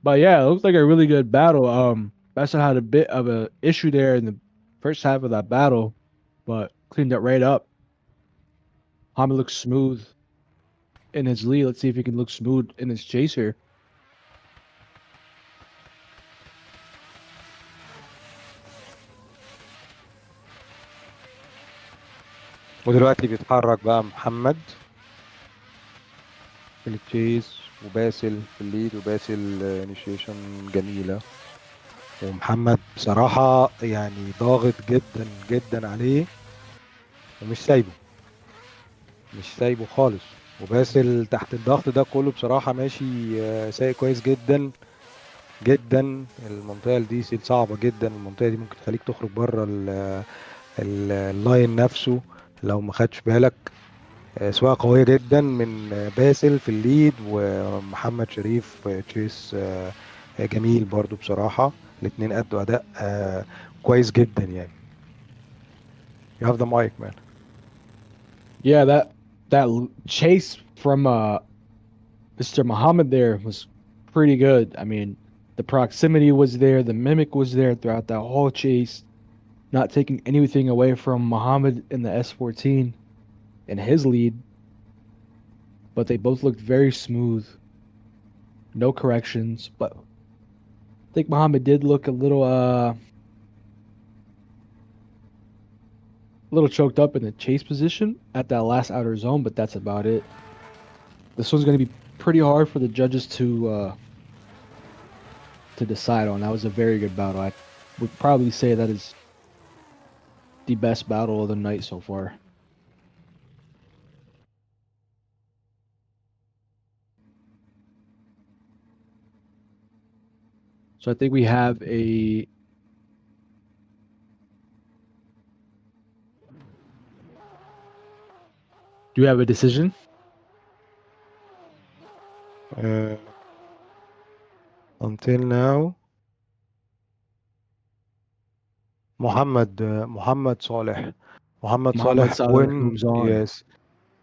Speaker 5: But yeah, it looks like a really good battle. Bessa had a bit of a issue there in the first half of that battle, but cleaned it right up. Hamid looks smooth in his lead. Let's see if he can look smooth in his chaser.
Speaker 6: ودلوقتي بيتحرك بقى محمد في التشيس، وباسل في الليد، وباسل انيشيشن جميلة. ومحمد بصراحة يعني ضاغط جدا جدا عليه، ومش سايبه، مش سايبه خالص. وباسل تحت الضغط ده كله بصراحة ماشي سايق كويس جدا جدا. المنطقة دي صعبة جدا، المنطقة دي ممكن تخليك تخرج بره اللاين نفسه لو ما خدش بالك. سواقة قوية جدا من باسل في الليد، ومحمد شريف تشيس جميل برضو بصراحة. الاتنين أدوا أداء كويس جدا يعني. You have the mic, man.
Speaker 5: Yeah, that chase from Mr. Muhammad there was pretty good. I mean, the proximity was there, the mimic was there throughout that whole chase, not taking anything away from Muhammad in the S14 and his lead. But they both looked very smooth. No corrections, but I think Muhammad did look a little choked up in the chase position at that last outer zone, but that's about it. This one's going to be pretty hard for the judges to decide on. That was a very good battle. I would probably say that is the best battle of the night so far. So I think we have a Do you have a decision?
Speaker 6: Until now, Muhammad Saleh
Speaker 5: Muhammad Saleh
Speaker 6: win.
Speaker 5: moves on.
Speaker 6: Yes,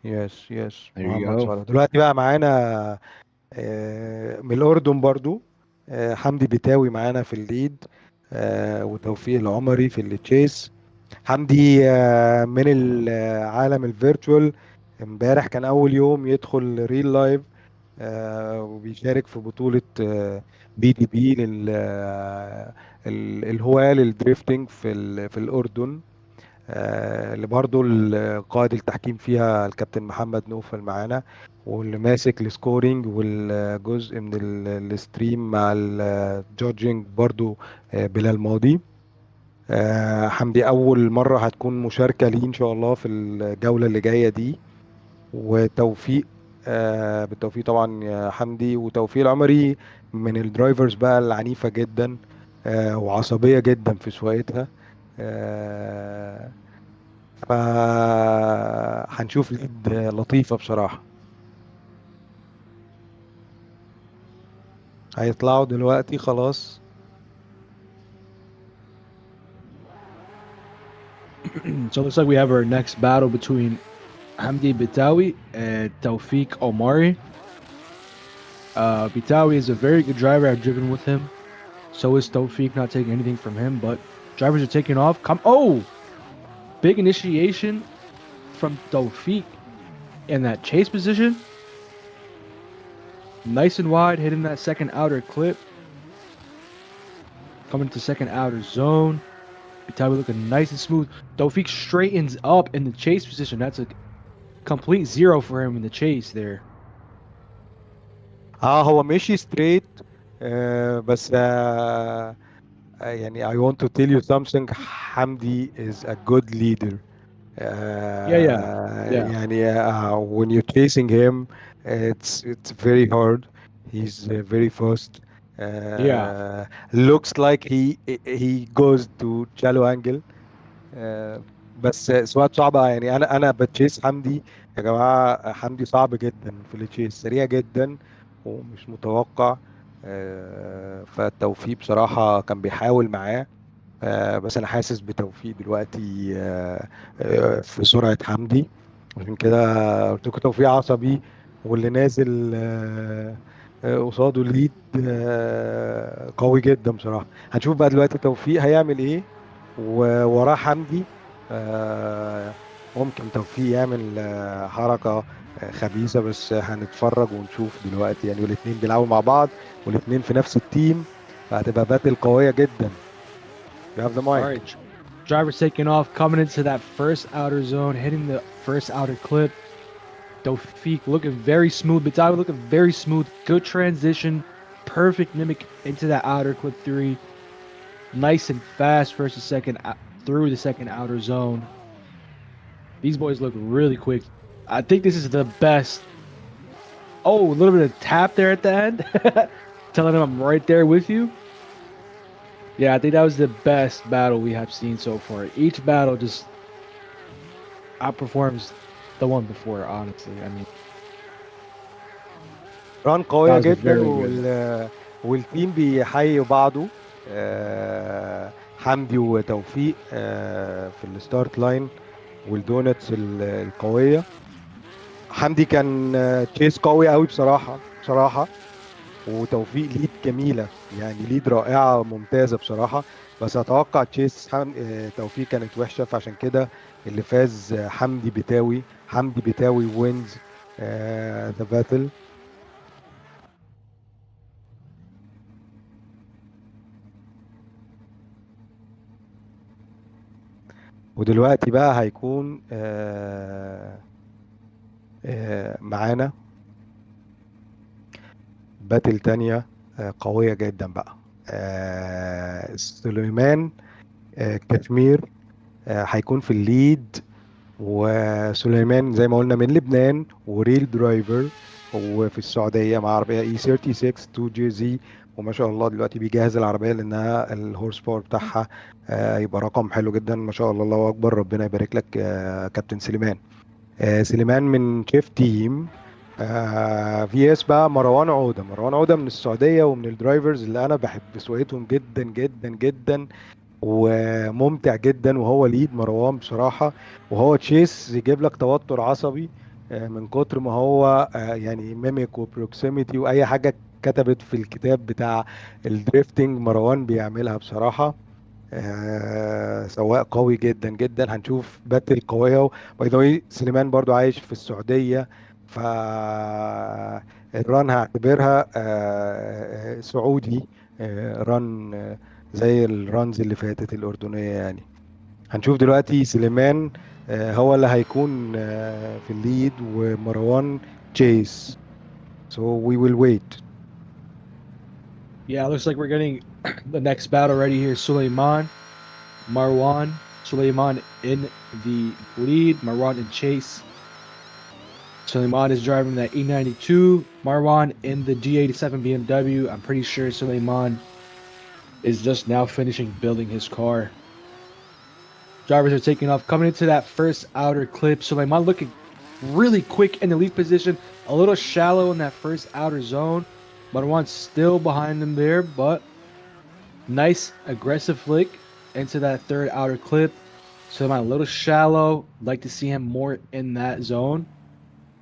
Speaker 6: يس
Speaker 5: There you
Speaker 6: محمد
Speaker 5: go.
Speaker 6: صلاح. دلوقتي بقى معانا من الأردن برضو حمدي بيتاوي معانا في الليد، وتوفيق العمري في التشيس. حمدي من العالم الفيرتشوال، امبارح كان أول يوم يدخل ريل لايف، وبيشارك في بطولة BDB الهواة للدريفتنج في الأردن، اللي برضو قائد التحكيم فيها الكابتن محمد نوفل معانا، واللي ماسك السكورينج والجزء من الستريم مع الجودجينج برضو بلال ماضي. حمدي أول مرة هتكون مشاركة ليه إن شاء الله في الجولة اللي جاية دي. وتوفيق بالتوفيق طبعا يا حمدي. وتوفيق العمري من الدرايفرز بقى العنيفة جدا وعصبية جدا في سواقتها، فهنشوف ليد لطيفة بصراحة. هيطلعوا دلوقتي خلاص.
Speaker 5: So it looks like we have our next battle between Hamdi Bitawi and Tawfiq Omari. Bitawi is a very good driver. I've driven with him. So is Tawfiq, not taking anything from him, but drivers are taking off. Oh! Big initiation from Tawfiq in that chase position. Nice and wide, hitting that second outer clip. Coming to second outer zone. Bitawi looking nice and smooth. Tawfiq straightens up in the chase position. That's a complete zero for him in the chase there.
Speaker 6: هو مشي ستريت بس يعني I want to tell you something. Hamdi is a good leader.
Speaker 5: Yeah.
Speaker 6: يعني when you're chasing him, it's very hard. He's very fast. Looks like he goes to shallow angle. بس سواقات صعبة. يعني أنا بتشيس حمدي يا جماعة. حمدي صعب جدا في التشيس، سريع جدا ومش متوقع. فالتوفيق بصراحة كان بيحاول معاه، بس أنا حاسس بتوفيق دلوقتي في سرعة حمدي. عشان كده قلت لكم توفيق عصبي، واللي نازل قصاده ليد قوي جدا بصراحة. هنشوف بقى دلوقتي توفيق هيعمل ايه، ووراه حمدي. ممكن توفيق يعمل حركة خبيثة، بس هنتفرج ونشوف دلوقتي. يعني والاثنين بيلعبوا مع بعض، والاثنين في نفس التيم، فهتبقى باتل قوية جدا. You have the mic.
Speaker 5: All right. Driver's taking off, coming into that first outer zone, hitting the first outer clip. Tawfiq looking very smooth. Bitawi looking very smooth. Good transition. Perfect mimic into that outer clip 3. Nice and fast through the second outer zone. These boys look really quick. I think this is the best. Oh, a little bit of tap there at the end. Telling him I'm right there with you. Yeah, I think that was the best battle we have seen so far. Each battle just outperforms the one before, honestly. I mean,
Speaker 6: ران قوية جدا، والتيم بيحيوا بعضه. حمدي وتوفيق في الستارت لاين والدونتس القوية. حمدي كان تشيس قوي قوي بصراحة. وتوفيق ليد جميلة، يعني ليد رائعة ممتازة بصراحة. بس أتوقع تشيس توفيق كانت وحشة، فعشان كده اللي فاز حمدي بيتاوي wins the battle. ودلوقتي بقى هيكون معانا باتل تانية قوية جدا بقى. سليمان كشمير هيكون في الليد. وسليمان زي ما قلنا من لبنان، وريل درايفر، وفي السعودية مع عربية E36 2JZ. وما شاء الله دلوقتي بيجهز العربية لأنها الهورس باور بتاعها يبقى رقم حلو جدا. ما شاء الله، الله أكبر، ربنا يبارك لك كابتن سليمان. سليمان من شيف تيم. في اس بقى مروان عودة من السعودية، ومن الدرايفرز اللي أنا بحب سواقتهم جدا جدا جدا، وممتع جدا. وهو ليد مروان بصراحة، وهو تشيس يجيب لك توتر عصبي من كتر ما هو يعني ميميك وبروكسيميتي واي حاجه كتبت في الكتاب بتاع الدريفتنج مروان بيعملها بصراحه. سواق قوي جدا جدا. هنشوف باتل قويه. باي ذا واي سليمان برضو عايش في السعوديه، ف الران هعتبرها سعودي، ران زي الرانز اللي فاتت الأردنية يعني. هنشوف دلوقتي سليمان هو اللي هيكون في الليد ومروان تشيس. So we will wait.
Speaker 5: Yeah, looks like we're getting the next battle ready here. Suleiman, Marwan, Suleiman in the lead, Marwan in chase. Suleiman is driving that E92, Marwan in the G87 BMW. I'm pretty sure Suleiman is just now finishing building his car. Drivers are taking off, coming into that first outer clip. Suleiman looking really quick in the lead position, a little shallow in that first outer zone. Marwan's still behind him there, but nice aggressive flick into that third outer clip. Suleiman a little shallow. Like to see him more in that zone.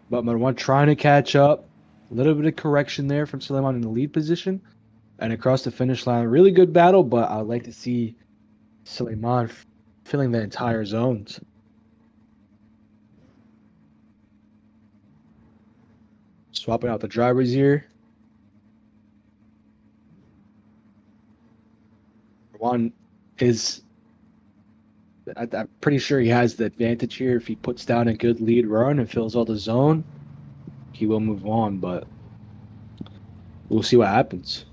Speaker 5: But Marwan trying to catch up. A little bit of correction there from Suleiman in the lead position. And across the finish line. Really good battle, but I'd like to see Suleiman filling the entire zones. Swapping out the drivers here. Marwan is... I'm pretty sure he has the advantage here. If he puts down a good lead run and fills all the zone, he will move on, but we'll see what happens.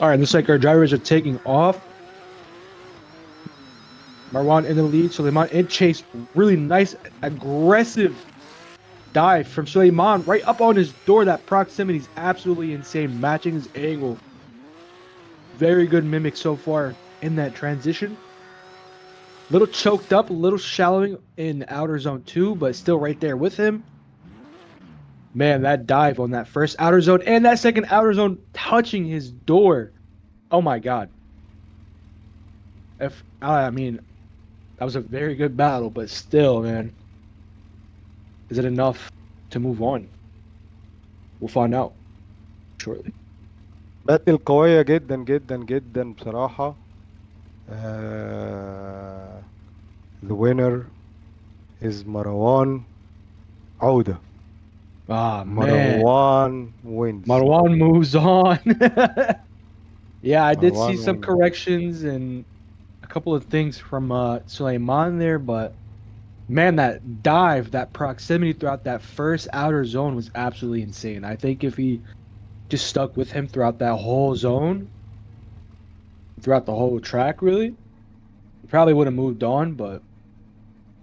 Speaker 5: All right, looks like our drivers are taking off. Marwan in the lead, Suleiman in chase. Really nice, aggressive dive from Suleiman right up on his door. That proximity is absolutely insane, matching his angle. Very good mimic so far in that transition. Little choked up, a little shallowing in outer zone 2, but still right there with him. Man, that dive on that first outer zone and that second outer zone touching his door. Oh my god. I mean, that was a very good battle, but still, man. Is it enough to move on? We'll find out shortly.
Speaker 6: باتل قوية جدا جدا جدا بصراحة. The winner is Marwan عودة.
Speaker 5: Ah, man.
Speaker 6: Marwan wins.
Speaker 5: Marwan moves on. Yeah, I did see
Speaker 6: Marwan
Speaker 5: some
Speaker 6: wins.
Speaker 5: corrections and a couple of things from Suleiman there, but man, that dive, that proximity throughout that first outer zone was absolutely insane. I think if he just stuck with him throughout that whole zone, throughout the whole track, really, he probably would have moved on, but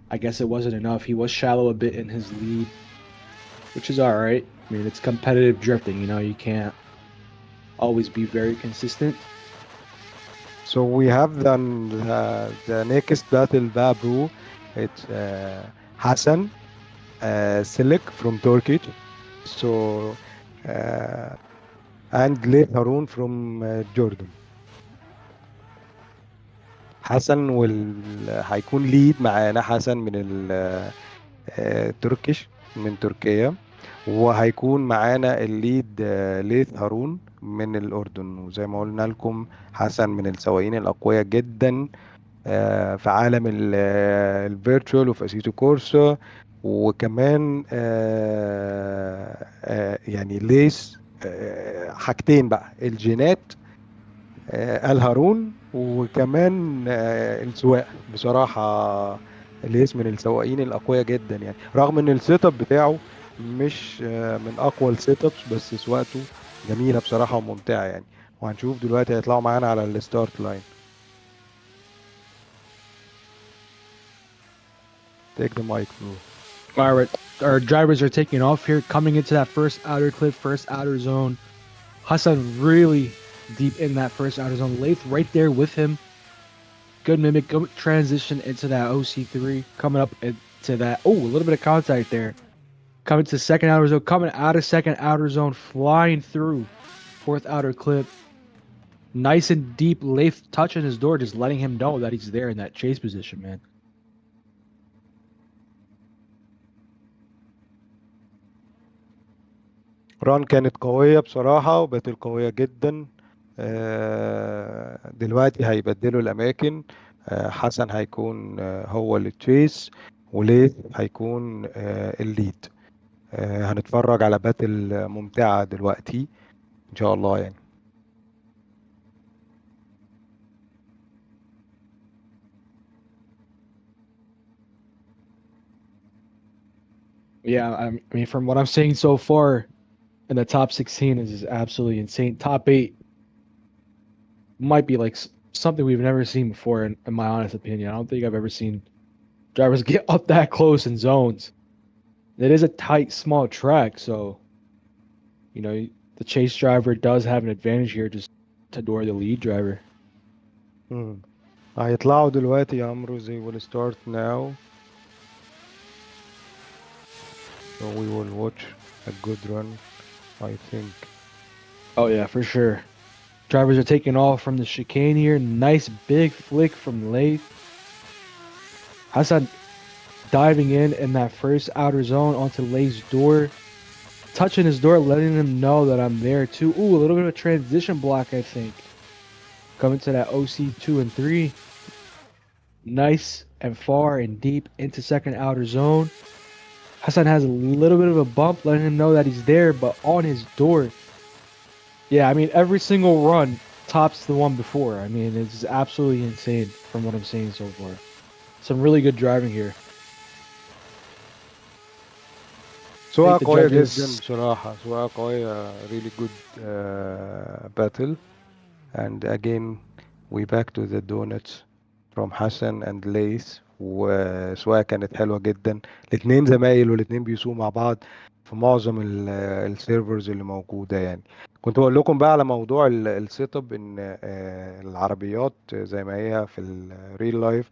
Speaker 5: I guess it wasn't enough. He was shallow a bit in his lead, which is alright. I mean, it's competitive drifting, you know, you can't always be very consistent.
Speaker 6: So we have the next battle بقى bro. It's Hassan Silik from Turkey. So and Layth Harun from Jordan. حسن هيكون ليد معانا. حسن من التركيش من تركيا، وهيكون معانا الليد ليث هارون من الأردن. وزي ما قلنا لكم حسن من السواقين الأقوياء جدا في عالم الفيرتشوال وفي اسيتو كورسا. وكمان يعني ليس حاجتين بقى، الجينات الهارون، وكمان السواقه. بصراحه ليس من السواقين الاقوياء جدا يعني، رغم ان السيت اب بتاعه مش من اقوى السيت ابس، بس سواقته جميله بصراحه وممتعه يعني. وهنشوف دلوقتي هيطلعوا معانا على الستارت لاين. Take the mic, bro.
Speaker 5: All right, our drivers are taking off here, coming into that first outer clip, first outer zone. Hassan really deep in that first outer zone. Layth right there with him. Good mimic, good transition into that OC3. Coming up into that, a little bit of contact there. Coming to second outer zone, coming out of second outer zone, flying through fourth outer clip. Nice and deep. Layth touching his door, just letting him know that he's there in that chase position, man.
Speaker 6: ران كانت قوية بصراحة، وباتل قوية جدا. دلوقتي هيبدلوا الأماكن. حسن هيكون هو اللي تشيس، وليث هيكون الليد. هنتفرج على باتل ممتعة دلوقتي إن شاء الله يعني.
Speaker 5: Yeah, I mean, from what I'm seeing so far, in the top 16 is absolutely insane. Top 8 might be like something we've never seen before, in my honest opinion. I don't think I've ever seen drivers get up that close in zones. It is a tight, small track, so you know the chase driver does have an advantage here, just to door the lead driver.
Speaker 6: هيطلعوا دلوقتي يا عمرو. They will start now. So we will watch a good run, I think.
Speaker 5: Oh yeah, for sure. Drivers are taking off from the chicane here. Nice big flick from Layth. Hassan diving in that first outer zone onto Layth's door. Touching his door, letting him know that I'm there too. Ooh, a little bit of a transition block, I think. Coming to that OC 2 and 3. Nice and far and deep into second outer zone. Hassan has a little bit of a bump, letting him know that he's there, but on his door. Yeah, I mean, every single run tops the one before. I mean, it's absolutely insane from what I'm seeing so far. Some really good driving here.
Speaker 6: سواقة قوية جدا بصراحة. سواقة قوية. Really good battle. And again, we back to the donuts from Hassan and Layth. وسواقة كانت حلوة جدا. الاتنين زمايل، والاتنين بيسوقوا مع بعض في معظم السيرفرز اللي موجودة يعني. كنت بقول لكم بقى على موضوع السيت اب، ان العربيات زي ما هي في الريل لايف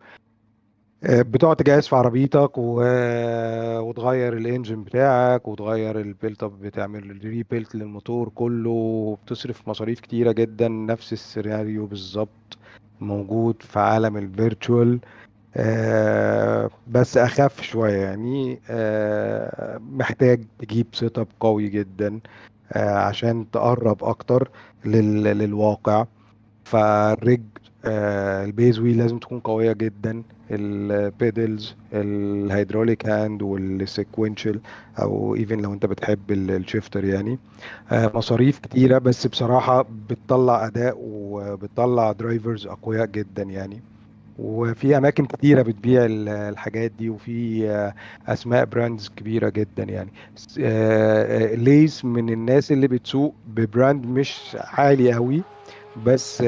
Speaker 6: بتقعد تجهز في عربيتك وتغير الانجن بتاعك، وتغير البيلت اب، بتعمل الريبيلت للموتور كله، بتصرف مصاريف كتيرة جدا. نفس السيناريو بالظبط موجود في عالم الفيرتشوال، بس اخف شوية يعني. محتاج تجيب سيت اب قوي جدا عشان تقرب اكتر للواقع. فالريج البيز ويل لازم تكون قوية جدا. البيدلز، الهيدروليك هاند، والسيكوينشال، او ايفن لو انت بتحب الشيفتر يعني. مصاريف كتيرة، بس بصراحة بتطلع اداء وبتطلع درايفرز اقوياء جدا يعني. وفي اماكن كتيره بتبيع الحاجات دي، وفي اسماء براندز كبيره جدا يعني. ليس من الناس اللي بتسوق ببراند مش عالي قوي، بس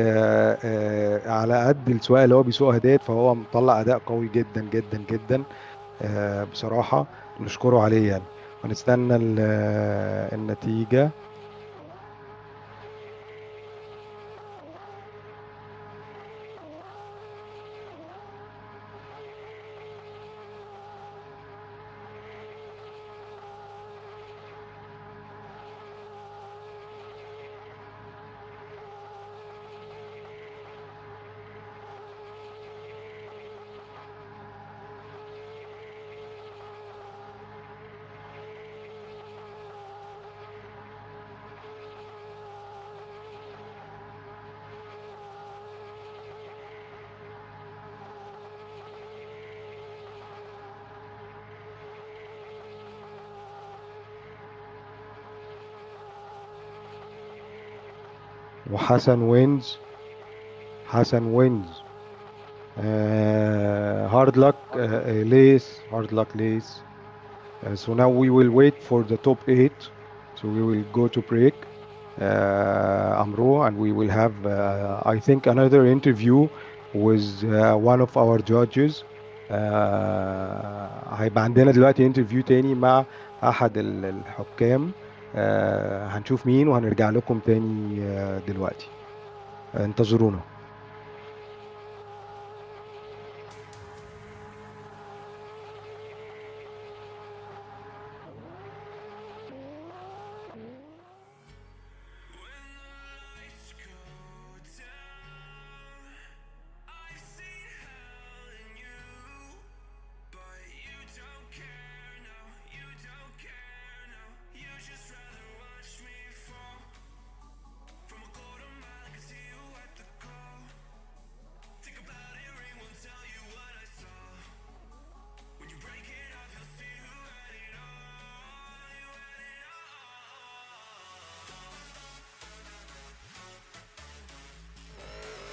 Speaker 6: على قد السواقه اللي هو بيسوقها ديت، فهو مطلع اداء قوي جدا جدا جدا بصراحه. نشكره عليه يعني، ونستنى النتيجه. وحسن wins. Hassan wins. Hard luck, Lace. Hard luck, Lace. So now we will wait for the top 8. So we will go to break, Amro, and we will have, I think, another interview with one of our judges. هيبقى عندنا دلوقتي انترفيو تاني مع أحد الحكام. هنشوف مين وهنرجع لكم تاني دلوقتي. انتظرونا.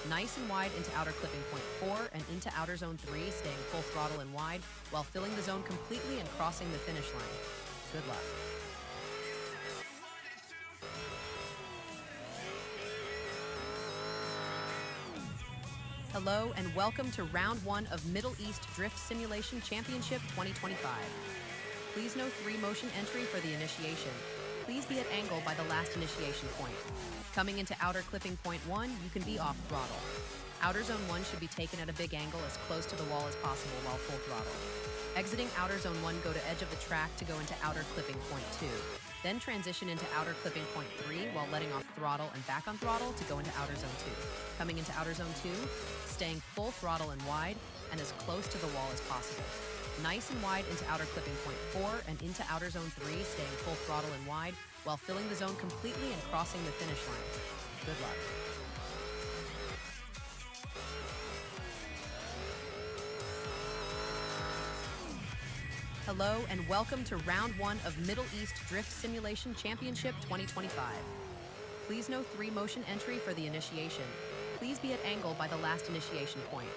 Speaker 10: Nice and wide into outer clipping point 4 and into outer zone 3, staying full throttle and wide while filling the zone completely and crossing the finish line. Good luck. Hello and welcome to round 1 of Middle East Drift Simulation Championship 2025. Please no 3-motion entry for the initiation. Please be at angle by the last initiation point. Coming into outer clipping point 1, you can be off throttle. Outer zone 1 should be taken at a big angle as close to the wall as possible while full throttle. Exiting outer zone 1, go to edge of the track to go into outer clipping point 2. Then transition into outer clipping point 3 while letting off throttle and back on throttle to go into outer zone 2. Coming into outer zone 2, staying full throttle and wide and as close to the wall as possible. Nice and wide into outer clipping point 4 and into outer zone 3, staying full throttle and wide while filling the zone completely and crossing the finish line. Good luck. Hello and welcome to round 1 of Middle East Drift Simulation Championship 2025. Please no 3-motion entry for the initiation. Please be at angle by the last initiation point.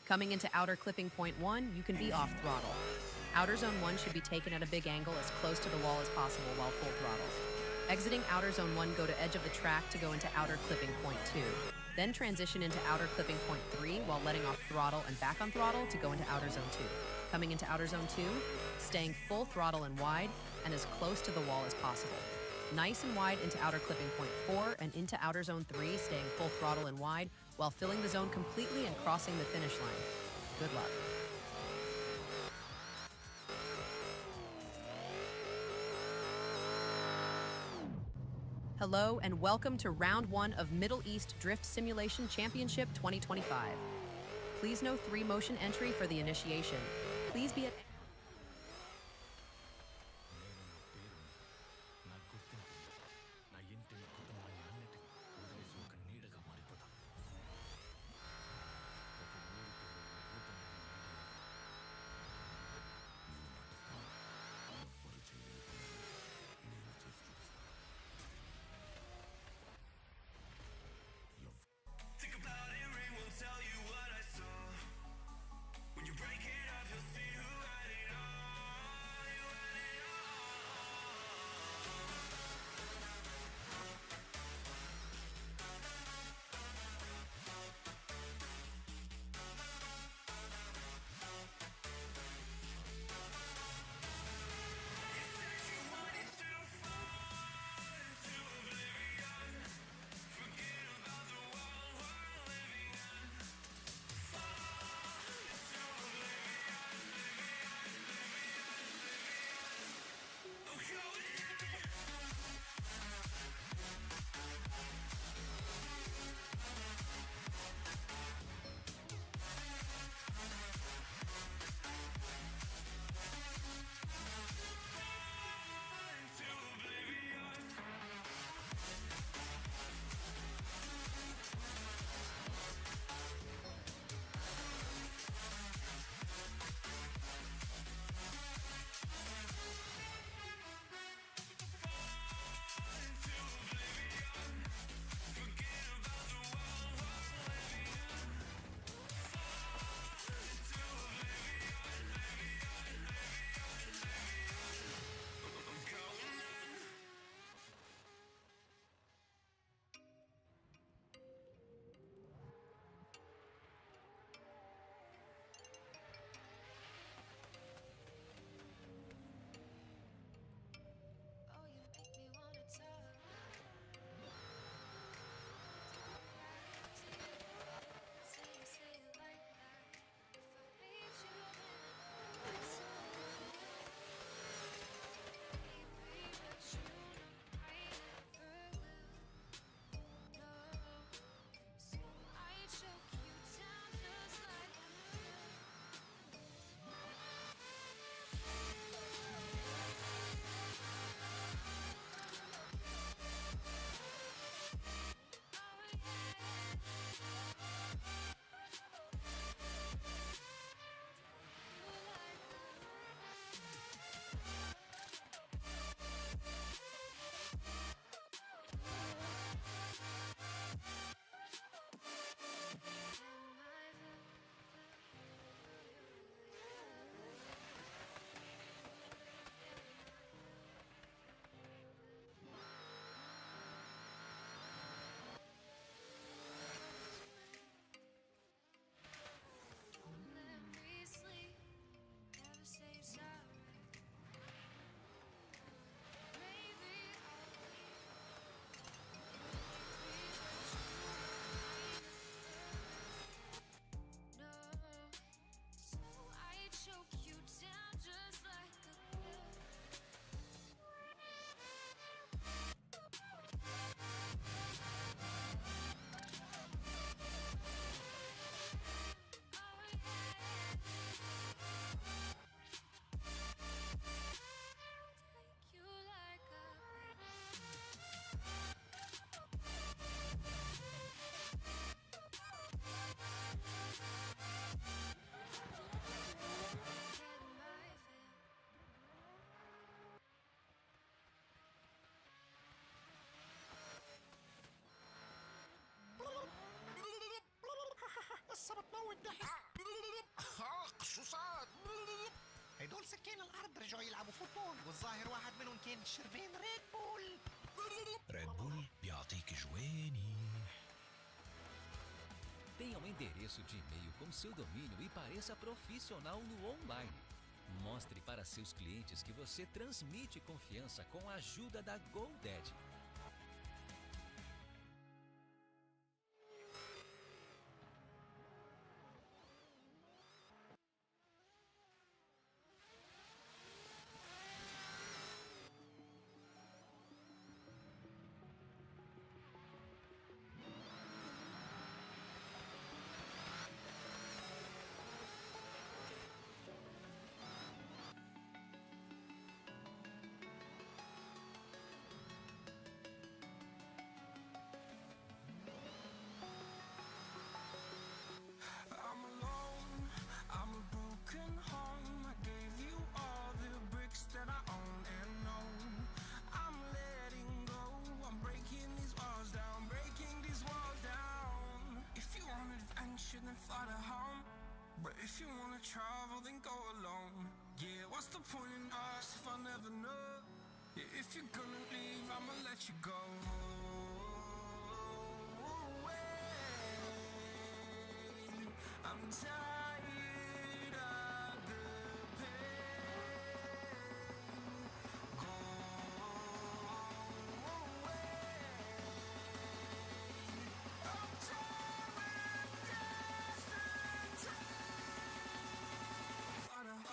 Speaker 10: Coming into outer clipping point 1, you can be off throttle. Outer zone 1 should be taken at a big angle as close to the wall as possible while full throttle. Exiting outer zone 1, go to edge of the track to go into outer clipping point 2. Then transition into outer clipping point 3 while letting off throttle and back on throttle to go into outer zone 2. Coming into outer zone 2, staying full throttle and wide and as close to the wall as possible. Nice and wide into outer clipping point 4 and into outer zone 3, staying full throttle and wide while filling the zone completely and crossing the finish line. Good luck. Hello and welcome to round 1 of Middle East Drift Simulation Championship 2025. Please no 3-motion entry for the initiation. Please be at
Speaker 1: Think about it, rain won't tell you what I saw. When you break it off, you'll see who I
Speaker 9: قصة بتموت ضحك.
Speaker 2: شو صار؟
Speaker 9: هدول سكان الأرض رجعوا يلعبوا فوتبول، والظاهر واحد منهم كان شربان ريد بول.
Speaker 2: ريد بول بيعطيك جواني.
Speaker 7: Tenha um endereço de e-mail com seu domínio e pareça profissional no online. Mostre para seus clientes que você transmite confiança com a ajuda da GoDaddy.
Speaker 4: I'm alone, I'm a broken home. I gave you all the bricks that I own and know. I'm letting go, I'm breaking these walls down, breaking these walls down. If you want adventure, then fly to home. But if you wanna travel, then go alone. Yeah, what's the point in us if I never know? Yeah, if you're gonna leave, I'ma let you go. I'm tired of the pain. Go away. I'm tired of yesterday. Father.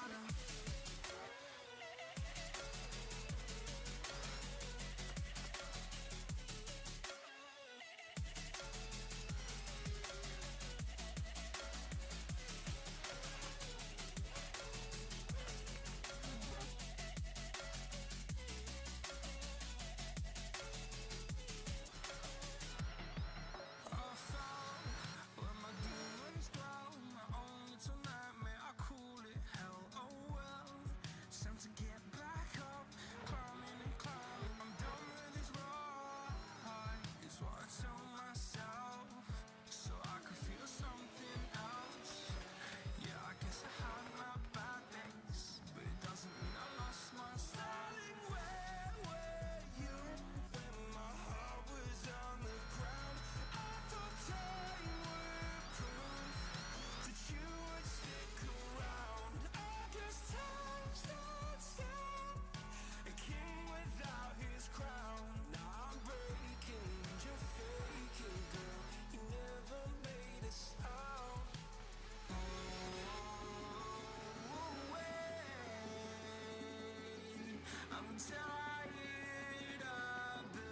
Speaker 4: I'm tired of the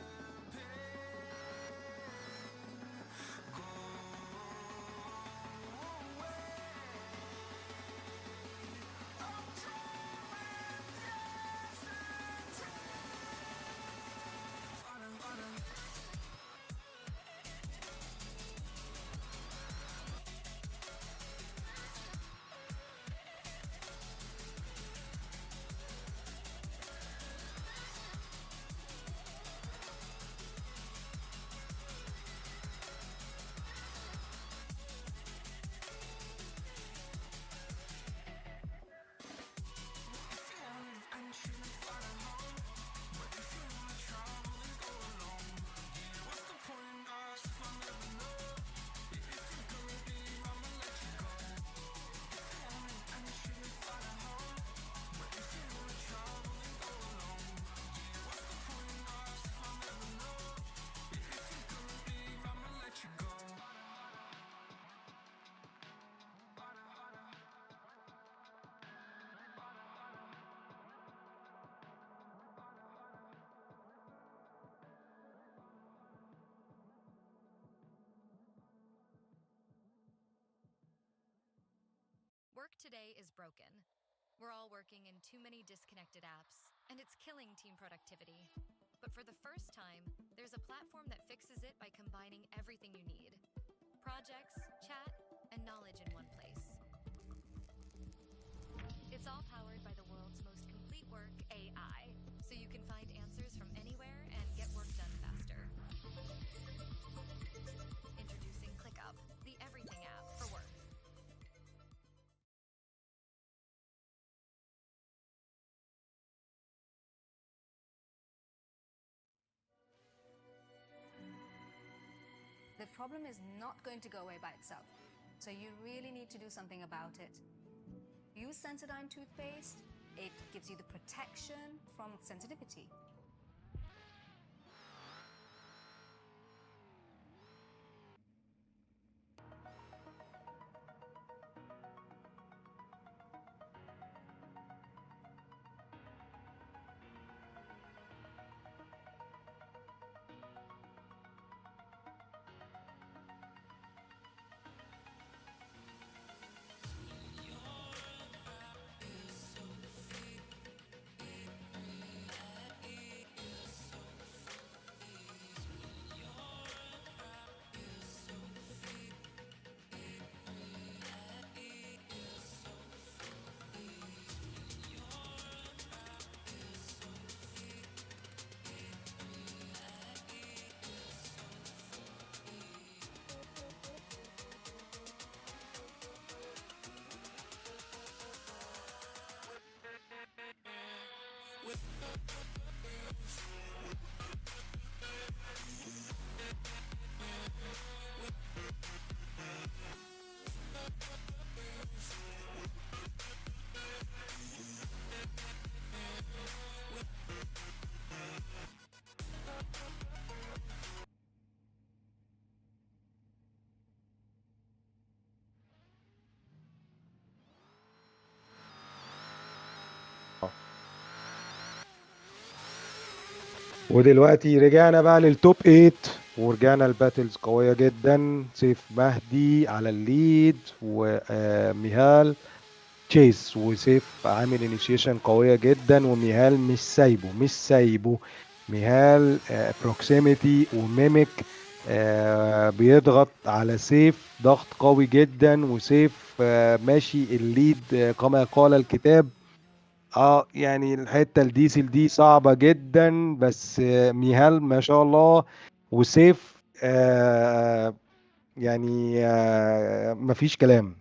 Speaker 4: pain. Go away. I'm tired of yesterday. Father.
Speaker 11: Work today is broken. We're all working in too many disconnected apps, and it's killing team productivity. But for the first time, there's a platform that fixes it by combining everything you need: projects, chat, and knowledge in one place. It's all powered by the world's most complete work AI, so you can find answers from anywhere and get work done faster. Introducing ClickUp, the everything app for work.
Speaker 12: problem is not going to go away by itself. So you really need to do something about it. Use Sensodyne toothpaste. It gives you the protection from sensitivity.
Speaker 6: ودلوقتي رجعنا بقى للتوب 8 ورجعنا الباتلز قوية جدا. سيف مهدي على الليد وميهال تشيس، وسيف عامل انيشيشن قوية جدا وميهال مش سايبه. ميهال بروكسيميتي وميميك بيضغط على سيف ضغط قوي جدا، وسيف ماشي الليد كما قال الكتاب. يعني الحته الديسل دي صعبه جدا، بس ميهال ما شاء الله وسيف يعني مفيش كلام.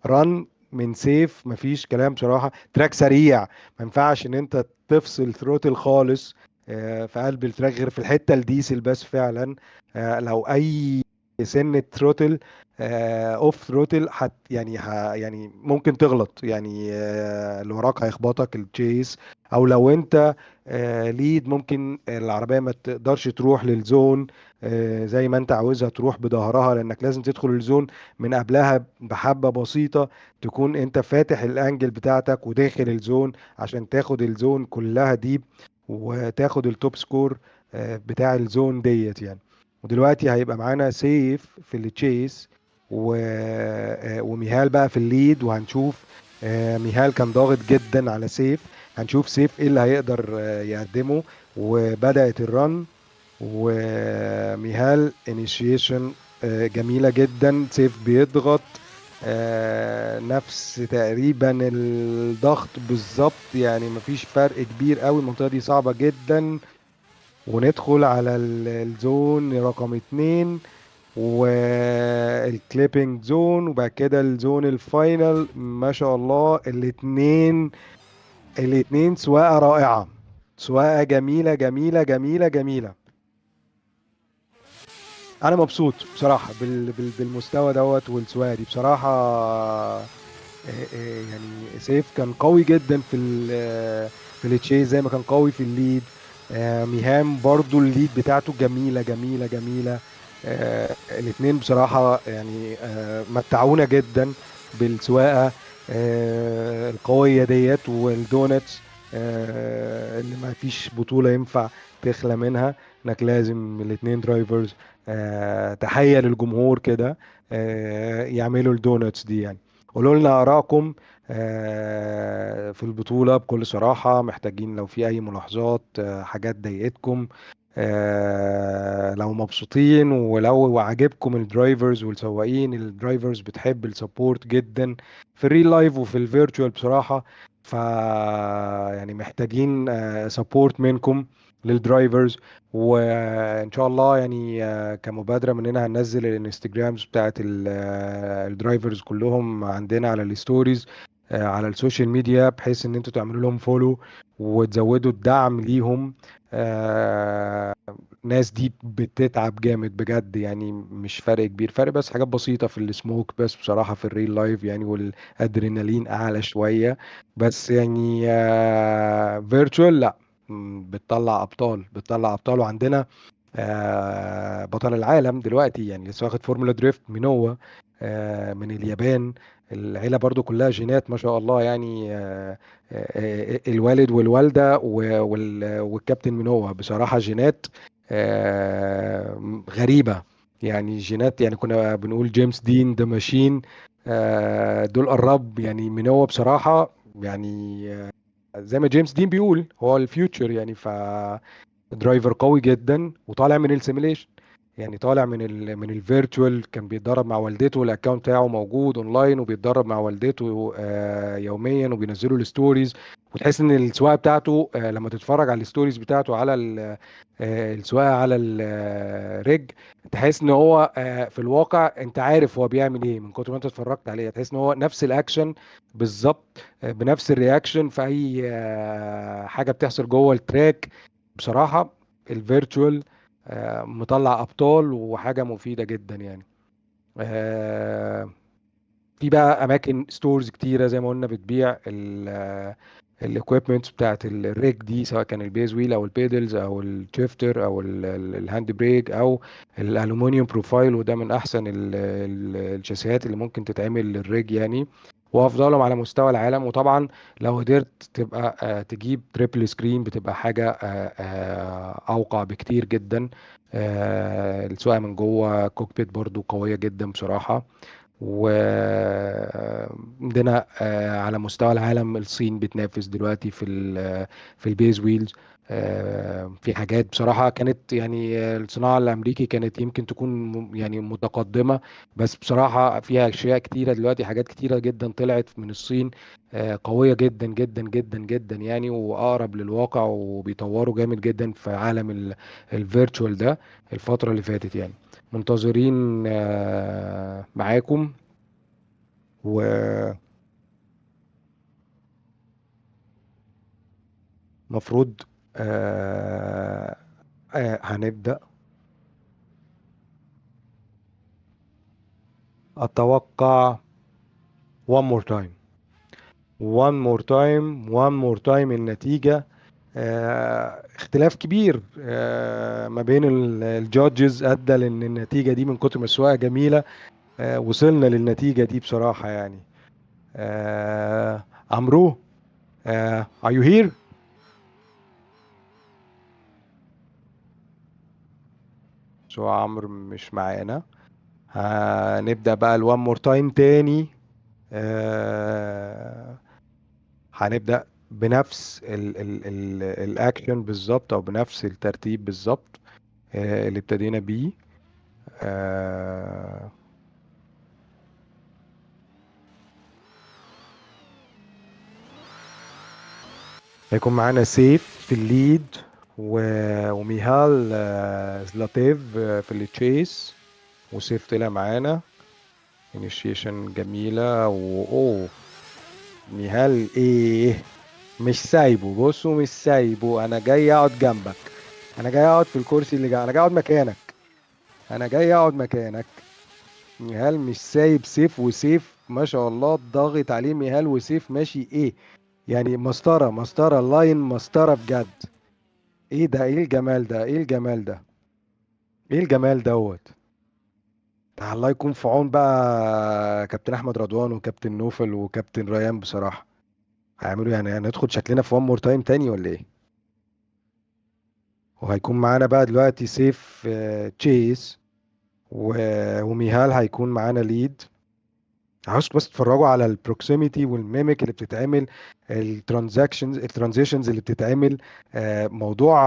Speaker 6: رن من سيف مفيش كلام بصراحه. تراك سريع، ما ينفعش ان انت تفصل ثروتل خالص في قلب التراك غير في الحته الديسل بس. فعلا لو اي سنة ثروتل اوف ثروتل يعني ممكن تغلط، يعني اللي وراك هيخبطك التشيس، او لو انت ليد ممكن العربية ما تقدرش تروح للزون زي ما انت عاوزها تروح بظهرها، لانك لازم تدخل الزون من قبلها بحبة بسيطة، تكون انت فاتح الانجل بتاعتك وداخل الزون عشان تاخد الزون كلها ديب وتاخد التوب سكور بتاع الزون ديت يعني. ودلوقتي هيبقى معانا سيف في التشيس وميهال بقى في الليد، وهنشوف ميهال كان ضاغط جدا على سيف. هنشوف سيف ايه اللي هيقدر يقدمه. وبدأت الرن وميهال انيشيشن جميلة جدا. سيف بيضغط نفس تقريبا الضغط بالظبط، يعني مفيش فرق كبير قوي. المنطقة دي صعبة جدا. وندخل على الزون رقم 2 والكليبنج زون، وبعد كده الزون الفاينل. ما شاء الله الاتنين سواقة رائعة، سواقة جميلة جميلة جميلة جميلة. انا مبسوط بصراحة بالمستوى دوت والسواقة دي بصراحة. يعني سيف كان قوي جدا في التشيز زي ما كان قوي في الليد. ميهام برضو الليد بتاعته جميلة جميلة جميلة. الاثنين بصراحة يعني متعونا جدا بالسواقة القوية ديت والدونتس اللي ما فيش بطولة ينفع تخلى منها، انك لازم الاثنين درايفرز تحية للجمهور كده يعملوا الدونتس دي يعني. قولوا لنا آرائكم في البطولة بكل صراحة. محتاجين لو في أي ملاحظات حاجات ضايقتكم، لو مبسوطين ولو عجبكم الدرايفرز والسواقين. الدرايفرز بتحب السبورت جدا في الريل لايف وفي الفيرتشوال بصراحة. ف يعني محتاجين سبورت منكم للدرايفرز. وان شاء الله يعني كمبادرة مننا هننزل الانستجرامز بتاعت الدرايفرز كلهم عندنا على الستوريز. على السوشيال ميديا، بحيث ان انتوا تعملوا لهم فولو وتزودوا الدعم ليهم. الناس دي بتتعب جامد بجد يعني، مش فرق كبير، فرق بس حاجات بسيطة في السموك بس بصراحة في الريل لايف يعني، والادرينالين اعلى شوية. بس يعني فيرتشوال لا، بتطلع ابطال، بتطلع ابطال. وعندنا بطل العالم دلوقتي يعني، لسه واخد فورمولا دريفت مينوا من اليابان. العيلة برضو كلها جينات ما شاء الله يعني. الوالد والوالدة والكابتن مينوا بصراحة جينات غريبة يعني، جينات يعني كنا بنقول جيمس دين ده ماشين. دول قرب يعني مينوا بصراحة يعني. زي ما جيمس دين بيقول هو الفيوتشر يعني. درايفر قوي جدا وطالع من السيميليشن يعني، طالع من الفيرتشوال. كان بيتدرب مع والدته، الاكونت بتاعه موجود اونلاين، وبيتدرب مع والدته يوميا، وبينزلوا الستوريز. وتحس ان السواقه بتاعته لما تتفرج على الستوريز بتاعته على السواقه على الريج، تحس ان هو في الواقع انت عارف هو بيعمل ايه من كتر ما انت اتفرجت عليه. تحس ان هو نفس الاكشن بالظبط، بنفس الرياكشن في اي حاجه بتحصل جوه التراك. بصراحة الفيرتشوال مطلع أبطال وحاجة مفيدة جدا يعني. في بقى أماكن ستورز كتيرة زي ما قلنا بتبيع الاكويبمنتس بتاعت الريك دي، سواء كان البيز ويل أو البيدلز أو الشيفتر أو الهاند بريك أو الألومنيوم بروفايل. وده من أحسن الشاسيهات اللي ممكن تتعمل للريج يعني، وافضلهم على مستوى العالم. وطبعا لو قدرت تبقى تجيب تريبل سكرين، بتبقى حاجه اوقع بكتير جدا. السواقه من جوه كوكبيت برضو قويه جدا بصراحه. وعندنا على مستوى العالم الصين بتنافس دلوقتي في البيز ويلز. في حاجات بصراحة كانت يعني الصناعة الأمريكي كانت يمكن تكون يعني متقدمة، بس بصراحة فيها أشياء كتيرة دلوقتي، حاجات كتيرة جدا طلعت من الصين قوية جدا جدا جدا جدا يعني، وأقرب للواقع، وبيطوروا جامد جدا في عالم الفيرتشوال ده الفترة اللي فاتت يعني. منتظرين معاكم. ومفروض هنبدأ أتوقع one more time one more time one more time. النتيجة اختلاف كبير ما بين الجادجز ادى لان النتيجة دي من كتر ما السواقة جميلة وصلنا للنتيجة دي بصراحة يعني. عمرو are you here؟ شو عمرو مش معانا. هنبدأ بقى الوان مور تايم تاني. هنبدأ بنفس الاكشن بالظبط، او بنفس الترتيب بالظبط اللي ابتدينا بيه. هيكون معانا سيف في الليد وميهال زلاتيف في التشيس. وسيف طلع معانا، انيشيشن جميلة. واوه ميهال ايه، مش سايبه، بصوا مش سايبه. انا جاي اقعد جنبك، انا جاي اقعد في الكرسي اللي جاي، انا جاي اقعد مكانك، انا جاي اقعد مكانك. ميهال مش سايب سيف، وسيف ما شاء الله ضاغط عليه ميهال، وسيف ماشي ايه يعني، مسطرة مسطرة اللاين، مسطرة بجد. ايه ده، ايه الجمال ده، ايه الجمال ده، ايه الجمال دوت. الله يكون في عون بقى كابتن احمد رضوان وكابتن نوفل وكابتن ريان بصراحة. هيعملوا يعني هندخل شكلنا في وان مور تايم تاني ولا ايه؟ وهيكون معانا بقى دلوقتي سيف تشيس وميهال هيكون معانا ليد. عاوزكم بس تتفرجوا على البروكسيميتي والميميك اللي بتتعمل، الترانزيشنز اللي بتتعمل. موضوع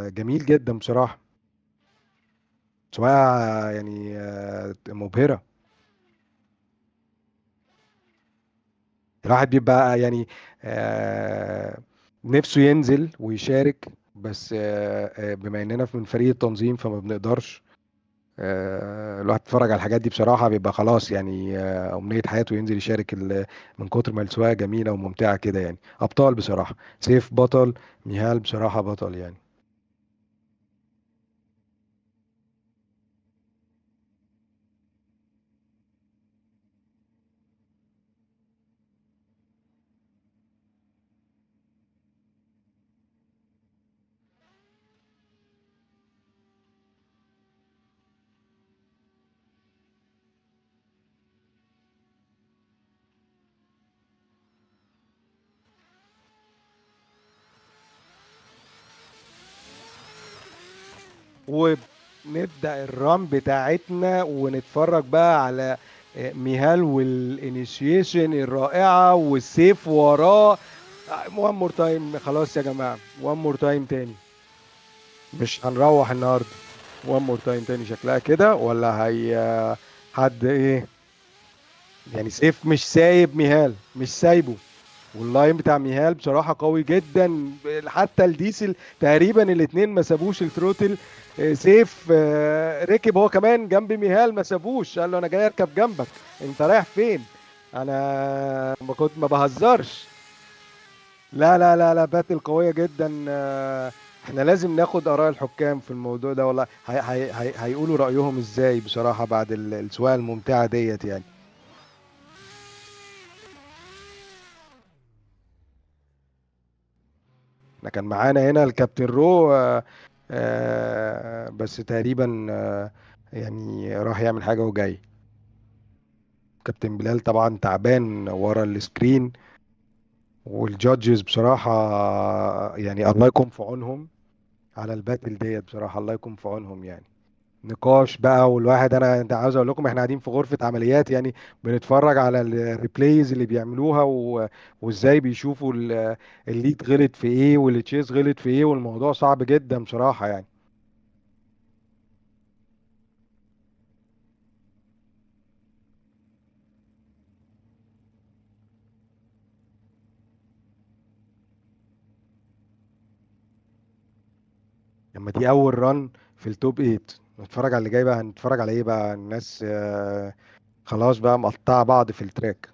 Speaker 6: جميل جدا بصراحة، سواء يعني مبهرة. الواحد بيبقى يعني نفسه ينزل ويشارك، بس بما اننا من فريق التنظيم فما بنقدرش. الواحد بيتفرج على الحاجات دي بصراحة بيبقى خلاص يعني أمنية حياته ينزل يشارك من كتر ما السواقة جميلة وممتعة كده يعني. أبطال بصراحة، سيف بطل، ميهال بصراحة بطل يعني. ونبدأ الران بتاعتنا ونتفرج بقى على ميهال والانيشيشن الرائعة والسيف وراه. وان مور تايم، خلاص يا جماعة، وان مور تايم تاني، مش هنروح النهاردة. وان مور تايم تاني شكلها كده، ولا هي حد ايه يعني؟ سيف مش سايب ميهال، مش سايبه. واللاين بتاع ميهال بصراحة قوي جدا، حتى الديسل تقريبا الاتنين ما سابوش الثروتل. سيف ركب هو كمان جنب ميهال، ما سابوش، قال له انا جاي اركب جنبك، انت رايح فين؟ انا ما كنت ما بهزرش. لا لا لا لا، باتل قوية جدا. احنا لازم ناخد اراء الحكام في الموضوع ده والله. هيقولوا رأيهم ازاي بصراحة بعد السواقة الممتعة ديت يعني. احنا كان معانا هنا الكابتن رو بس تقريبا يعني راح يعمل حاجة وجاي. كابتن بلال طبعا تعبان ورا السكرين. والجادجز بصراحة يعني الله يكون في عونهم على الباتل ديت بصراحة، الله يكون في عونهم يعني. نقاش بقى، والواحد انت عاوز اقول لكم احنا قاعدين في غرفة عمليات يعني، بنتفرج على الريبلايز اللي بيعملوها وازاي بيشوفوا الليد غلط في ايه والتشيز غلط في ايه، والموضوع صعب جدا بصراحة يعني. لما دي اول ران في التوب 8، نتفرج على اللي جاي بقى. هنتفرج على ايه بقى؟ الناس خلاص بقى مقطعة بعض في التراك.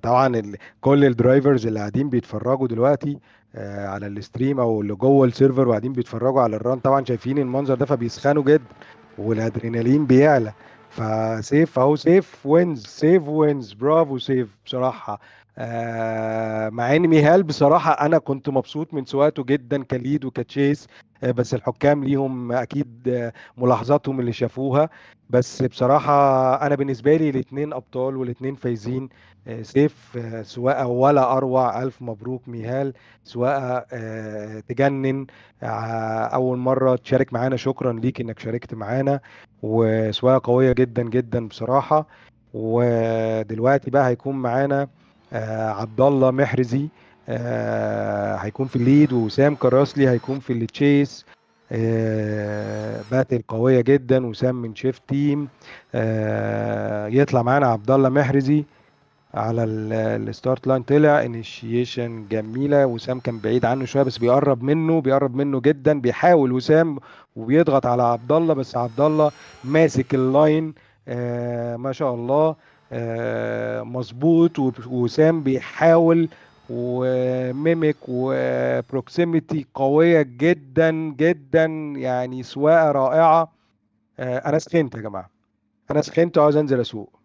Speaker 6: طبعا كل الدرايفرز اللي قاعدين بيتفرجوا دلوقتي على الستريم او اللي جوه السيرفر وقاعدين بيتفرجوا على الران، طبعا شايفين المنظر ده فبيسخنوا جدا والادرينالين بيعلى. فسيف اهو، سيف وينز، سيف وينز، برافو سيف بصراحة. مع ان ميهال بصراحة انا كنت مبسوط من سواقته جدا كليد وكتشيس. بس الحكام ليهم اكيد ملاحظاتهم اللي شافوها. بس بصراحة انا بالنسبة لي الاتنين ابطال والاتنين فايزين. سيف سواقة ولا أروع، ألف مبروك ميهال، سواقة تجنن. أول مرة تشارك معانا، شكرا ليك إنك شاركت معانا، وسواقة قوية جدا جدا بصراحة. ودلوقتي بقى هيكون معانا عبد الله محرزي هيكون في الليد، ووسام كراسلي هيكون في التشيس. باتل قوية جدا، وسام من شيف تيم. يطلع معانا عبد الله محرزي على الستارت لاين، طلع انيشيشن جميله. وسام كان بعيد عنه شويه بس بيقرب منه، بيقرب منه جدا، بيحاول وسام وبيضغط على عبد الله، بس عبد الله ماسك اللاين ما شاء الله مظبوط. وسام بيحاول وميميك وبروكسيميتي قويه جدا جدا يعني، سواقه رائعه. انا سخنت يا جماعه، انا سخنت وعاوز انزل اسوق،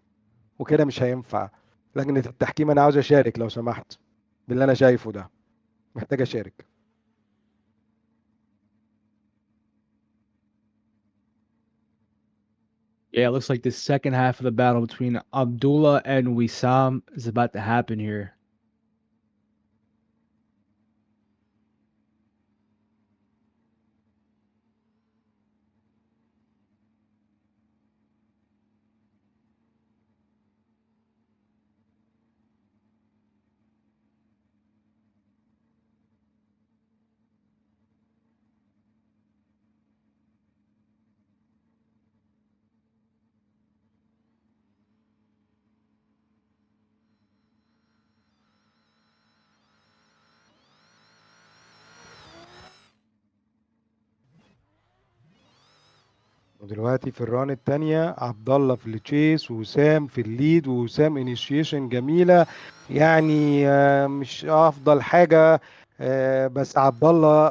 Speaker 6: وكده مش هينفع. لجنة التحكيم انا عاوز اشارك لو سمحت، باللي انا شايفه ده محتاج اشارك.
Speaker 5: Yeah, it looks like the second half of the battle between Abdullah and Wissam is about to happen here.
Speaker 6: ودلوقتي في الران التانية عبد الله في التشيس ووسام في الليد، ووسام انيشيشن جميلة يعني مش افضل حاجة بس عبد الله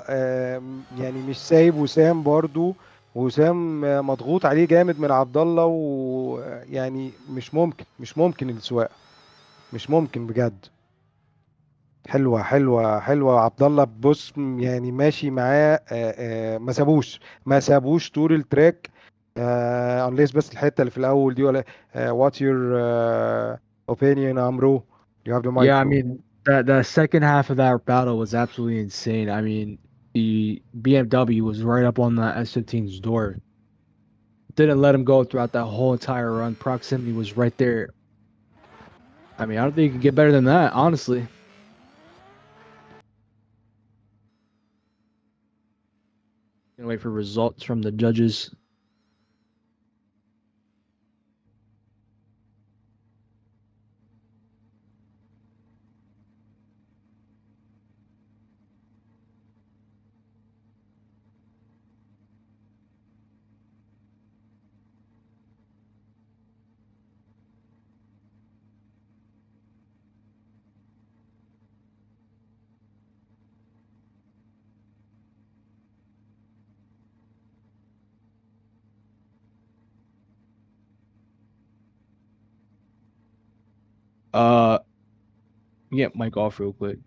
Speaker 6: يعني مش سايب وسام برضو، وسام مضغوط عليه جامد من عبد الله، ويعني مش ممكن السواقة، مش ممكن بجد. حلوة حلوة حلوة عبد الله، بص يعني ماشي معاه ما سابوش طول التراك unless بس الحتة اللي في الأول دي، ولا what's your opinion Amro? You have the mic,
Speaker 5: Yeah, I
Speaker 6: bro.
Speaker 5: mean the second half of that battle was absolutely insane. I mean, the BMW was right up on the S15's door. Didn't let him go throughout that whole entire run. Proximity was right there. I mean, I don't think you can get better than that, honestly. Gonna wait for results from the judges. Uh, get Mike off real quick.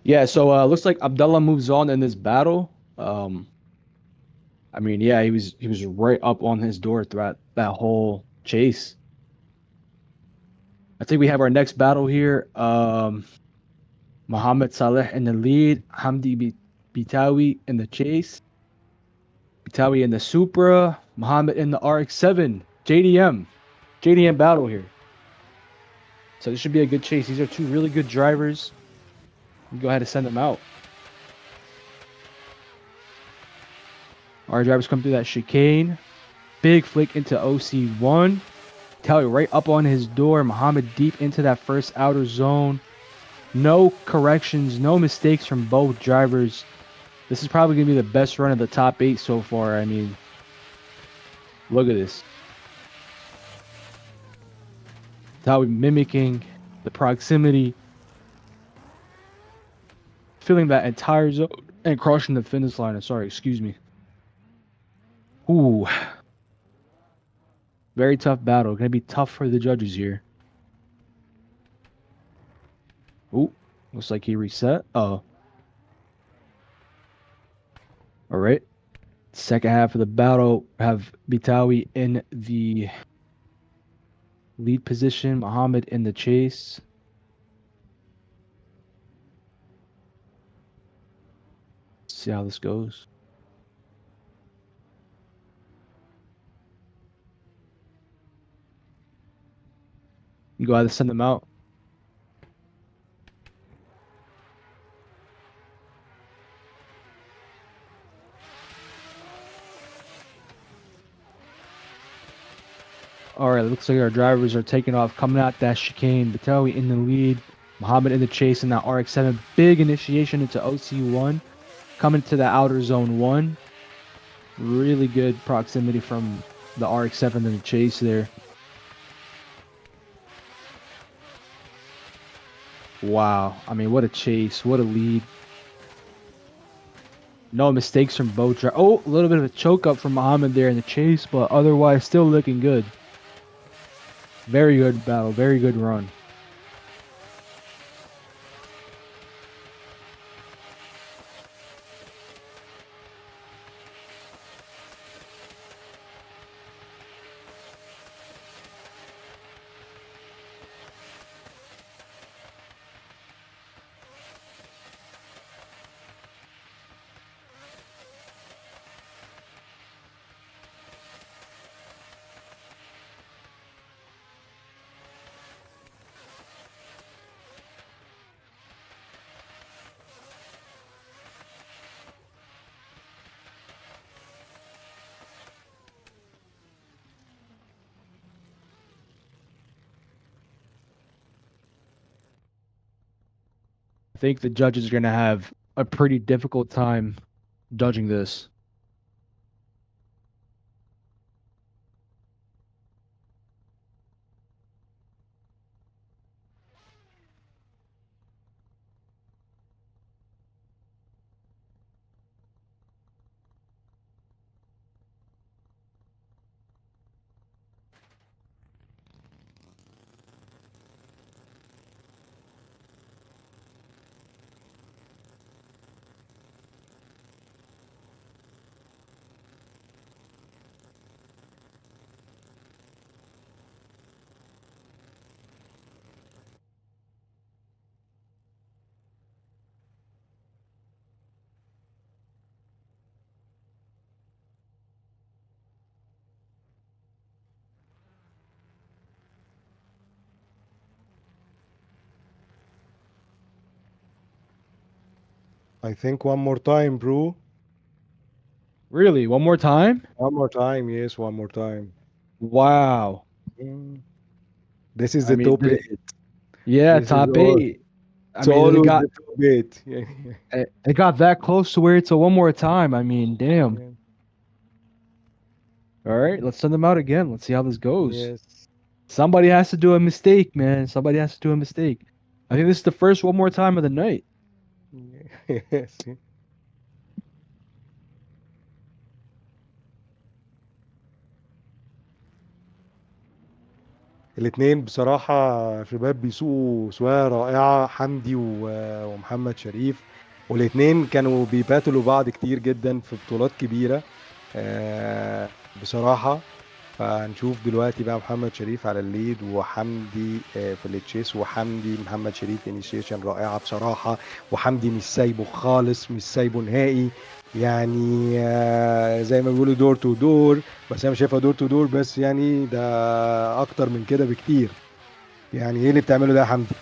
Speaker 5: Yeah, so looks like Abdullah moves on in this battle. I mean, yeah, he was right up on his door throughout that whole chase. I think we have our next battle here. Mohammed Saleh in the lead, Hamdi Bitawi in the chase, Bitawi in the Supra, Mohammed in the RX-7, JDM battle here. So this should be a good chase. These are two really good drivers. Go ahead and send them out. Our drivers come through that chicane. Big flick into OC1. Tally right up on his door. Muhammad deep into that first outer zone. No corrections, no mistakes from both drivers. This is probably going to be the best run of the top 8 so far. I mean, look at this. Tally mimicking the proximity. Filling that entire zone and crossing the finish line. Sorry, excuse me. Ooh. Very tough battle. Gonna be tough for the judges here. Ooh. Looks like he reset. Oh. Alright. Second half of the battle. Have Bitawi in the lead position. Muhammad in the chase. See how this goes. You go ahead and send them out. Alright, looks like our drivers are taking off, coming out that chicane. Batawi in the lead. Muhammad in the chase in that RX-7. Big initiation into OC1. Coming to the outer zone 1. Really good proximity from the RX-7 in the chase there. Wow. I mean, what a chase. What a lead. No mistakes from both drivers. Oh, a little bit of a choke up from Muhammad there in the chase, but otherwise still looking good. Very good battle. Very good run. I think the judges are going to have a pretty difficult time judging this.
Speaker 6: I think one more time, bro.
Speaker 5: Really? One more time?
Speaker 6: One more time, yes, one more time.
Speaker 5: Wow.
Speaker 6: This is
Speaker 5: I
Speaker 6: the
Speaker 5: mean,
Speaker 6: top 8.
Speaker 5: yeah,
Speaker 6: This is
Speaker 5: top
Speaker 6: all.
Speaker 5: 8. I
Speaker 6: It's
Speaker 5: mean,
Speaker 6: always the top 8.
Speaker 5: it got that close to where it's a one more time. I mean, damn.
Speaker 6: Yeah.
Speaker 5: All right, let's send them out again. Let's see how this goes.
Speaker 6: Yes.
Speaker 5: Somebody has to do a mistake, man. Somebody has to do a mistake. I think this is the first one more time of the night.
Speaker 6: Yes. الاثنين بصراحة شباب بيسوقوا سواقة رائعة، حمدي ومحمد شريف، والاثنين كانوا بيباتلوا بعض كتير جدا في بطولات كبيرة بصراحة. فهنشوف دلوقتي بقى محمد شريف على الليد وحمدي في التشيس، وحمدي محمد شريف انيشيشن رائعة بصراحة، وحمدي مش سايبه خالص، مش سايبه نهائي يعني زي ما بيقولوا دور تو دور، بس انا مش شايفها دور تو دور، بس يعني ده اكتر من كده بكتير. يعني ايه اللي بتعمله ده يا حمدي؟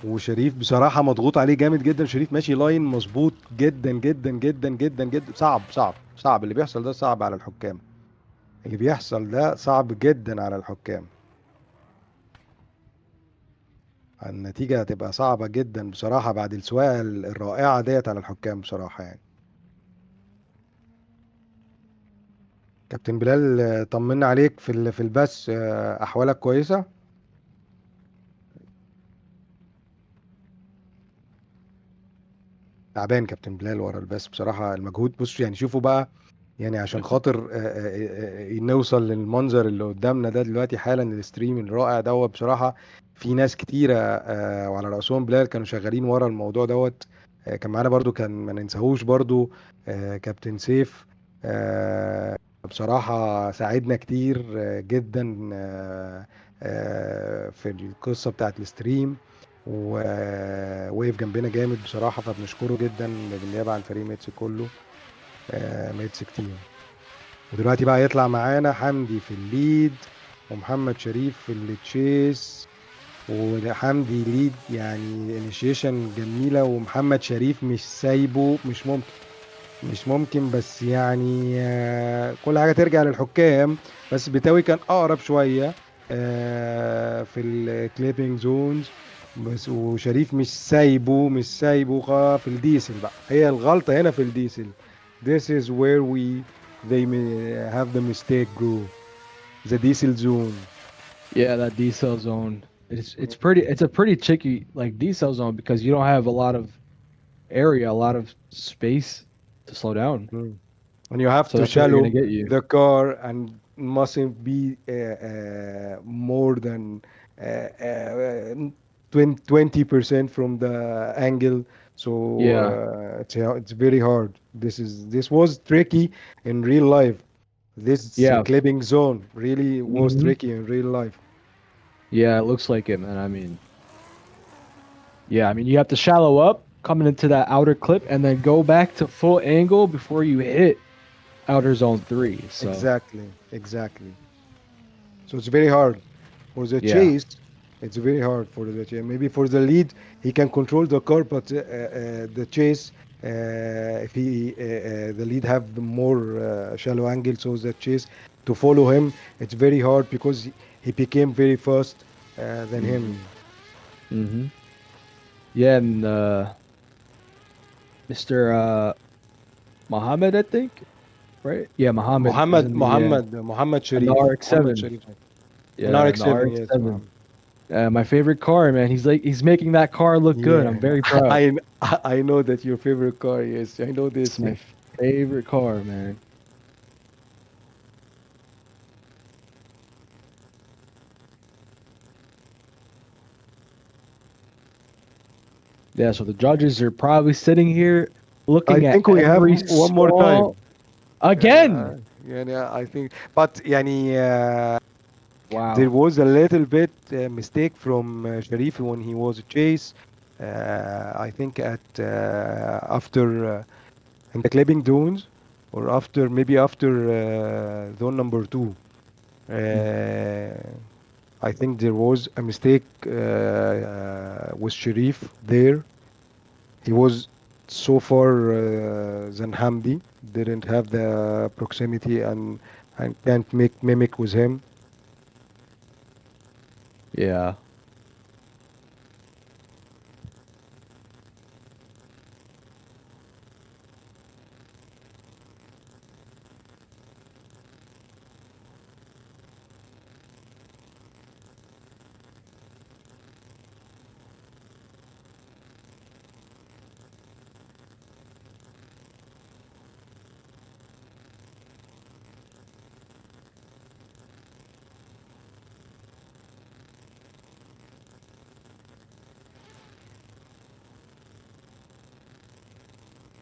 Speaker 6: وشريف بصراحة مضغوط عليه جامد جدا. شريف ماشي لاين مظبوط جدا جدا جدا جدا جدا. صعب صعب صعب اللي بيحصل ده، صعب على الحكام. اللي بيحصل ده صعب جدا على الحكام. النتيجة هتبقى صعبة جدا بصراحة بعد السواقة الرائعة ديت على الحكام بصراحة يعني. كابتن بلال طمنا عليك في البث، أحوالك كويسة؟ تعبان كابتن بلال ورا البث بصراحة، المجهود. بصوا يعني شوفوا بقى، يعني عشان خاطر نوصل للمنظر اللي قدامنا ده دلوقتي حالا، الستريم الرائع دوت بصراحة. في ناس كتيرة وعلى رأسهم بلال كانوا شغالين ورا الموضوع دوت. كان معانا برضو، كان ما ننساهوش برضو كابتن سيف، بصراحة ساعدنا كتير جدا في القصة بتاعت الستريم، ووقف جنبنا جامد بصراحة، فبنشكره جدا بالنيابة عن فريق ميتس كله، ميتس كتير. ودلوقتي بقى يطلع معانا حمدي في الليد ومحمد شريف في التشيس، وحمدي ليد يعني انيشيشن جميلة، ومحمد شريف مش سايبه، مش ممكن بس يعني كل حاجة ترجع للحكام. بس بتاوي كان أقرب شوية في الكليبنج زونز، بس وشريف مش سايبه في الديسل بقى. هي الغلطة هنا في الديسل. This is where they may have the mistake, bro. The diesel zone.
Speaker 5: Yeah, that diesel zone It's a pretty tricky like decel zone because you don't have a lot of area, a lot of space to slow down.
Speaker 6: And you have
Speaker 5: So
Speaker 6: to
Speaker 5: that's where they're
Speaker 6: shallow
Speaker 5: gonna get you.
Speaker 6: the car and mustn't be more than 20% from the angle. So
Speaker 5: Yeah.
Speaker 6: it's very hard. This was tricky in real life. This
Speaker 5: Yeah.
Speaker 6: clipping zone really was
Speaker 5: hmm
Speaker 6: tricky in real life.
Speaker 5: Yeah, it looks like it, man. I mean, yeah, I mean you have to shallow up coming into that outer clip and then go back to full angle before you hit outer zone 3. So,
Speaker 6: Exactly. So it's very hard for the
Speaker 5: yeah.
Speaker 6: chase. It's very hard for the chase. Maybe for the lead, he can control the car, but the chase, if the lead have the more shallow angle, so the chase to follow him, it's very hard because he became very fast than him.
Speaker 5: hmm Yeah, and Mr. Mohammed, I think, right? Yeah, Mohammed is in the
Speaker 6: Muhammad
Speaker 5: and the
Speaker 6: Sharif, Muhammad
Speaker 5: RX-7.
Speaker 6: Sharif, an
Speaker 5: Yeah, and the
Speaker 6: RX-7, yes,
Speaker 5: RX-7.
Speaker 6: Muhammad.
Speaker 5: My favorite car, man. He's making that car look good. I'm
Speaker 6: Yeah,
Speaker 5: very proud.
Speaker 6: I know that your favorite car. Yes, I know
Speaker 5: It's
Speaker 6: this.
Speaker 5: my favorite car, man. Yeah, so the judges are probably sitting here
Speaker 6: I
Speaker 5: looking at
Speaker 6: think we have
Speaker 5: every
Speaker 6: one more time.
Speaker 5: small again.
Speaker 6: Yeah, I think, but يعني, there
Speaker 5: Wow.
Speaker 6: was a little bit mistake from Sharif when he was chase. I think at after in the clipping zones, or after maybe after zone number 2. I think there was a mistake with Sharif there. He was so far than Hamdi, didn't have the proximity and can't make mimic with him.
Speaker 5: Yeah.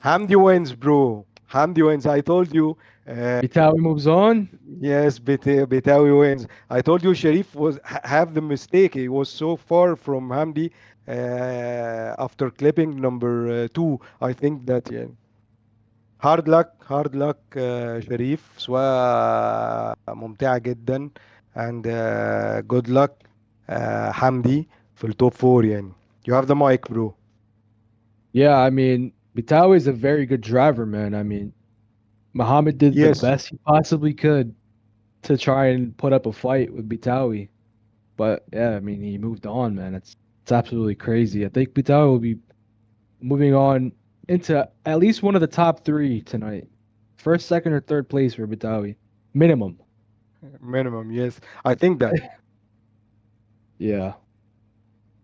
Speaker 6: Hamdi wins, bro. Hamdi wins. I told you.
Speaker 5: Vitaly moves on.
Speaker 6: Yes, Betawi wins. I told you Sharif was have the mistake. He was so far from Hamdi after clipping number 2. I think that yeah. Hard luck شريف سواء ممتعة جدا and good luck حمدي في التوب 4 يعني. You have the mic, bro.
Speaker 5: Yeah, I mean, Vitaly is a very good driver, man. I mean, Muhammad did the
Speaker 6: Yes.
Speaker 5: best he possibly could to try and put up a fight with Bitawi. But yeah, I mean, he moved on, man. It's absolutely crazy. I think Bitawi will be moving on into at least one of the top 3 tonight. First, second, or third place for Bitawi. Minimum.
Speaker 6: Minimum, yes. I think that.
Speaker 5: Yeah.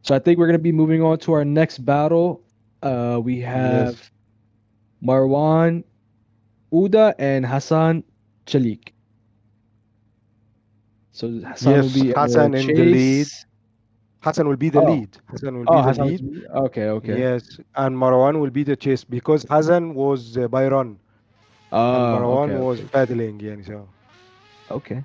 Speaker 5: So I think we're going to be moving on to our next battle. We have
Speaker 6: Yes.
Speaker 5: Marwan Uda and Hassan Chalik. So Hassan will
Speaker 6: Yes,
Speaker 5: be in
Speaker 6: Hassan
Speaker 5: the
Speaker 6: in the lead.
Speaker 5: chase.
Speaker 6: Hassan will be the
Speaker 5: Oh,
Speaker 6: lead. Hassan will be the
Speaker 5: Hassan
Speaker 6: lead.
Speaker 5: okay.
Speaker 6: Yes, and Marwan will be the chase because Hassan was by run and
Speaker 5: Oh,
Speaker 6: Marwan
Speaker 5: okay,
Speaker 6: was
Speaker 5: okay.
Speaker 6: paddling يعني so.
Speaker 5: Okay.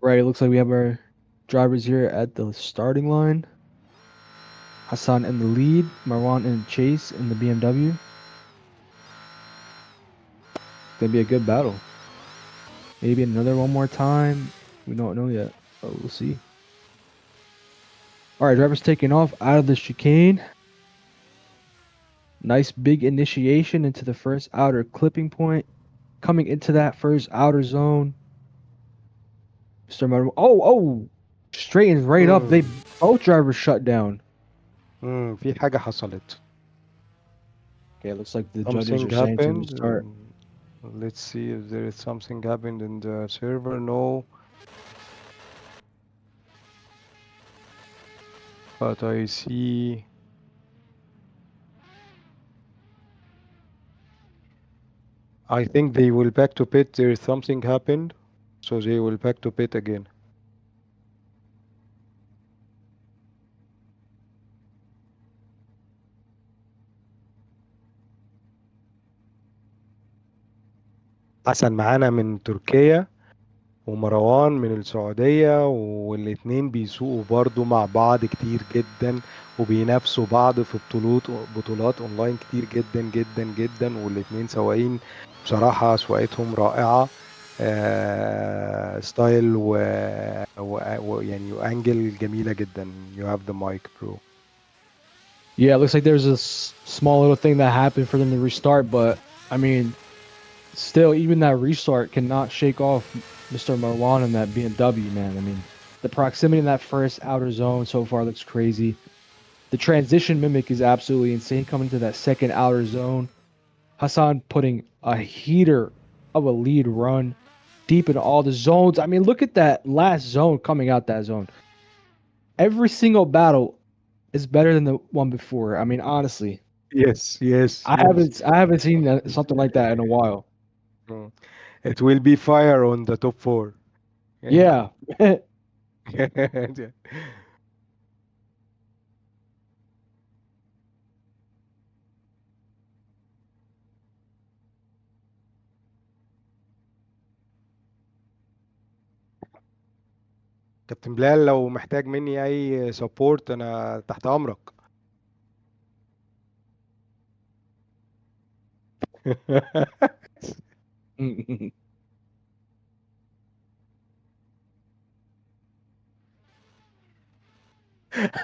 Speaker 5: Right, it looks like we have our drivers here at the starting line. Hassan in the lead, Marwan in chase in the BMW. Gonna be a good battle. Maybe another one more time. We don't know yet, but we'll see. All right, drivers taking off out of the chicane. Nice big initiation into the first outer clipping point. Coming into that first outer zone. Mr. Marwan. Oh, straightens right up. They both drivers shut down.
Speaker 6: في حاجة حصلت.
Speaker 5: Okay, it looks like the judges
Speaker 6: Something
Speaker 5: are saying to
Speaker 6: happened.
Speaker 5: restart.
Speaker 6: Let's see if there is something happened in the server. No. But I see. I think they will back to pit. There is something happened. So they will back to pit again. حسن معانا من تركيا ومروان من السعودية والاتنين بيسوقوا برضو مع بعض كتير جدا وبينافسوا بعض في بطولات اونلاين كتير جدا جدا جدا والاتنين سواقين بصراحة سواقتهم رائعة ستايل يعني وانجل جميلة جدا. You have the mic, bro.
Speaker 5: Yeah, it looks like there's a small little thing that happened for them to restart, but I mean, still, even that restart cannot shake off Mr. Marwan and that BMW, man. I mean, the proximity in that first outer zone so far looks crazy. The transition mimic is absolutely insane coming to that second outer zone. Hassan putting a heater of a lead run deep in all the zones. I mean, look at that last zone coming out that zone. Every single battle is better than the one before. I mean, honestly.
Speaker 6: Yes.
Speaker 5: I haven't seen something like that in a while.
Speaker 6: It will be fire on the top 4.
Speaker 5: Yeah.
Speaker 6: كابتن بلال لو محتاج مني اي سبورت انا تحت امرك.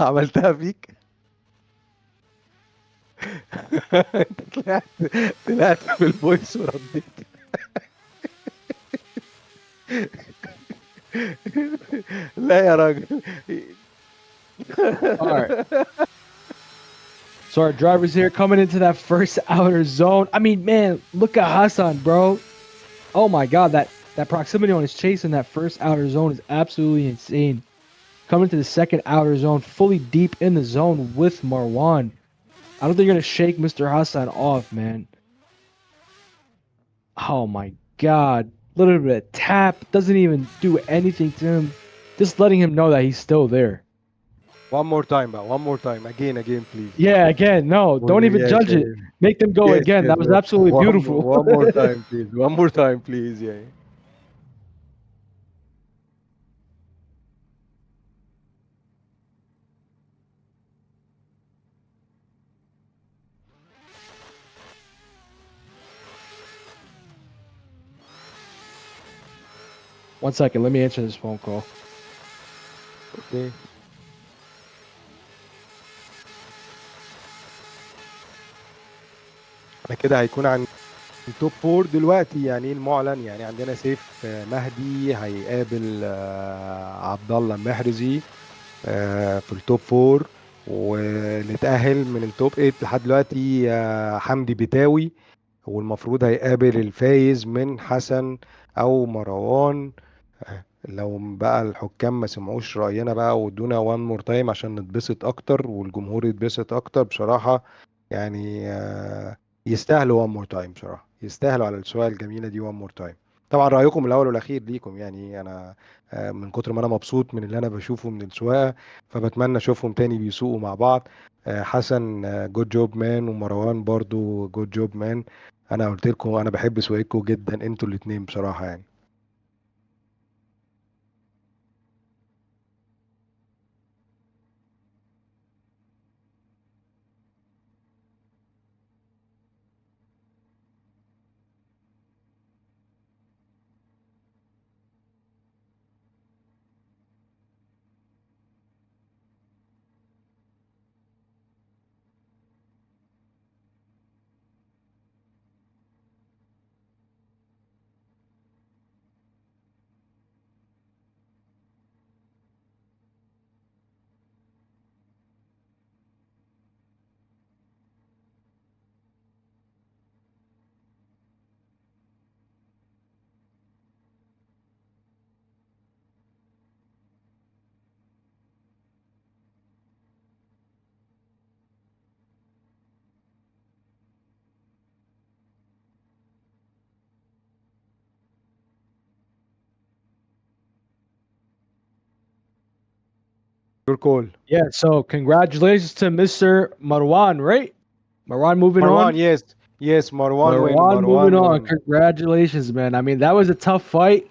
Speaker 6: عملتها فيك. انت طلعت في الفويس ورديت. لا يا راجل.
Speaker 5: All right. So our drivers here coming into that first outer zone. I mean, man, look at Hassan, bro. Oh my God, that proximity on his chase in that first outer zone is absolutely insane. Coming to the second outer zone, fully deep in the zone with Marwan. I don't think you're gonna shake Mr. Hassan off, man. Oh my God. Little bit of tap, doesn't even do anything to him. Just letting him know that he's still there.
Speaker 6: One more time, bro. One more time. Again, please.
Speaker 5: Yeah, again. No, don't even judge it. Make them go again. That was absolutely beautiful.
Speaker 6: One more time, please. One more time, please. Yeah.
Speaker 5: One second. Let me answer this phone call.
Speaker 6: Okay. احنا كده هيكون عن التوب 4 دلوقتي يعني المعلن. يعني عندنا سيف مهدي هيقابل عبد الله محرزي في التوب 4 ونتأهل من التوب 8 لحد دلوقتي حمدي بتاوي والمفروض هيقابل الفايز من حسن او مروان. لو بقى الحكام ما سمعوش رأينا بقى وادونا وان مور تايم عشان نتبسط اكتر والجمهور يتبسط اكتر بصراحة. يعني يستاهلوا وان مور تايم بصراحة. يستاهلوا على السؤال الجميلة دي وان مور تايم. طبعا رأيكم الاول والاخير ليكم. يعني انا من كتر ما انا مبسوط من اللي انا بشوفه من السواقة فبتمنى اشوفهم تاني بيسوقوا مع بعض. حسن جود جوب مان ومروان برضو جود جوب مان. انا قلت لكم انا بحب سواقتكم جدا انتوا الاتنين بصراحة يعني. Your call.
Speaker 5: Yeah, so congratulations to Mr. Marwan, right? Marwan moving
Speaker 6: Marwan,
Speaker 5: on.
Speaker 6: yes, Marwan win,
Speaker 5: Marwan moving
Speaker 6: Marwan
Speaker 5: on.
Speaker 6: win.
Speaker 5: Congratulations, man. I mean, that was a tough fight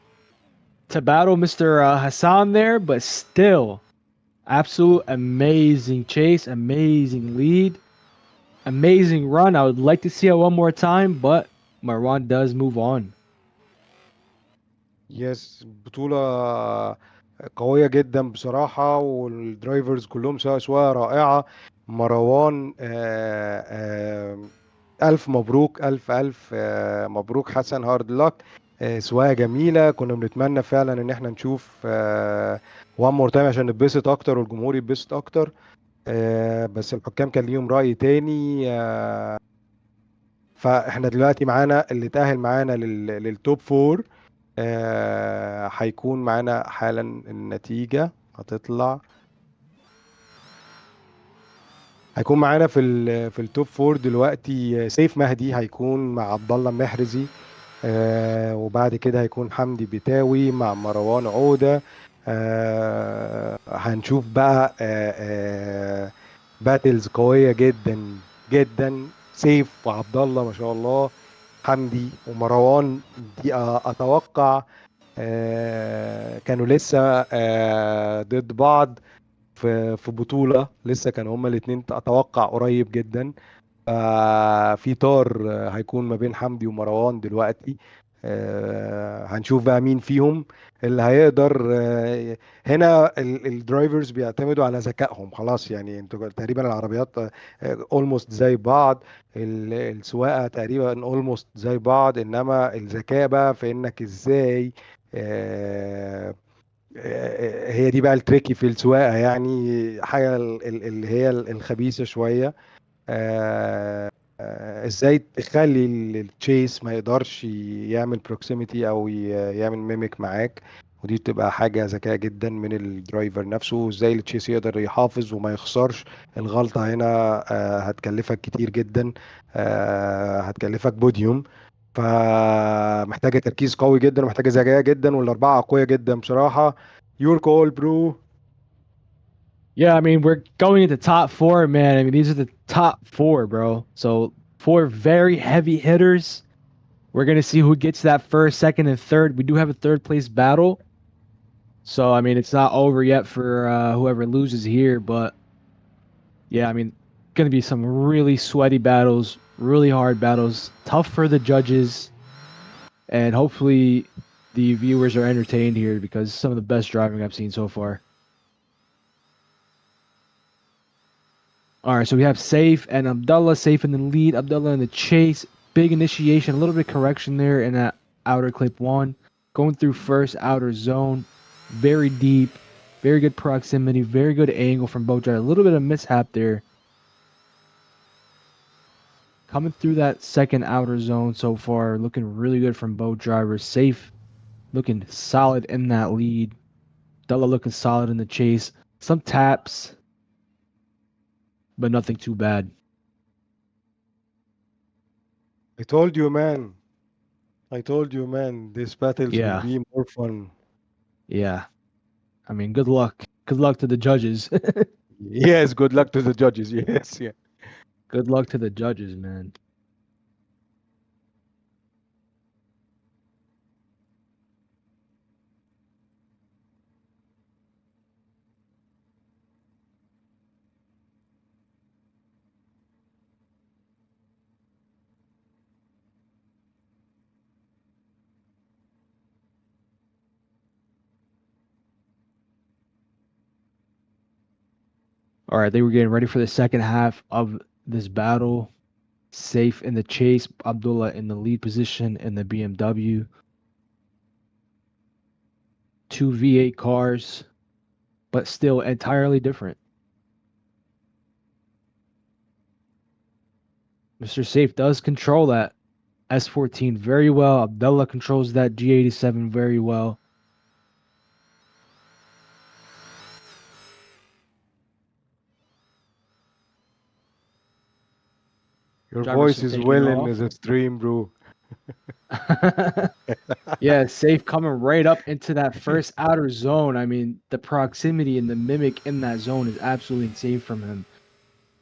Speaker 5: to battle Mr. Hassan there, but still, absolute amazing chase, amazing lead, amazing run. I would like to see it one more time, but Marwan does move on.
Speaker 6: يس بطولة قوية جدا بصراحة، والدرايفرز كلهم سواء سواقة رائعة. مروان ألف مبروك، ألف مبروك حسن، هارد لك. سواقة جميلة، كنا بنتمنى فعلا إن احنا نشوف وان مور تايم عشان نتبسط أكتر والجمهور يتبسط أكتر. بس الحكام كان ليهم رأي تاني. فاحنا دلوقتي معانا اللي تأهل معانا للتوب فور. هيكون معانا حالا النتيجة هتطلع. هيكون معانا في التوب فور دلوقتي سيف مهدي هيكون مع عبد الله محرزي، وبعد كده هيكون حمدي بتاوي مع مروان عودة. هنشوف بقى باتلز قوية جدا جدا. سيف وعبد الله ما شاء الله، حمدي ومروان دي اتوقع كانوا لسه ضد بعض في بطولة، لسه كانوا هما الاتنين اتوقع قريب جدا. في طار هيكون ما بين حمدي ومروان دلوقتي. هنشوف بقى مين فيهم اللي هيقدر. هنا الدرايفرز بيعتمدوا على ذكائهم خلاص، يعني انتوا تقريبا العربيات اولموست زي بعض، السواقه تقريبا اولموست زي بعض، انما الذكاء بقى في انك ازاي هي دي بقى التريكي في السواقه، يعني حاجه اللي هي الخبيثه شويه. ازاي تخلي التشيس ما يقدرش يعمل بروكسيميتي او يعمل ميميك معاك، ودي بتبقى حاجة ذكية جدا من الدرايفر نفسه. وازاي التشيس يقدر يحافظ وما يخسرش. الغلطة هنا هتكلفك كتير جدا، هتكلفك بوديوم. فمحتاجة تركيز قوي جدا ومحتاجة ذكاء جدا، والأربعة قوية جدا بصراحة. Your call, bro.
Speaker 5: Yeah, I mean, we're going into top four, man. I mean, these are the top four, bro. So, four very heavy hitters. We're going to see who gets that first, second, and third. We do have a third place battle. So, I mean, it's not over yet for whoever loses here. But, yeah, I mean, going to be some really sweaty battles, really hard battles, tough for the judges. And hopefully the viewers are entertained here because some of the best driving I've seen so far. All right, so we have Saif and Abdullah. Saif in the lead, Abdullah in the chase. Big initiation, a little bit of correction there in that outer clip one. Going through first outer zone, very deep, very good proximity, very good angle from both drivers. A little bit of mishap there. Coming through that second outer zone so far, looking really good from both drivers. Saif looking solid in that lead. Abdullah looking solid in the chase. Some taps, but nothing too bad.
Speaker 6: I told you, man. These battles will be more fun.
Speaker 5: Yeah. I mean, good luck. Good luck to the judges.
Speaker 6: Yes, good luck to the judges. Yes, yeah.
Speaker 5: Good luck to the judges, man. All right, they were getting ready for the second half of this battle. Saif in the chase, Abdullah in the lead position in the BMW. Two V8 cars, but still entirely different. Mr. Saif does control that S14 very well. Abdullah controls that G87 very well.
Speaker 6: Your voice is well in the stream, bro.
Speaker 5: Yeah, safe coming right up into that first outer zone. I mean, the proximity and the mimic in that zone is absolutely insane from him.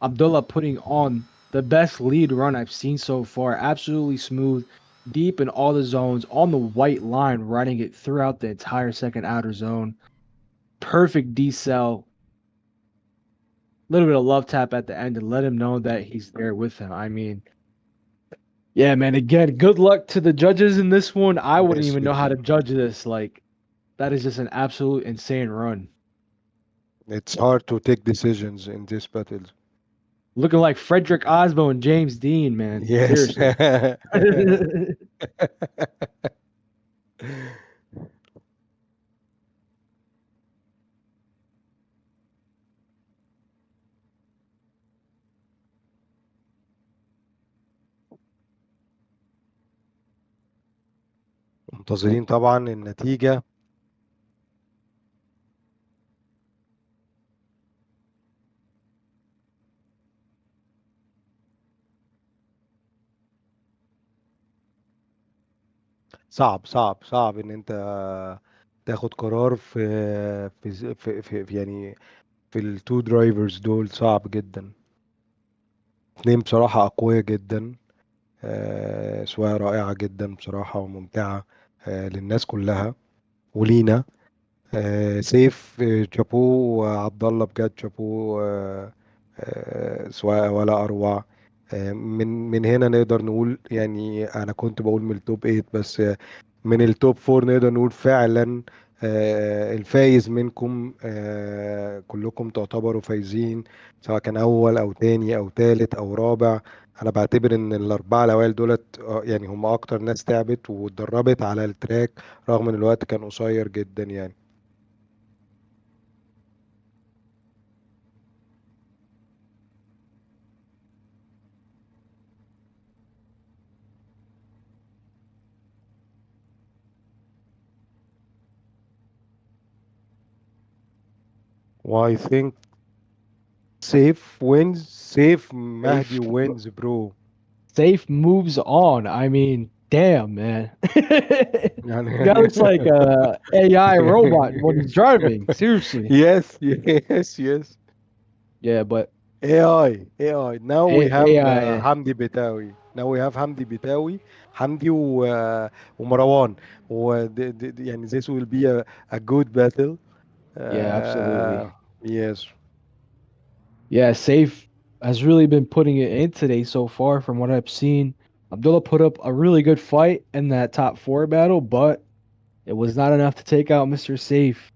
Speaker 5: Abdullah putting on the best lead run I've seen so far. Absolutely smooth, deep in all the zones, on the white line, running it throughout the entire second outer zone. Perfect decel. Little bit of love tap at the end and let him know that he's there with him. I mean, yeah, man. Again, good luck to the judges in this one. I wouldn't
Speaker 6: Yes,
Speaker 5: even
Speaker 6: we
Speaker 5: know how to
Speaker 6: do.
Speaker 5: judge this. Like, that is just an absolute insane run.
Speaker 6: It's hard to take decisions in these battles.
Speaker 5: Looking like Frederick Osmo and James Dean, man.
Speaker 6: Yes.
Speaker 5: Seriously.
Speaker 6: منتظرين طبعا النتيجة. صعب ان انت تاخد قرار في يعني في التو درايفرز دول، صعب جدا. اتنين بصراحة أقوياء جدا. سواقة رائعة جدا بصراحة وممتعة للناس كلها ولينا. سيف شابوه، وعبد الله بجد شابوه. سواقة ولا أروع. من هنا نقدر نقول، يعني أنا كنت بقول من التوب 8، بس من التوب 4 نقدر نقول فعلا الفايز منكم كلكم تعتبروا فايزين، سواء كان أول أو تاني أو تالت أو رابع. أنا بعتبر إن الأربعة الأوائل دولت يعني هم أكتر ناس تعبت واتدربت على التراك، رغم إن الوقت كان قصير جدا يعني. I think safe wins. Safe Mahdi
Speaker 5: Safe,
Speaker 6: wins, bro.
Speaker 5: safe moves on. I mean, damn, man. Guy
Speaker 6: يعني
Speaker 5: looks like a AI robot when he's driving. Seriously.
Speaker 6: yes, yes, yes.
Speaker 5: Yeah, but
Speaker 6: AI. Now we have
Speaker 5: AI.
Speaker 6: Hamdi Bitawi. Now we have Hamdi Bitawi. Hamdi ومروان. يعني this will be a good battle.
Speaker 5: Yeah, absolutely.
Speaker 6: Yes.
Speaker 5: Yeah, Safe has really been putting it in today so far from what I've seen. Abdullah put up a really good fight in that top four battle, but it was not enough to take out Mr. Safe.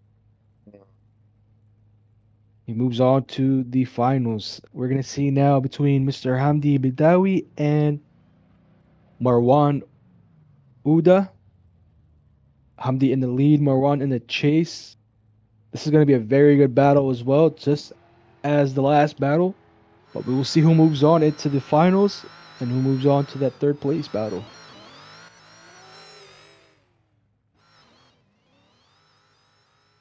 Speaker 5: He moves on to the finals. We're going to see now between Mr. Hamdi Bidawi and Marwan Uda. Hamdi in the lead, Marwan in the chase. This is going to be a very good battle as well, just as the last battle. But we will see who moves on into the finals and who moves on to that third place battle.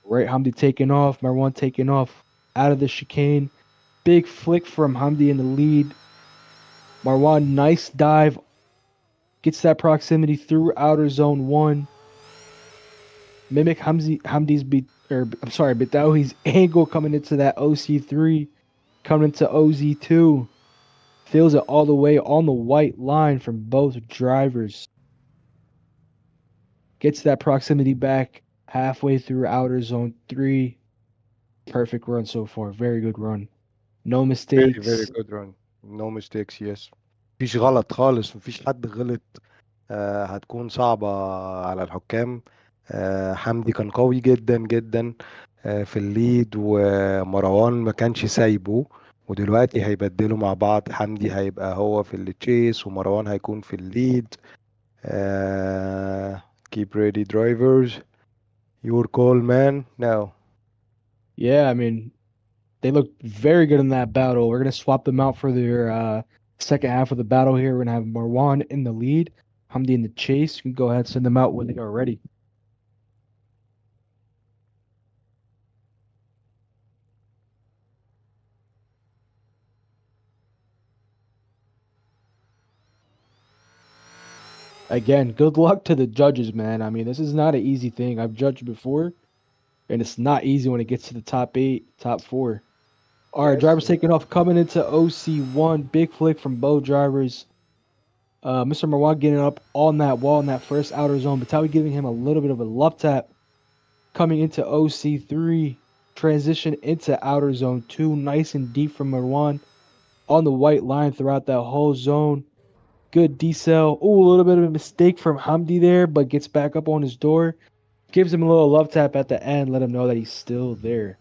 Speaker 5: Right, Hamdi taking off, Marwan taking off out of the chicane. Big flick from Hamdi in the lead. Marwan, nice dive. Gets that proximity through outer zone 1. Mimic Hamdi's Bitawi's angle coming into that OC3, coming into OZ2. Feels it all the way on the white line from both drivers. Gets that proximity back halfway through outer zone 3. Perfect run so far. Very good run. No
Speaker 6: Very, very
Speaker 5: mistakes.
Speaker 6: good run. No mistakes, yes. مفيش غلط خالص، مفيش حد غلط. هتكون صعبة على الحكام. حمدي كان قوي جدا جدا في الليد، ومروان ما كانش سايبه، ودلوقتي هيبدلوا مع بعض. حمدي هيبقى هو في التشيس ومروان هيكون في الليد. Keep ready drivers. Your call, man. Now.
Speaker 5: Yeah, I mean, they look very good in that battle. We're going to swap them out for their second half of the battle here. We're going to have Marwan in the lead, Hamdi in the chase. You can go ahead and send them out when they are ready. Again, good luck to the judges, man. I mean, this is not an easy thing. I've judged before, and it's not easy when it gets to the top 8, top 4. All right,
Speaker 6: Yes.
Speaker 5: drivers taking off, coming into OC1. Big flick from Bo drivers. Mr. Marwan getting up on that wall in that first outer zone. Batawi giving him a little bit of a love tap. Coming into OC3. Transition into outer zone 2. Nice and deep from Marwan. On the white line throughout that whole zone. Good decel. Ooh, a little bit of a mistake from Hamdi there, but gets back up on his door. Gives him a little love tap at the end. Let him know that he's still there.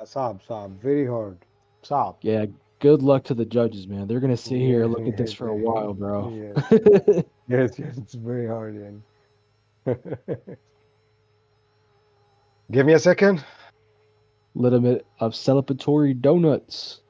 Speaker 6: صعب very hard. صعب.
Speaker 5: Yeah, good luck to the judges, man. They're gonna sit here and look at this
Speaker 6: Yes,
Speaker 5: for a while, bro.
Speaker 6: yes. Yes, it's very hard, يعني. Give me a second.
Speaker 5: Little bit of celebratory donuts.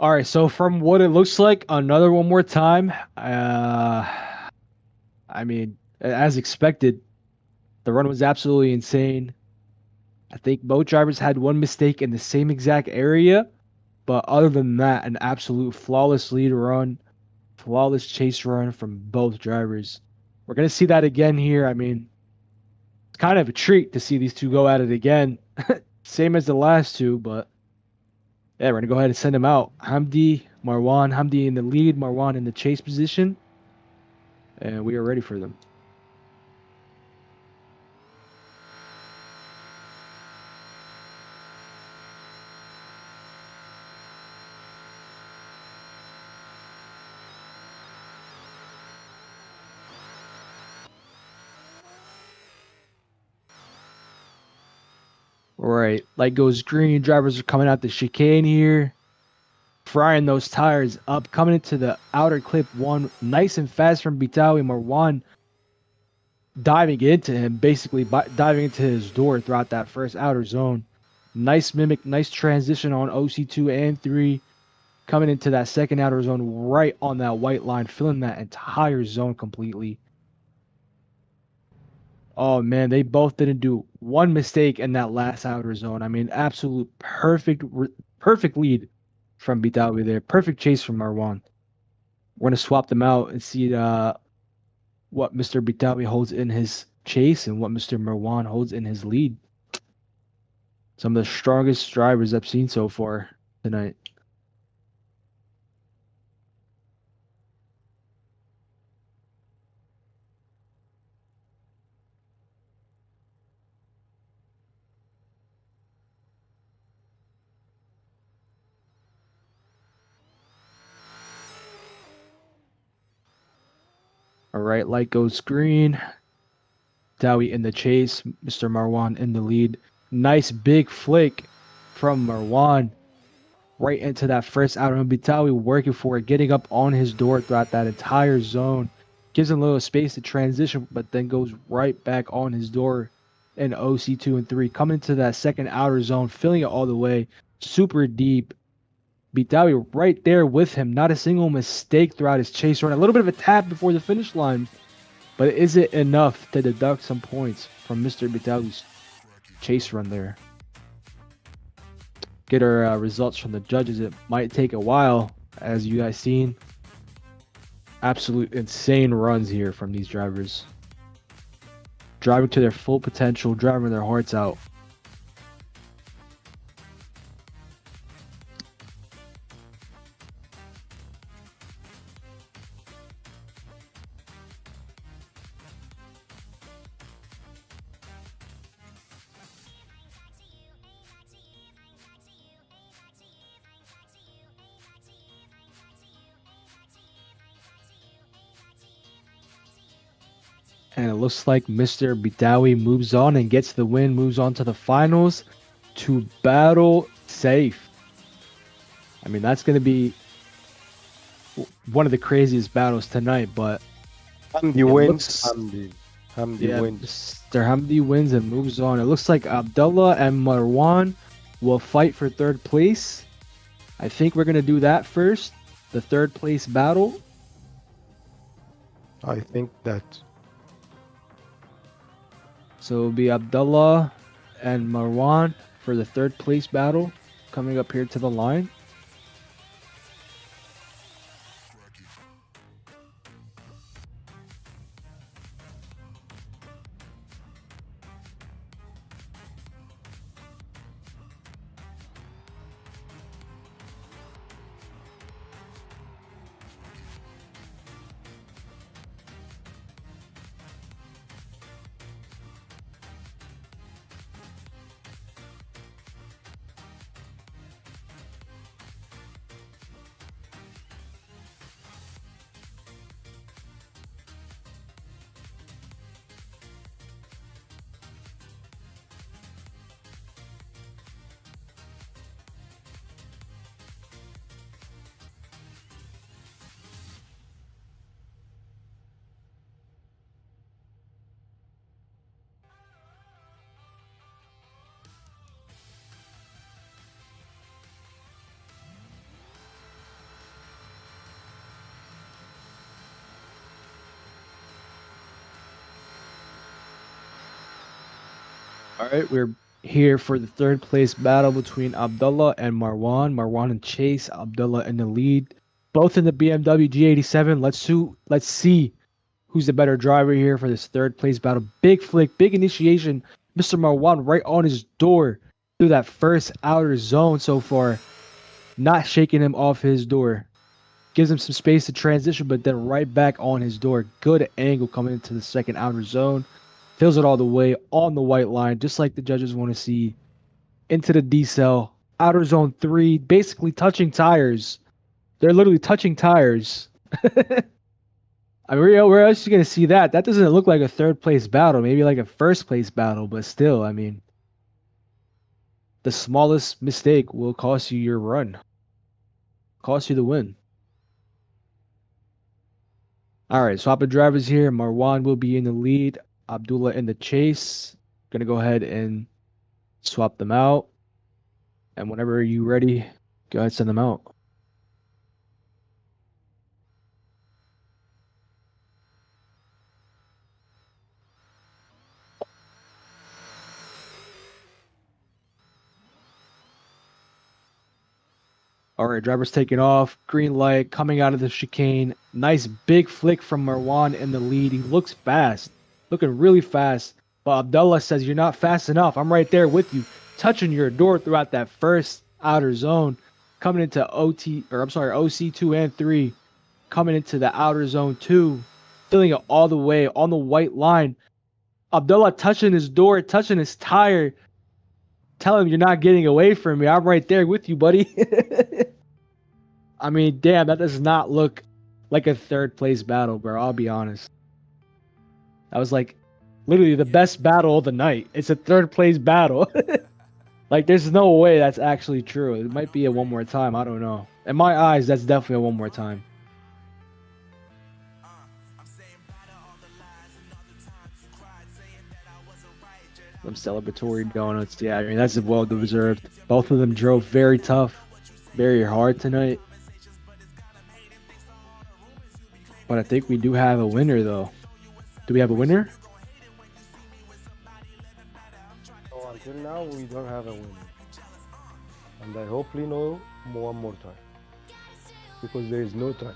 Speaker 5: All right, so from what it looks like, another one more time. I mean, as expected, the run was absolutely insane. I think both drivers had one mistake in the same exact area, but other than that, an absolute flawless lead run, flawless chase run from both drivers. We're gonna see that again here. I mean, it's kind of a treat to see these two go at it again. Same as the last two, but yeah, we're gonna go ahead and send them out. Hamdi, Marwan, Hamdi in the lead, Marwan in the chase position, and we are ready for them. All right, light goes green. Drivers are coming out the chicane here, frying those tires up, coming into the outer clip one, nice and fast from Bitawi. Marwan diving into him, basically diving into his door throughout that first outer zone. Nice mimic, nice transition on OC2 and 3, coming into that second outer zone right on that white line, filling that entire zone completely. Oh man, they both didn't do one mistake in that last outer zone. I mean, absolute perfect lead from Bitawi there. Perfect chase from Marwan. We're gonna swap them out and see what Mr. Bitawi holds in his chase and what Mr. Marwan holds in his lead. Some of the strongest drivers I've seen so far tonight. All right, light goes green. Dowie in the chase, Mr. Marwan in the lead. Nice big flick from Marwan right into that first outer. Bitawi working for it, getting up on his door throughout that entire zone. Gives him a little space to transition, but then goes right back on his door in OC2 and 3. Coming into that second outer zone, filling it all the way, super deep. Bitawi right there with him. Not a single mistake throughout his chase run. A little bit of a tap before the finish line, but is it enough to deduct some points from Mr. Bitawi's chase run there? Get our results from the judges. It might take a while, as you guys seen. Absolute insane runs here from these drivers. Driving to their full potential, driving their hearts out. And it looks like Mr. Bitawi moves on and gets the win, moves on to the finals to battle safe. I mean, that's going to be one of the craziest battles tonight, but
Speaker 6: Hamdi wins. Hamdi wins.
Speaker 5: Mr. Hamdi wins and moves on. It looks like Abdullah and Marwan will fight for third place. I think we're going to do that first, the third place battle.
Speaker 6: I think that.
Speaker 5: So it'll be Abdullah and Marwan for the third place battle coming up here to the line. All right, we're here for the third place battle between Abdullah and Marwan. Marwan and Chase, Abdullah in the lead. Both in the BMW G87. Let's see who's the better driver here for this third place battle. Big flick, big initiation. Mr. Marwan right on his door through that first outer zone so far. Not shaking him off his door. Gives him some space to transition, but then right back on his door. Good angle coming into the second outer zone. Fills it all the way on the white line, just like the judges want to see. Into the D-cell. Outer zone 3, basically touching tires. They're literally touching tires. I mean, where else are you going to see that? That doesn't look like a third place battle. Maybe like a first place battle, but still, I mean, the smallest mistake will cost you your run. Cost you the win. All right, swap of drivers here. Marwan will be in the lead. Abdullah in the chase. Gonna go ahead and swap them out. And whenever you're ready, go ahead and send them out. All right, driver's taking off. Green light coming out of the chicane. Nice big flick from Marwan in the lead. He looks fast, looking really fast. But Abdullah says, "You're not fast enough. I'm right there with you, touching your door throughout that first outer zone, coming into OC2 and 3, coming into the outer zone 2, filling it all the way on the white line. Abdullah touching his door, touching his tire, telling him, you're not getting away from me. I'm right there with you, buddy." I mean, damn, that does not look like a third place battle, bro. I'll be honest. That was like literally the best battle of the night. It's a third place battle. Like, there's no way that's actually true. It might be a one more time. I don't know. In my eyes, that's definitely a one more time. Some celebratory donuts. Yeah, I mean, that's well deserved. Both of them drove very tough, very hard tonight. But I think we do have a winner, though. Do we have a winner?
Speaker 6: So until now, we don't have a winner. And I hopefully know one more time. Because there is no time.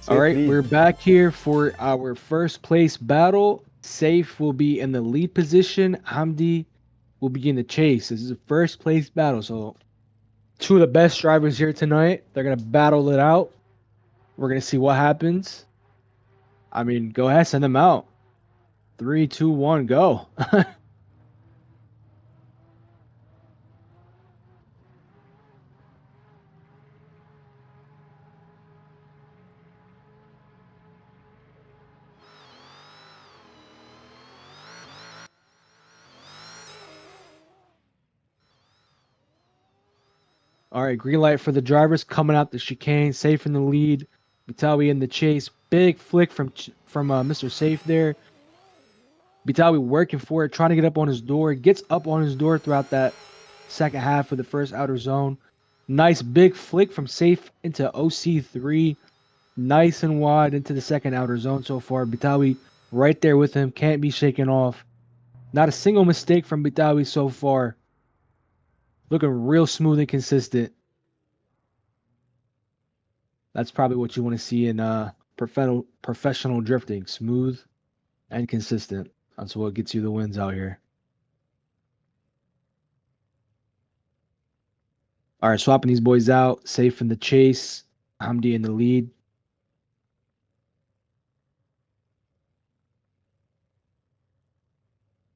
Speaker 5: All
Speaker 6: Safe
Speaker 5: right,
Speaker 6: lead.
Speaker 5: we're back here for our first place battle. Safe will be in the lead position. Hamdi will be in the chase. This is a first place battle. So, two of the best drivers here tonight. They're going to battle it out. We're going to see what happens. I mean, go ahead, send them out. 3, 2, 1, go. All right, green light for the drivers coming out the chicane. Safe in the lead. Bitawi in the chase. Big flick from Mr. Safe there. Bitawi working for it, trying to get up on his door. Gets up on his door throughout that second half of the first outer zone. Nice big flick from Safe into OC3. Nice and wide into the second outer zone so far. Bitawi right there with him. Can't be shaken off. Not a single mistake from Bitawi so far. Looking real smooth and consistent. That's probably what you want to see in professional drifting. Smooth and consistent. That's what gets you the wins out here. All right, swapping these boys out. Safe in the chase. Hamdi in the lead.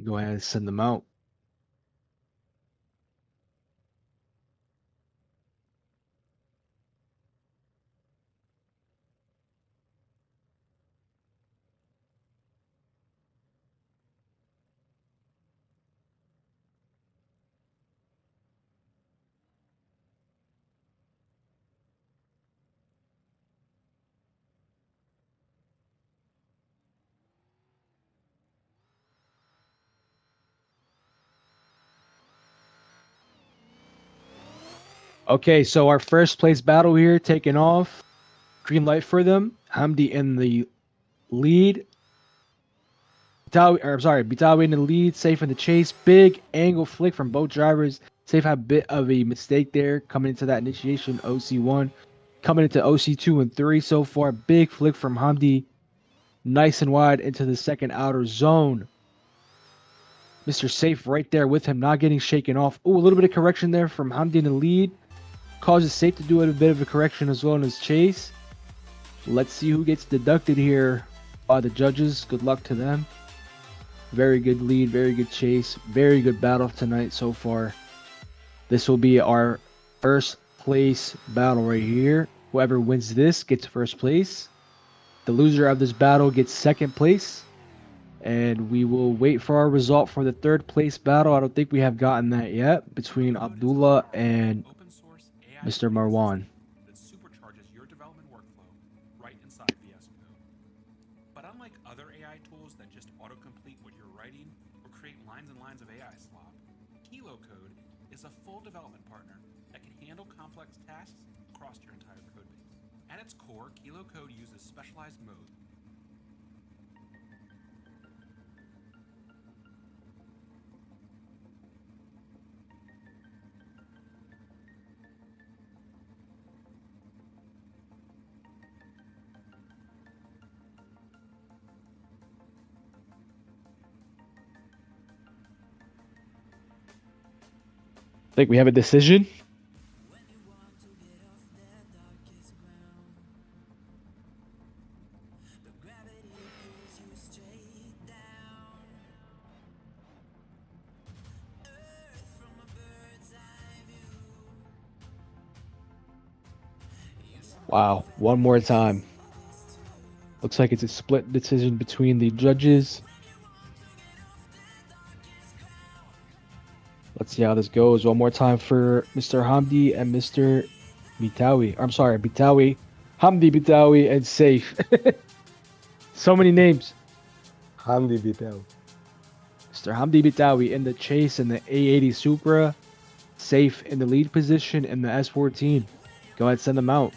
Speaker 5: Go ahead and send them out. Okay, so our first place battle here taking off. Green light for them. Hamdi in the lead. Bitawi in the lead. Safe in the chase. Big angle flick from both drivers. Safe had a bit of a mistake there coming into that initiation. OC1. Coming into OC2 and 3 so far. Big flick from Hamdi. Nice and wide into the second outer zone. Mr. Safe right there with him, not getting shaken off. Ooh, a little bit of correction there from Hamdi in the lead. Causes Safe to do a bit of a correction as well in his chase. Let's see who gets deducted here by the judges. Good luck to them. Very good lead, very good chase, very good battle tonight so far. This will be our first place battle right here. Whoever wins this gets first place. The loser of this battle gets second place. And we will wait for our result for the third place battle. I don't think we have gotten that yet between Abdullah and Mr. Marwan.
Speaker 2: That supercharges your development workflow right inside VS Code. But unlike other AI tools that just autocomplete what you're writing or create lines and lines of AI slop, Kilo Code is a full development partner that can handle complex tasks across your entire code base. At its core, Kilo Code uses specialized modes.
Speaker 5: I think we have a decision. Wow, one more time. Looks like it's a split decision between the judges. Let's see how this goes. One more time for Mr. Hamdi and Mr. Bitawi. I'm sorry, Bitawi. Hamdi, Bitawi, and Safe. So many names.
Speaker 6: Hamdi Bitawi.
Speaker 5: Mr. Hamdi Bitawi in the chase in the A80 Supra. Safe in the lead position in the S14. Go ahead, send them out.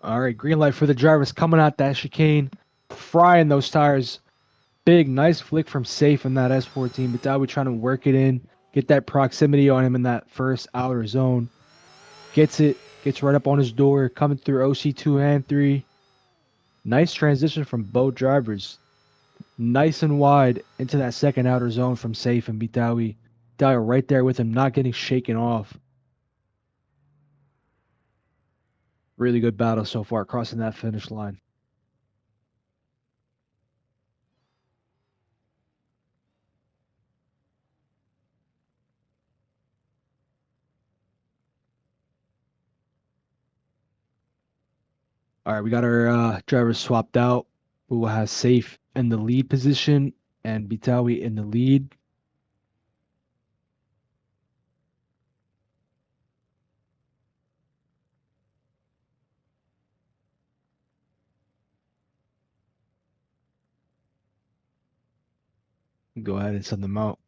Speaker 5: All right, green light for the drivers coming out that chicane, frying those tires. Big, nice flick from Safe in that S14. Bitawi trying to work it in, get that proximity on him in that first outer zone. Gets it, gets right up on his door, coming through OC2 and 3. Nice transition from both drivers. Nice and wide into that second outer zone from Safe and Bitawi. Bitawi right there with him, not getting shaken off. Really good battle so far, crossing that finish line. All right, we got our drivers swapped out. We will have Safe in the lead position and Bitawi in the lead. Go ahead and send them out.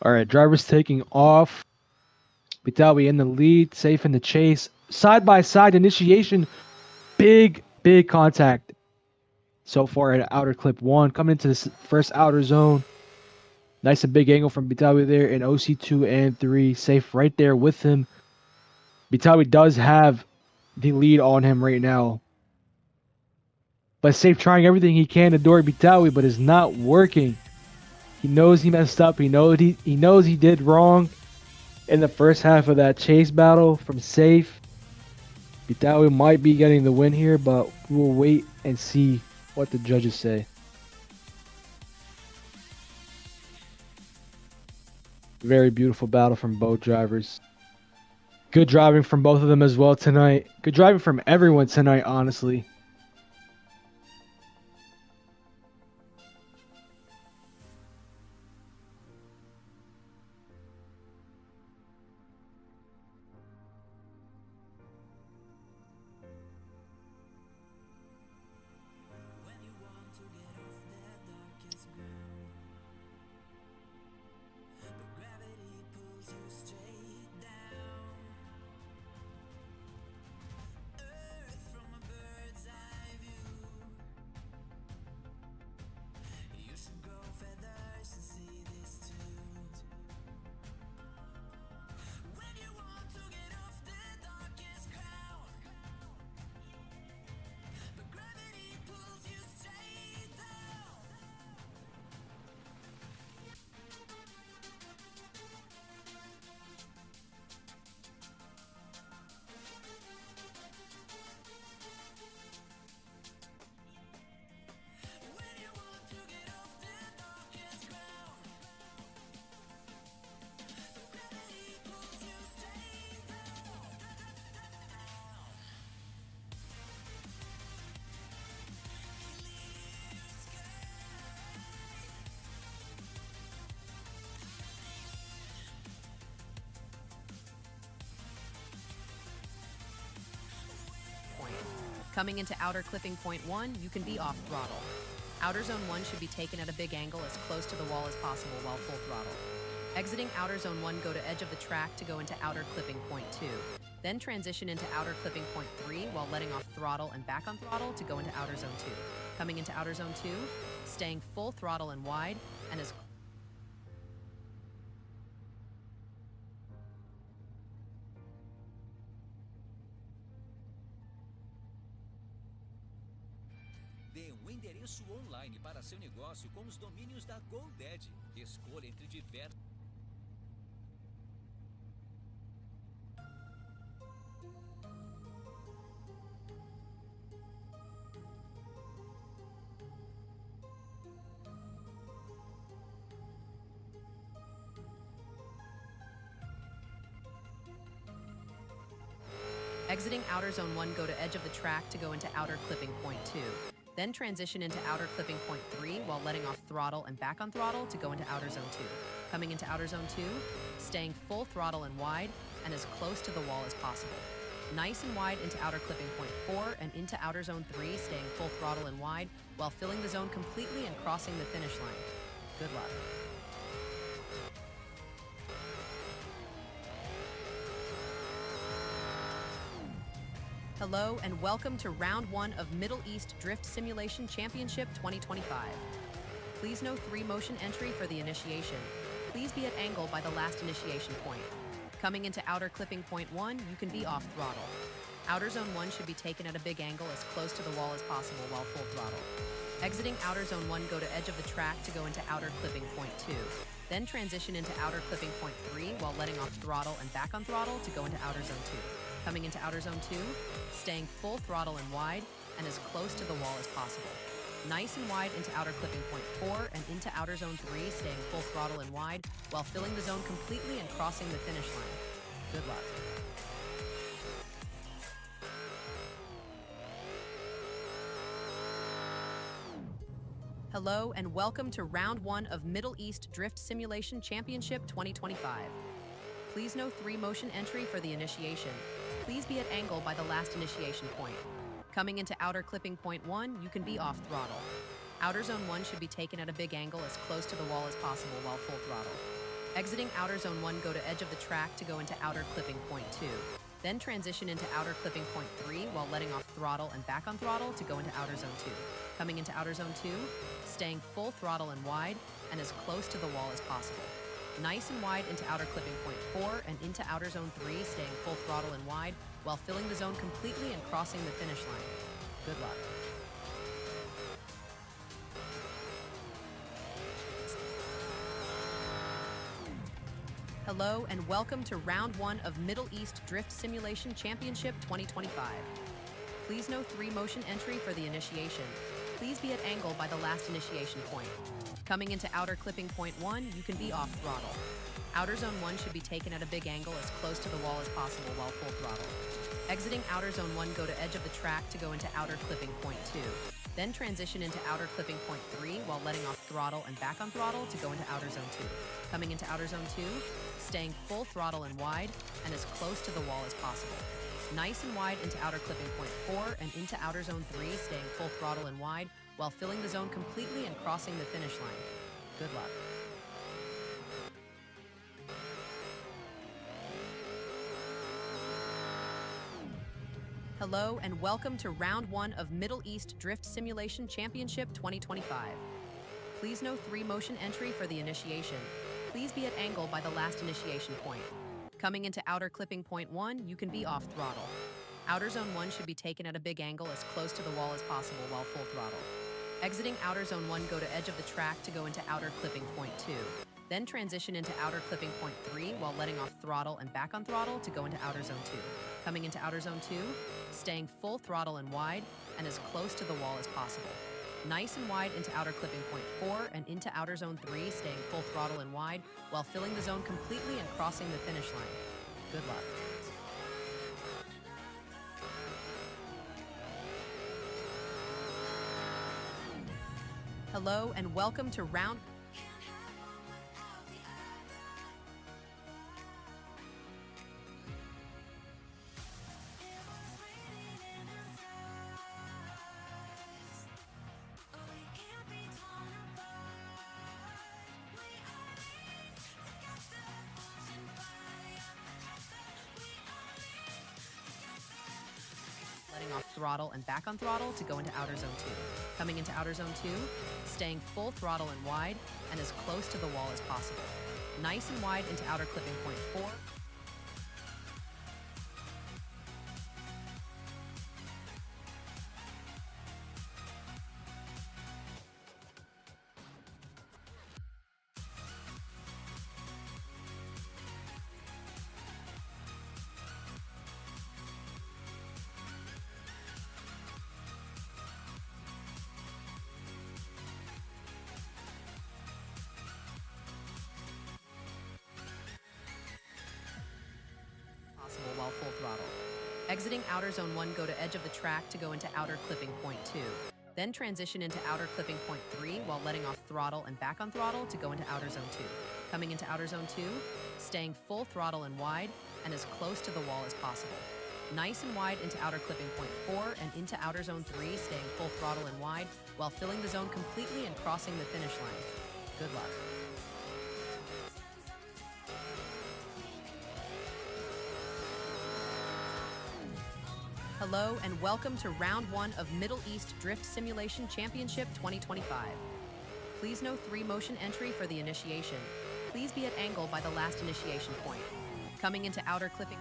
Speaker 5: All right, drivers taking off. Bitawi in the lead, Safe in the chase. Side by side initiation. Big contact. So far at outer clip 1, coming into this first outer zone. Nice and big angle from Bitawi there in OC2 and 3. Safe right there with him. Bitawi does have the lead on him right now. But Safe trying everything he can to door Bitawi, but it's not working. He knows he messed up. He knows he did wrong in the first half of that chase battle from Safe. Bitawi might be getting the win here, but we'll wait and see what the judges say. Very beautiful battle from both drivers. Good driving from both of them as well tonight. Good driving from everyone tonight, honestly.
Speaker 10: Coming into outer clipping point 1, you can be off throttle. Outer zone 1 should be taken at a big angle as close to the wall as possible while full throttle. Exiting outer zone 1, go to edge of the track to go into outer clipping point 2. Then transition into outer clipping point 3 while letting off throttle and back on throttle to go into outer zone 2. Coming into outer zone 2, staying full throttle and wide, and as
Speaker 7: Dê endereço online para seu negócio com os domínios da GoDaddy. Escolha entre diversos.
Speaker 10: Exiting outer zone 1, go to edge of the track to go into outer clipping point 2. Then transition into outer clipping point 3 while letting off throttle and back on throttle to go into outer zone 2. Coming into outer zone 2, staying full throttle and wide and as close to the wall as possible. Nice and wide into outer clipping point 4 and into outer zone 3, staying full throttle and wide while filling the zone completely and crossing the finish line. Good luck. Hello and welcome to round 1 of Middle East Drift Simulation Championship 2025. Please know 3 motion entry for the initiation. Please be at angle by the last initiation point. Coming into outer clipping point 1, you can be off throttle. Outer zone 1 should be taken at a big angle as close to the wall as possible while full throttle. Exiting outer zone 1, go to edge of the track to go into outer clipping point 2. Then transition into outer clipping point 3 while letting off throttle and back on throttle to go into outer zone 2. Coming into outer zone 2, staying full throttle and wide and as close to the wall as possible. Nice and wide into outer clipping point 4 and into outer zone 3, staying full throttle and wide while filling the zone completely and crossing the finish line. Good luck. Hello and welcome to round 1 of Middle East Drift Simulation Championship 2025. Please know 3 motion entry for the initiation. Please be at angle by the last initiation point. Coming into outer clipping point 1, you can be off throttle. Outer zone 1 should be taken at a big angle as close to the wall as possible while full throttle. Exiting outer zone 1, go to edge of the track to go into outer clipping point 2. Then transition into outer clipping point 3 while letting off throttle and back on throttle to go into outer zone 2. Coming into outer zone 2, staying full throttle and wide and as close to the wall as possible. Nice and wide into outer clipping point 4 and into outer zone 3, staying full throttle and wide while filling the zone completely and crossing the finish line. Good luck. Hello and welcome to round 1 of Middle East Drift Simulation Championship 2025. Please know 3 motion entry for the initiation. Please be at angle by the last initiation point. Coming into outer clipping point 1, you can be off throttle. Outer zone 1 should be taken at a big angle as close to the wall as possible while full throttle. Exiting outer zone 1, go to edge of the track to go into outer clipping point 2. Then transition into outer clipping point 3 while letting off throttle and back on throttle to go into outer zone 2. Coming into outer zone 2, staying full throttle and wide and as close to the wall as possible. Nice and wide into outer clipping point 4 and into outer zone 3, staying full throttle and wide while filling the zone completely and crossing the finish line. Good luck. Hello and welcome to round 1 of Middle East Drift Simulation Championship 2025. Please know 3 motion entry for the initiation. Please be at angle by the last initiation point. Coming into outer clipping point 1, you can be off throttle. Outer zone 1 should be taken at a big angle as close to the wall as possible while full throttle. Exiting outer zone 1, go to edge of the track to go into outer clipping point 2. Then transition into outer clipping point 3 while letting off throttle and back on throttle to go into outer zone 2. Coming into outer zone 2, staying full throttle and wide and as close to the wall as possible. Nice and wide into outer clipping point 4 and into outer zone 3, staying full throttle and wide while filling the zone completely and crossing the finish line. Good luck. Hello and welcome to round... letting off throttle and back on throttle to go into outer zone 2. Coming into outer zone 2, staying full throttle and wide and as close to the wall as possible. Nice and wide into outer clipping point 4. Exiting outer zone 1, go to edge of the track to go into outer clipping point 2. Then transition into outer clipping point 3 while letting off throttle and back on throttle to go into outer zone 2. Coming into outer zone 2, staying full throttle and wide and as close to the wall as possible. Nice and wide into outer clipping point 4 and into outer zone 3, staying full throttle and wide while filling the zone completely and crossing the finish line. Good luck. Hello and welcome to round 1 of Middle East Drift Simulation Championship 2025. Please know 3 motion entry for the initiation. Please be at angle by the last initiation point. Coming into outer clipping.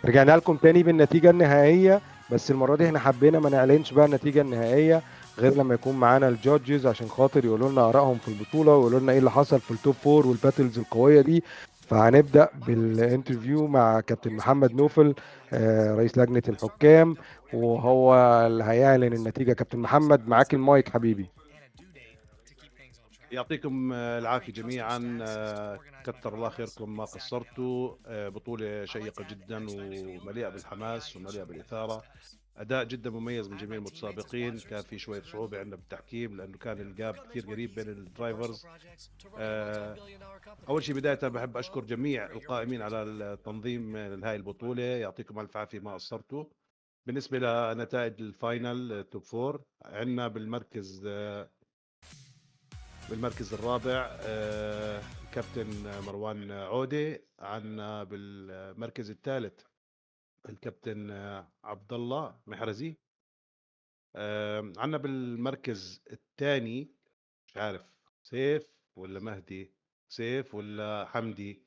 Speaker 6: رجعنا لكم تاني بالنتيجة النهائية، بس المرة دي احنا حبينا ما نعلنش بقى النتيجة النهائية غير لما يكون معانا الجادجز عشان خاطر يقولوا لنا آرائهم في البطولة ويقولوا لنا ايه اللي حصل في التوب 4 والباتلز القوية دي. فهنبدأ بالانترفيو مع كابتن محمد نوفل رئيس لجنة الحكام، وهو اللي هيعلن النتيجة. كابتن محمد معاك المايك حبيبي.
Speaker 13: يعطيكم العافية جميعا، كتر الله خيركم ما قصرتوا. بطولة شيقة جدا ومليئة بالحماس ومليئة بالإثارة، أداء جدا مميز من جميع المتسابقين. كان في شوية صعوبة عندنا بالتحكيم لأنه كان الجاب كثير قريب بين الدرايفرز. أول شيء بداية بحب أشكر جميع القائمين على التنظيم لهاي البطولة، يعطيكم ألف عافية ما قصرتوا. بالنسبة لنتائج الفاينل توب 4، عندنا بالمركز الرابع كابتن مروان عودة. عنا بالمركز الثالث الكابتن عبد الله محرزي. عنا بالمركز الثاني مش عارف سيف ولا مهدي، سيف ولا حمدي.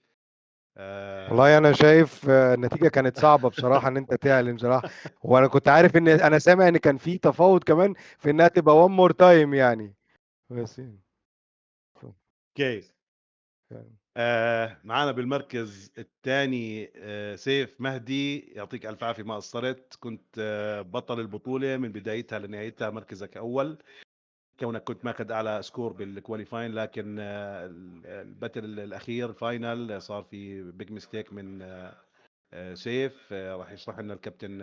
Speaker 6: والله انا شايف النتيجه كانت صعبه بصراحه ان انت تعلن بصراحه، وانا كنت عارف ان انا سامع ان كان في تفاوض كمان في انها تبقى وان مور تايم يعني، بس
Speaker 13: اوكي. معانا بالمركز الثاني سيف مهدي، يعطيك الف عافيه ما قصرت. كنت بطل البطوله من بدايتها لنهايتها، مركزك اول كونك كنت ماخذ اعلى سكور بالكواليفاين، لكن الباتل الاخير فاينل صار في بيج ميستيك من سيف. راح يشرح لنا الكابتن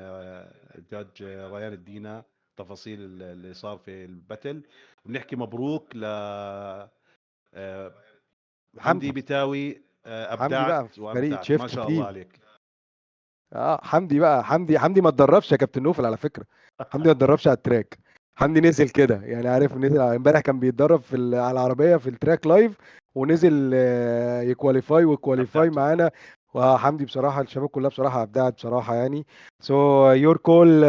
Speaker 13: الجاج ريان الدينا تفاصيل اللي صار في الباتل. بنحكي مبروك ل حمدي بتاوي.
Speaker 6: حمدي بقى
Speaker 13: ابدعت
Speaker 6: فريق
Speaker 13: وابدعت
Speaker 6: شيفت
Speaker 13: ما شاء
Speaker 6: تيم.
Speaker 13: الله عليك.
Speaker 6: حمدي بقى حمدي ما اتدربش يا كابتن نوفل على فكره. حمدي ما اتدربش على التراك، حمدي نزل كده يعني، عارف نزل امبارح كان بيتدرب على العربيه في التراك لايف، ونزل يكواليفاي وكواليفاي معانا. وحمدي بصراحه الشباب كلها بصراحه ابدعت بصراحه يعني. So your call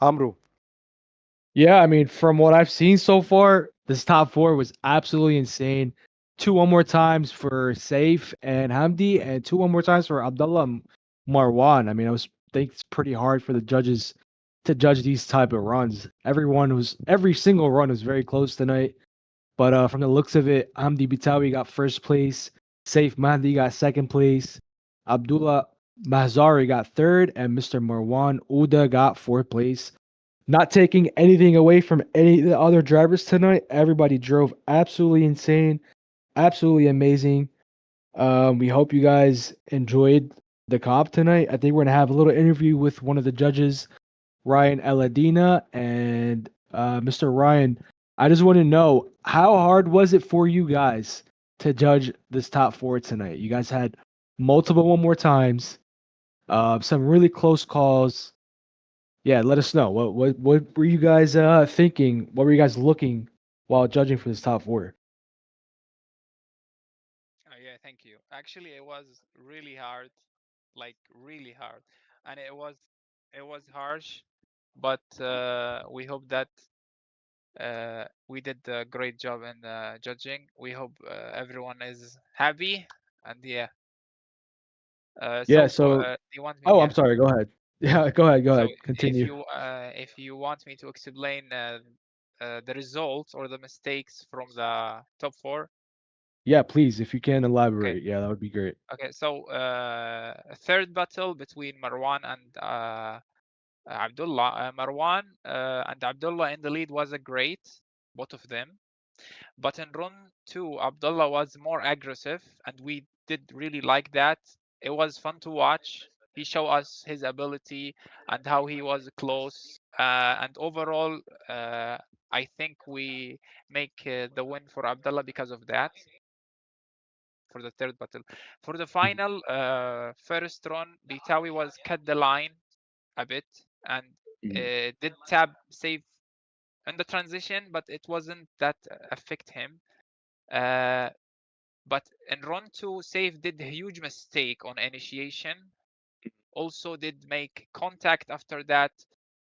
Speaker 6: عمرو.
Speaker 5: Yeah, I mean, from what I've seen so far, this top 4 was absolutely insane. 2 one more times for Saif and Hamdi, and 2 one more times for Abdullah and Marwan. I mean, think it's pretty hard for the judges to judge these type of runs. Every single run was very close tonight. But from the looks of it, Hamdi Bitawi got first place, Saif Mahdi got second place, Abdullah Mahzari got third, and Mr. Marwan Uda got fourth place. Not taking anything away from any of the other drivers tonight. Everybody drove absolutely insane, absolutely amazing. We hope you guys enjoyed the comp tonight. I think we're gonna have a little interview with one of the judges, Ryan Eladina. And Mr. Ryan, I just want to know, how hard was it for you guys to judge this top 4 tonight? You guys had multiple one more times, some really close calls. Yeah, let us know. What were you guys thinking? What were you guys looking while judging for this top 4?
Speaker 14: Yeah, thank you. Actually, it was really hard, like really hard, and it was harsh, but we hope that we did a great job in judging. We hope everyone is happy, and yeah.
Speaker 5: Yeah.
Speaker 14: So,
Speaker 5: So,
Speaker 14: do you want me?
Speaker 5: oh,
Speaker 14: Yeah.
Speaker 5: I'm sorry. Go ahead. Yeah, go ahead. Go
Speaker 14: So
Speaker 5: ahead. Continue.
Speaker 14: if you want me to explain the results or the mistakes from the top 4.
Speaker 5: Yeah, please, if you can
Speaker 14: Okay.
Speaker 5: elaborate. Yeah, that would be great.
Speaker 14: Okay. So third battle between Marwan and Abdullah. Marwan and Abdullah in the lead was a great, both of them. But in run 2, Abdullah was more aggressive, and we did really like that. it was fun to watch. He showed us his ability and how he was close. And overall, I think we make the win for Abdullah because of that. For the third battle, for the final, first run, Bitawi was cut the line a bit and did tab save in the transition, but it wasn't that affect him. But in run 2, Safe did a huge mistake on initiation. Also did make contact after that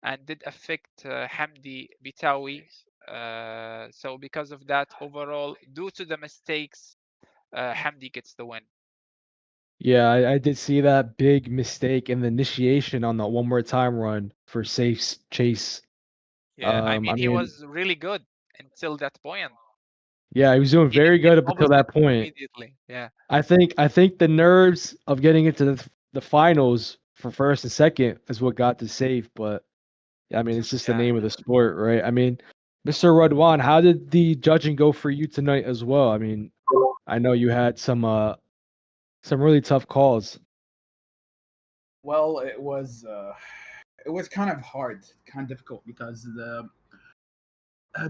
Speaker 14: and did affect Hamdi Bitawi. So because of that, overall, due to the mistakes, Hamdi gets the win.
Speaker 5: Yeah, I did see that big mistake in the initiation on the one more time run for Safe's chase.
Speaker 14: Yeah, I mean, he was really good until that point.
Speaker 5: Yeah, he was doing very good up until that point.
Speaker 14: Immediately, yeah.
Speaker 5: I think the nerves of getting into the finals for first and second is what got to Safe, but I mean, it's just the name of the sport, right? I mean, Mr. Radwan, how did the judging go for you tonight as well? I mean, I know you had some really tough calls.
Speaker 8: Well, it was kind of hard, kind of difficult because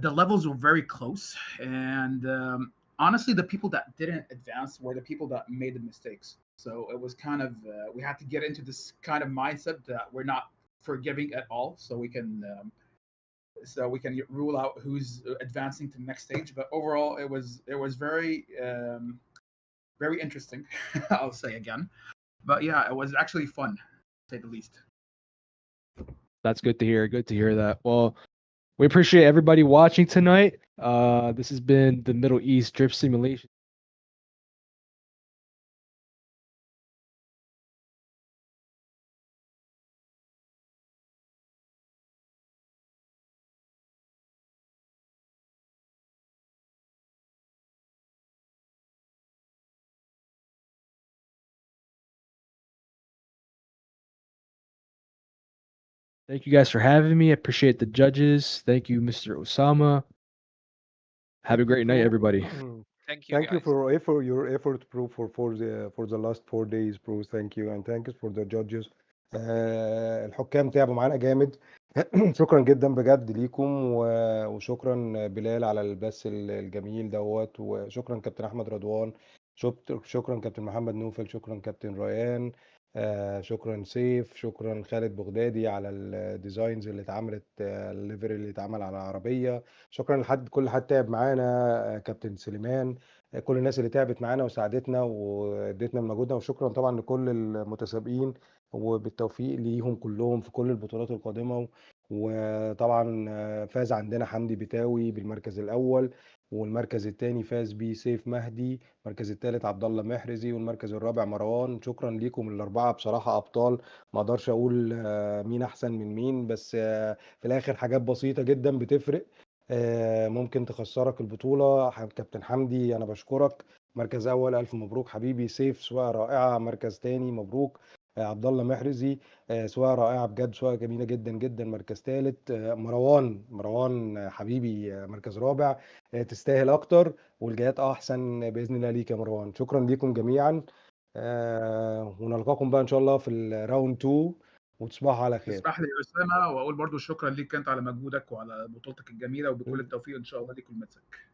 Speaker 8: the levels were very close, and honestly, the people that didn't advance were the people that made the mistakes. So it was kind of we had to get into this kind of mindset that we're not forgiving at all, so we can rule out who's advancing to the next stage. But overall, it was very very interesting. I'll say again, but yeah, it was actually fun, to say the least.
Speaker 5: That's good to hear. Good to hear that. Well, we appreciate everybody watching tonight. This has been the Middle East Drift Simulation. Thank you guys for having me. I appreciate the judges. Thank you, Mr. Osama. Have a great night, everybody.
Speaker 14: Thank you.
Speaker 6: Thank you for your effort, bro, for the last 4 days, bro. Thank you, and thanks for the judges. الحكام تعبوا معانا جامد. شكرا جدا بجد ليكم، وشكرا بلال على البث الجميل دوت، وشكرا كابتن احمد رضوان، شكرا كابتن محمد نوفل، شكرا كابتن ريان، شكرا سيف، شكرا خالد بغدادي على الديزاينز اللي اتعملت، الليفري اللي اتعمل على العربيه، شكرا كل حد تعب معانا، كابتن سليمان، كل الناس اللي تعبت معانا وساعدتنا وادتنا من مجهودنا، وشكرا طبعا لكل المتسابقين، وبالتوفيق ليهم كلهم في كل البطولات القادمه. وطبعا فاز عندنا حمدي بتاوي بالمركز الاول، والمركز الثاني فاز بيه سيف مهدي، المركز الثالث عبد الله محرزي، والمركز الرابع مروان. شكرا ليكم الاربعه، بصراحه ابطال، ما اقدرش اقول مين احسن من مين، بس في الاخر حاجات بسيطه جدا بتفرق، ممكن تخسرك البطوله. كابتن حمدي انا بشكرك، مركز اول الف مبروك حبيبي. سيف سواقه رائعه، مركز ثاني مبروك. عبد الله محرزي سواقه رائعه بجد، سواقه جميله جدا جدا، مركز ثالث. مروان حبيبي مركز رابع، تستاهل اكتر، والجايات احسن باذن الله ليك يا مروان. شكرا ليكم جميعا، ونلقاكم بقى ان شاء الله في الراوند 2، وتصبحوا على خير.
Speaker 8: اسمح لي يا اسامه واقول برضو شكرا ليك انت على مجهودك وعلى بطولتك الجميله، وبكل التوفيق ان شاء الله ليك ولمسك.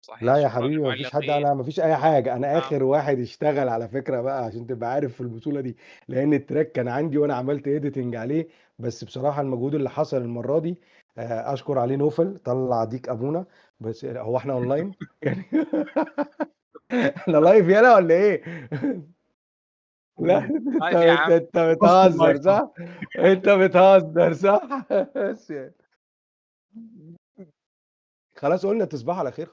Speaker 14: صحيح.
Speaker 6: لا يا حبيبي، مفيش حد، انا مفيش اي حاجه، انا اخر واحد اشتغل على فكره بقى، عشان تبقى عارف في البطوله دي، لان التراك كان عندي وانا عملت ايديتنج عليه، بس بصراحه المجهود اللي حصل المره دي اشكر عليه نوفل، طلع ديك ابونا. بس هو احنا اونلاين يعني احنا لايف يلا ولا ايه؟ لا انت بتهزر صح؟ انت بتهزر صح؟ خلاص قلنا تصبحوا على خير.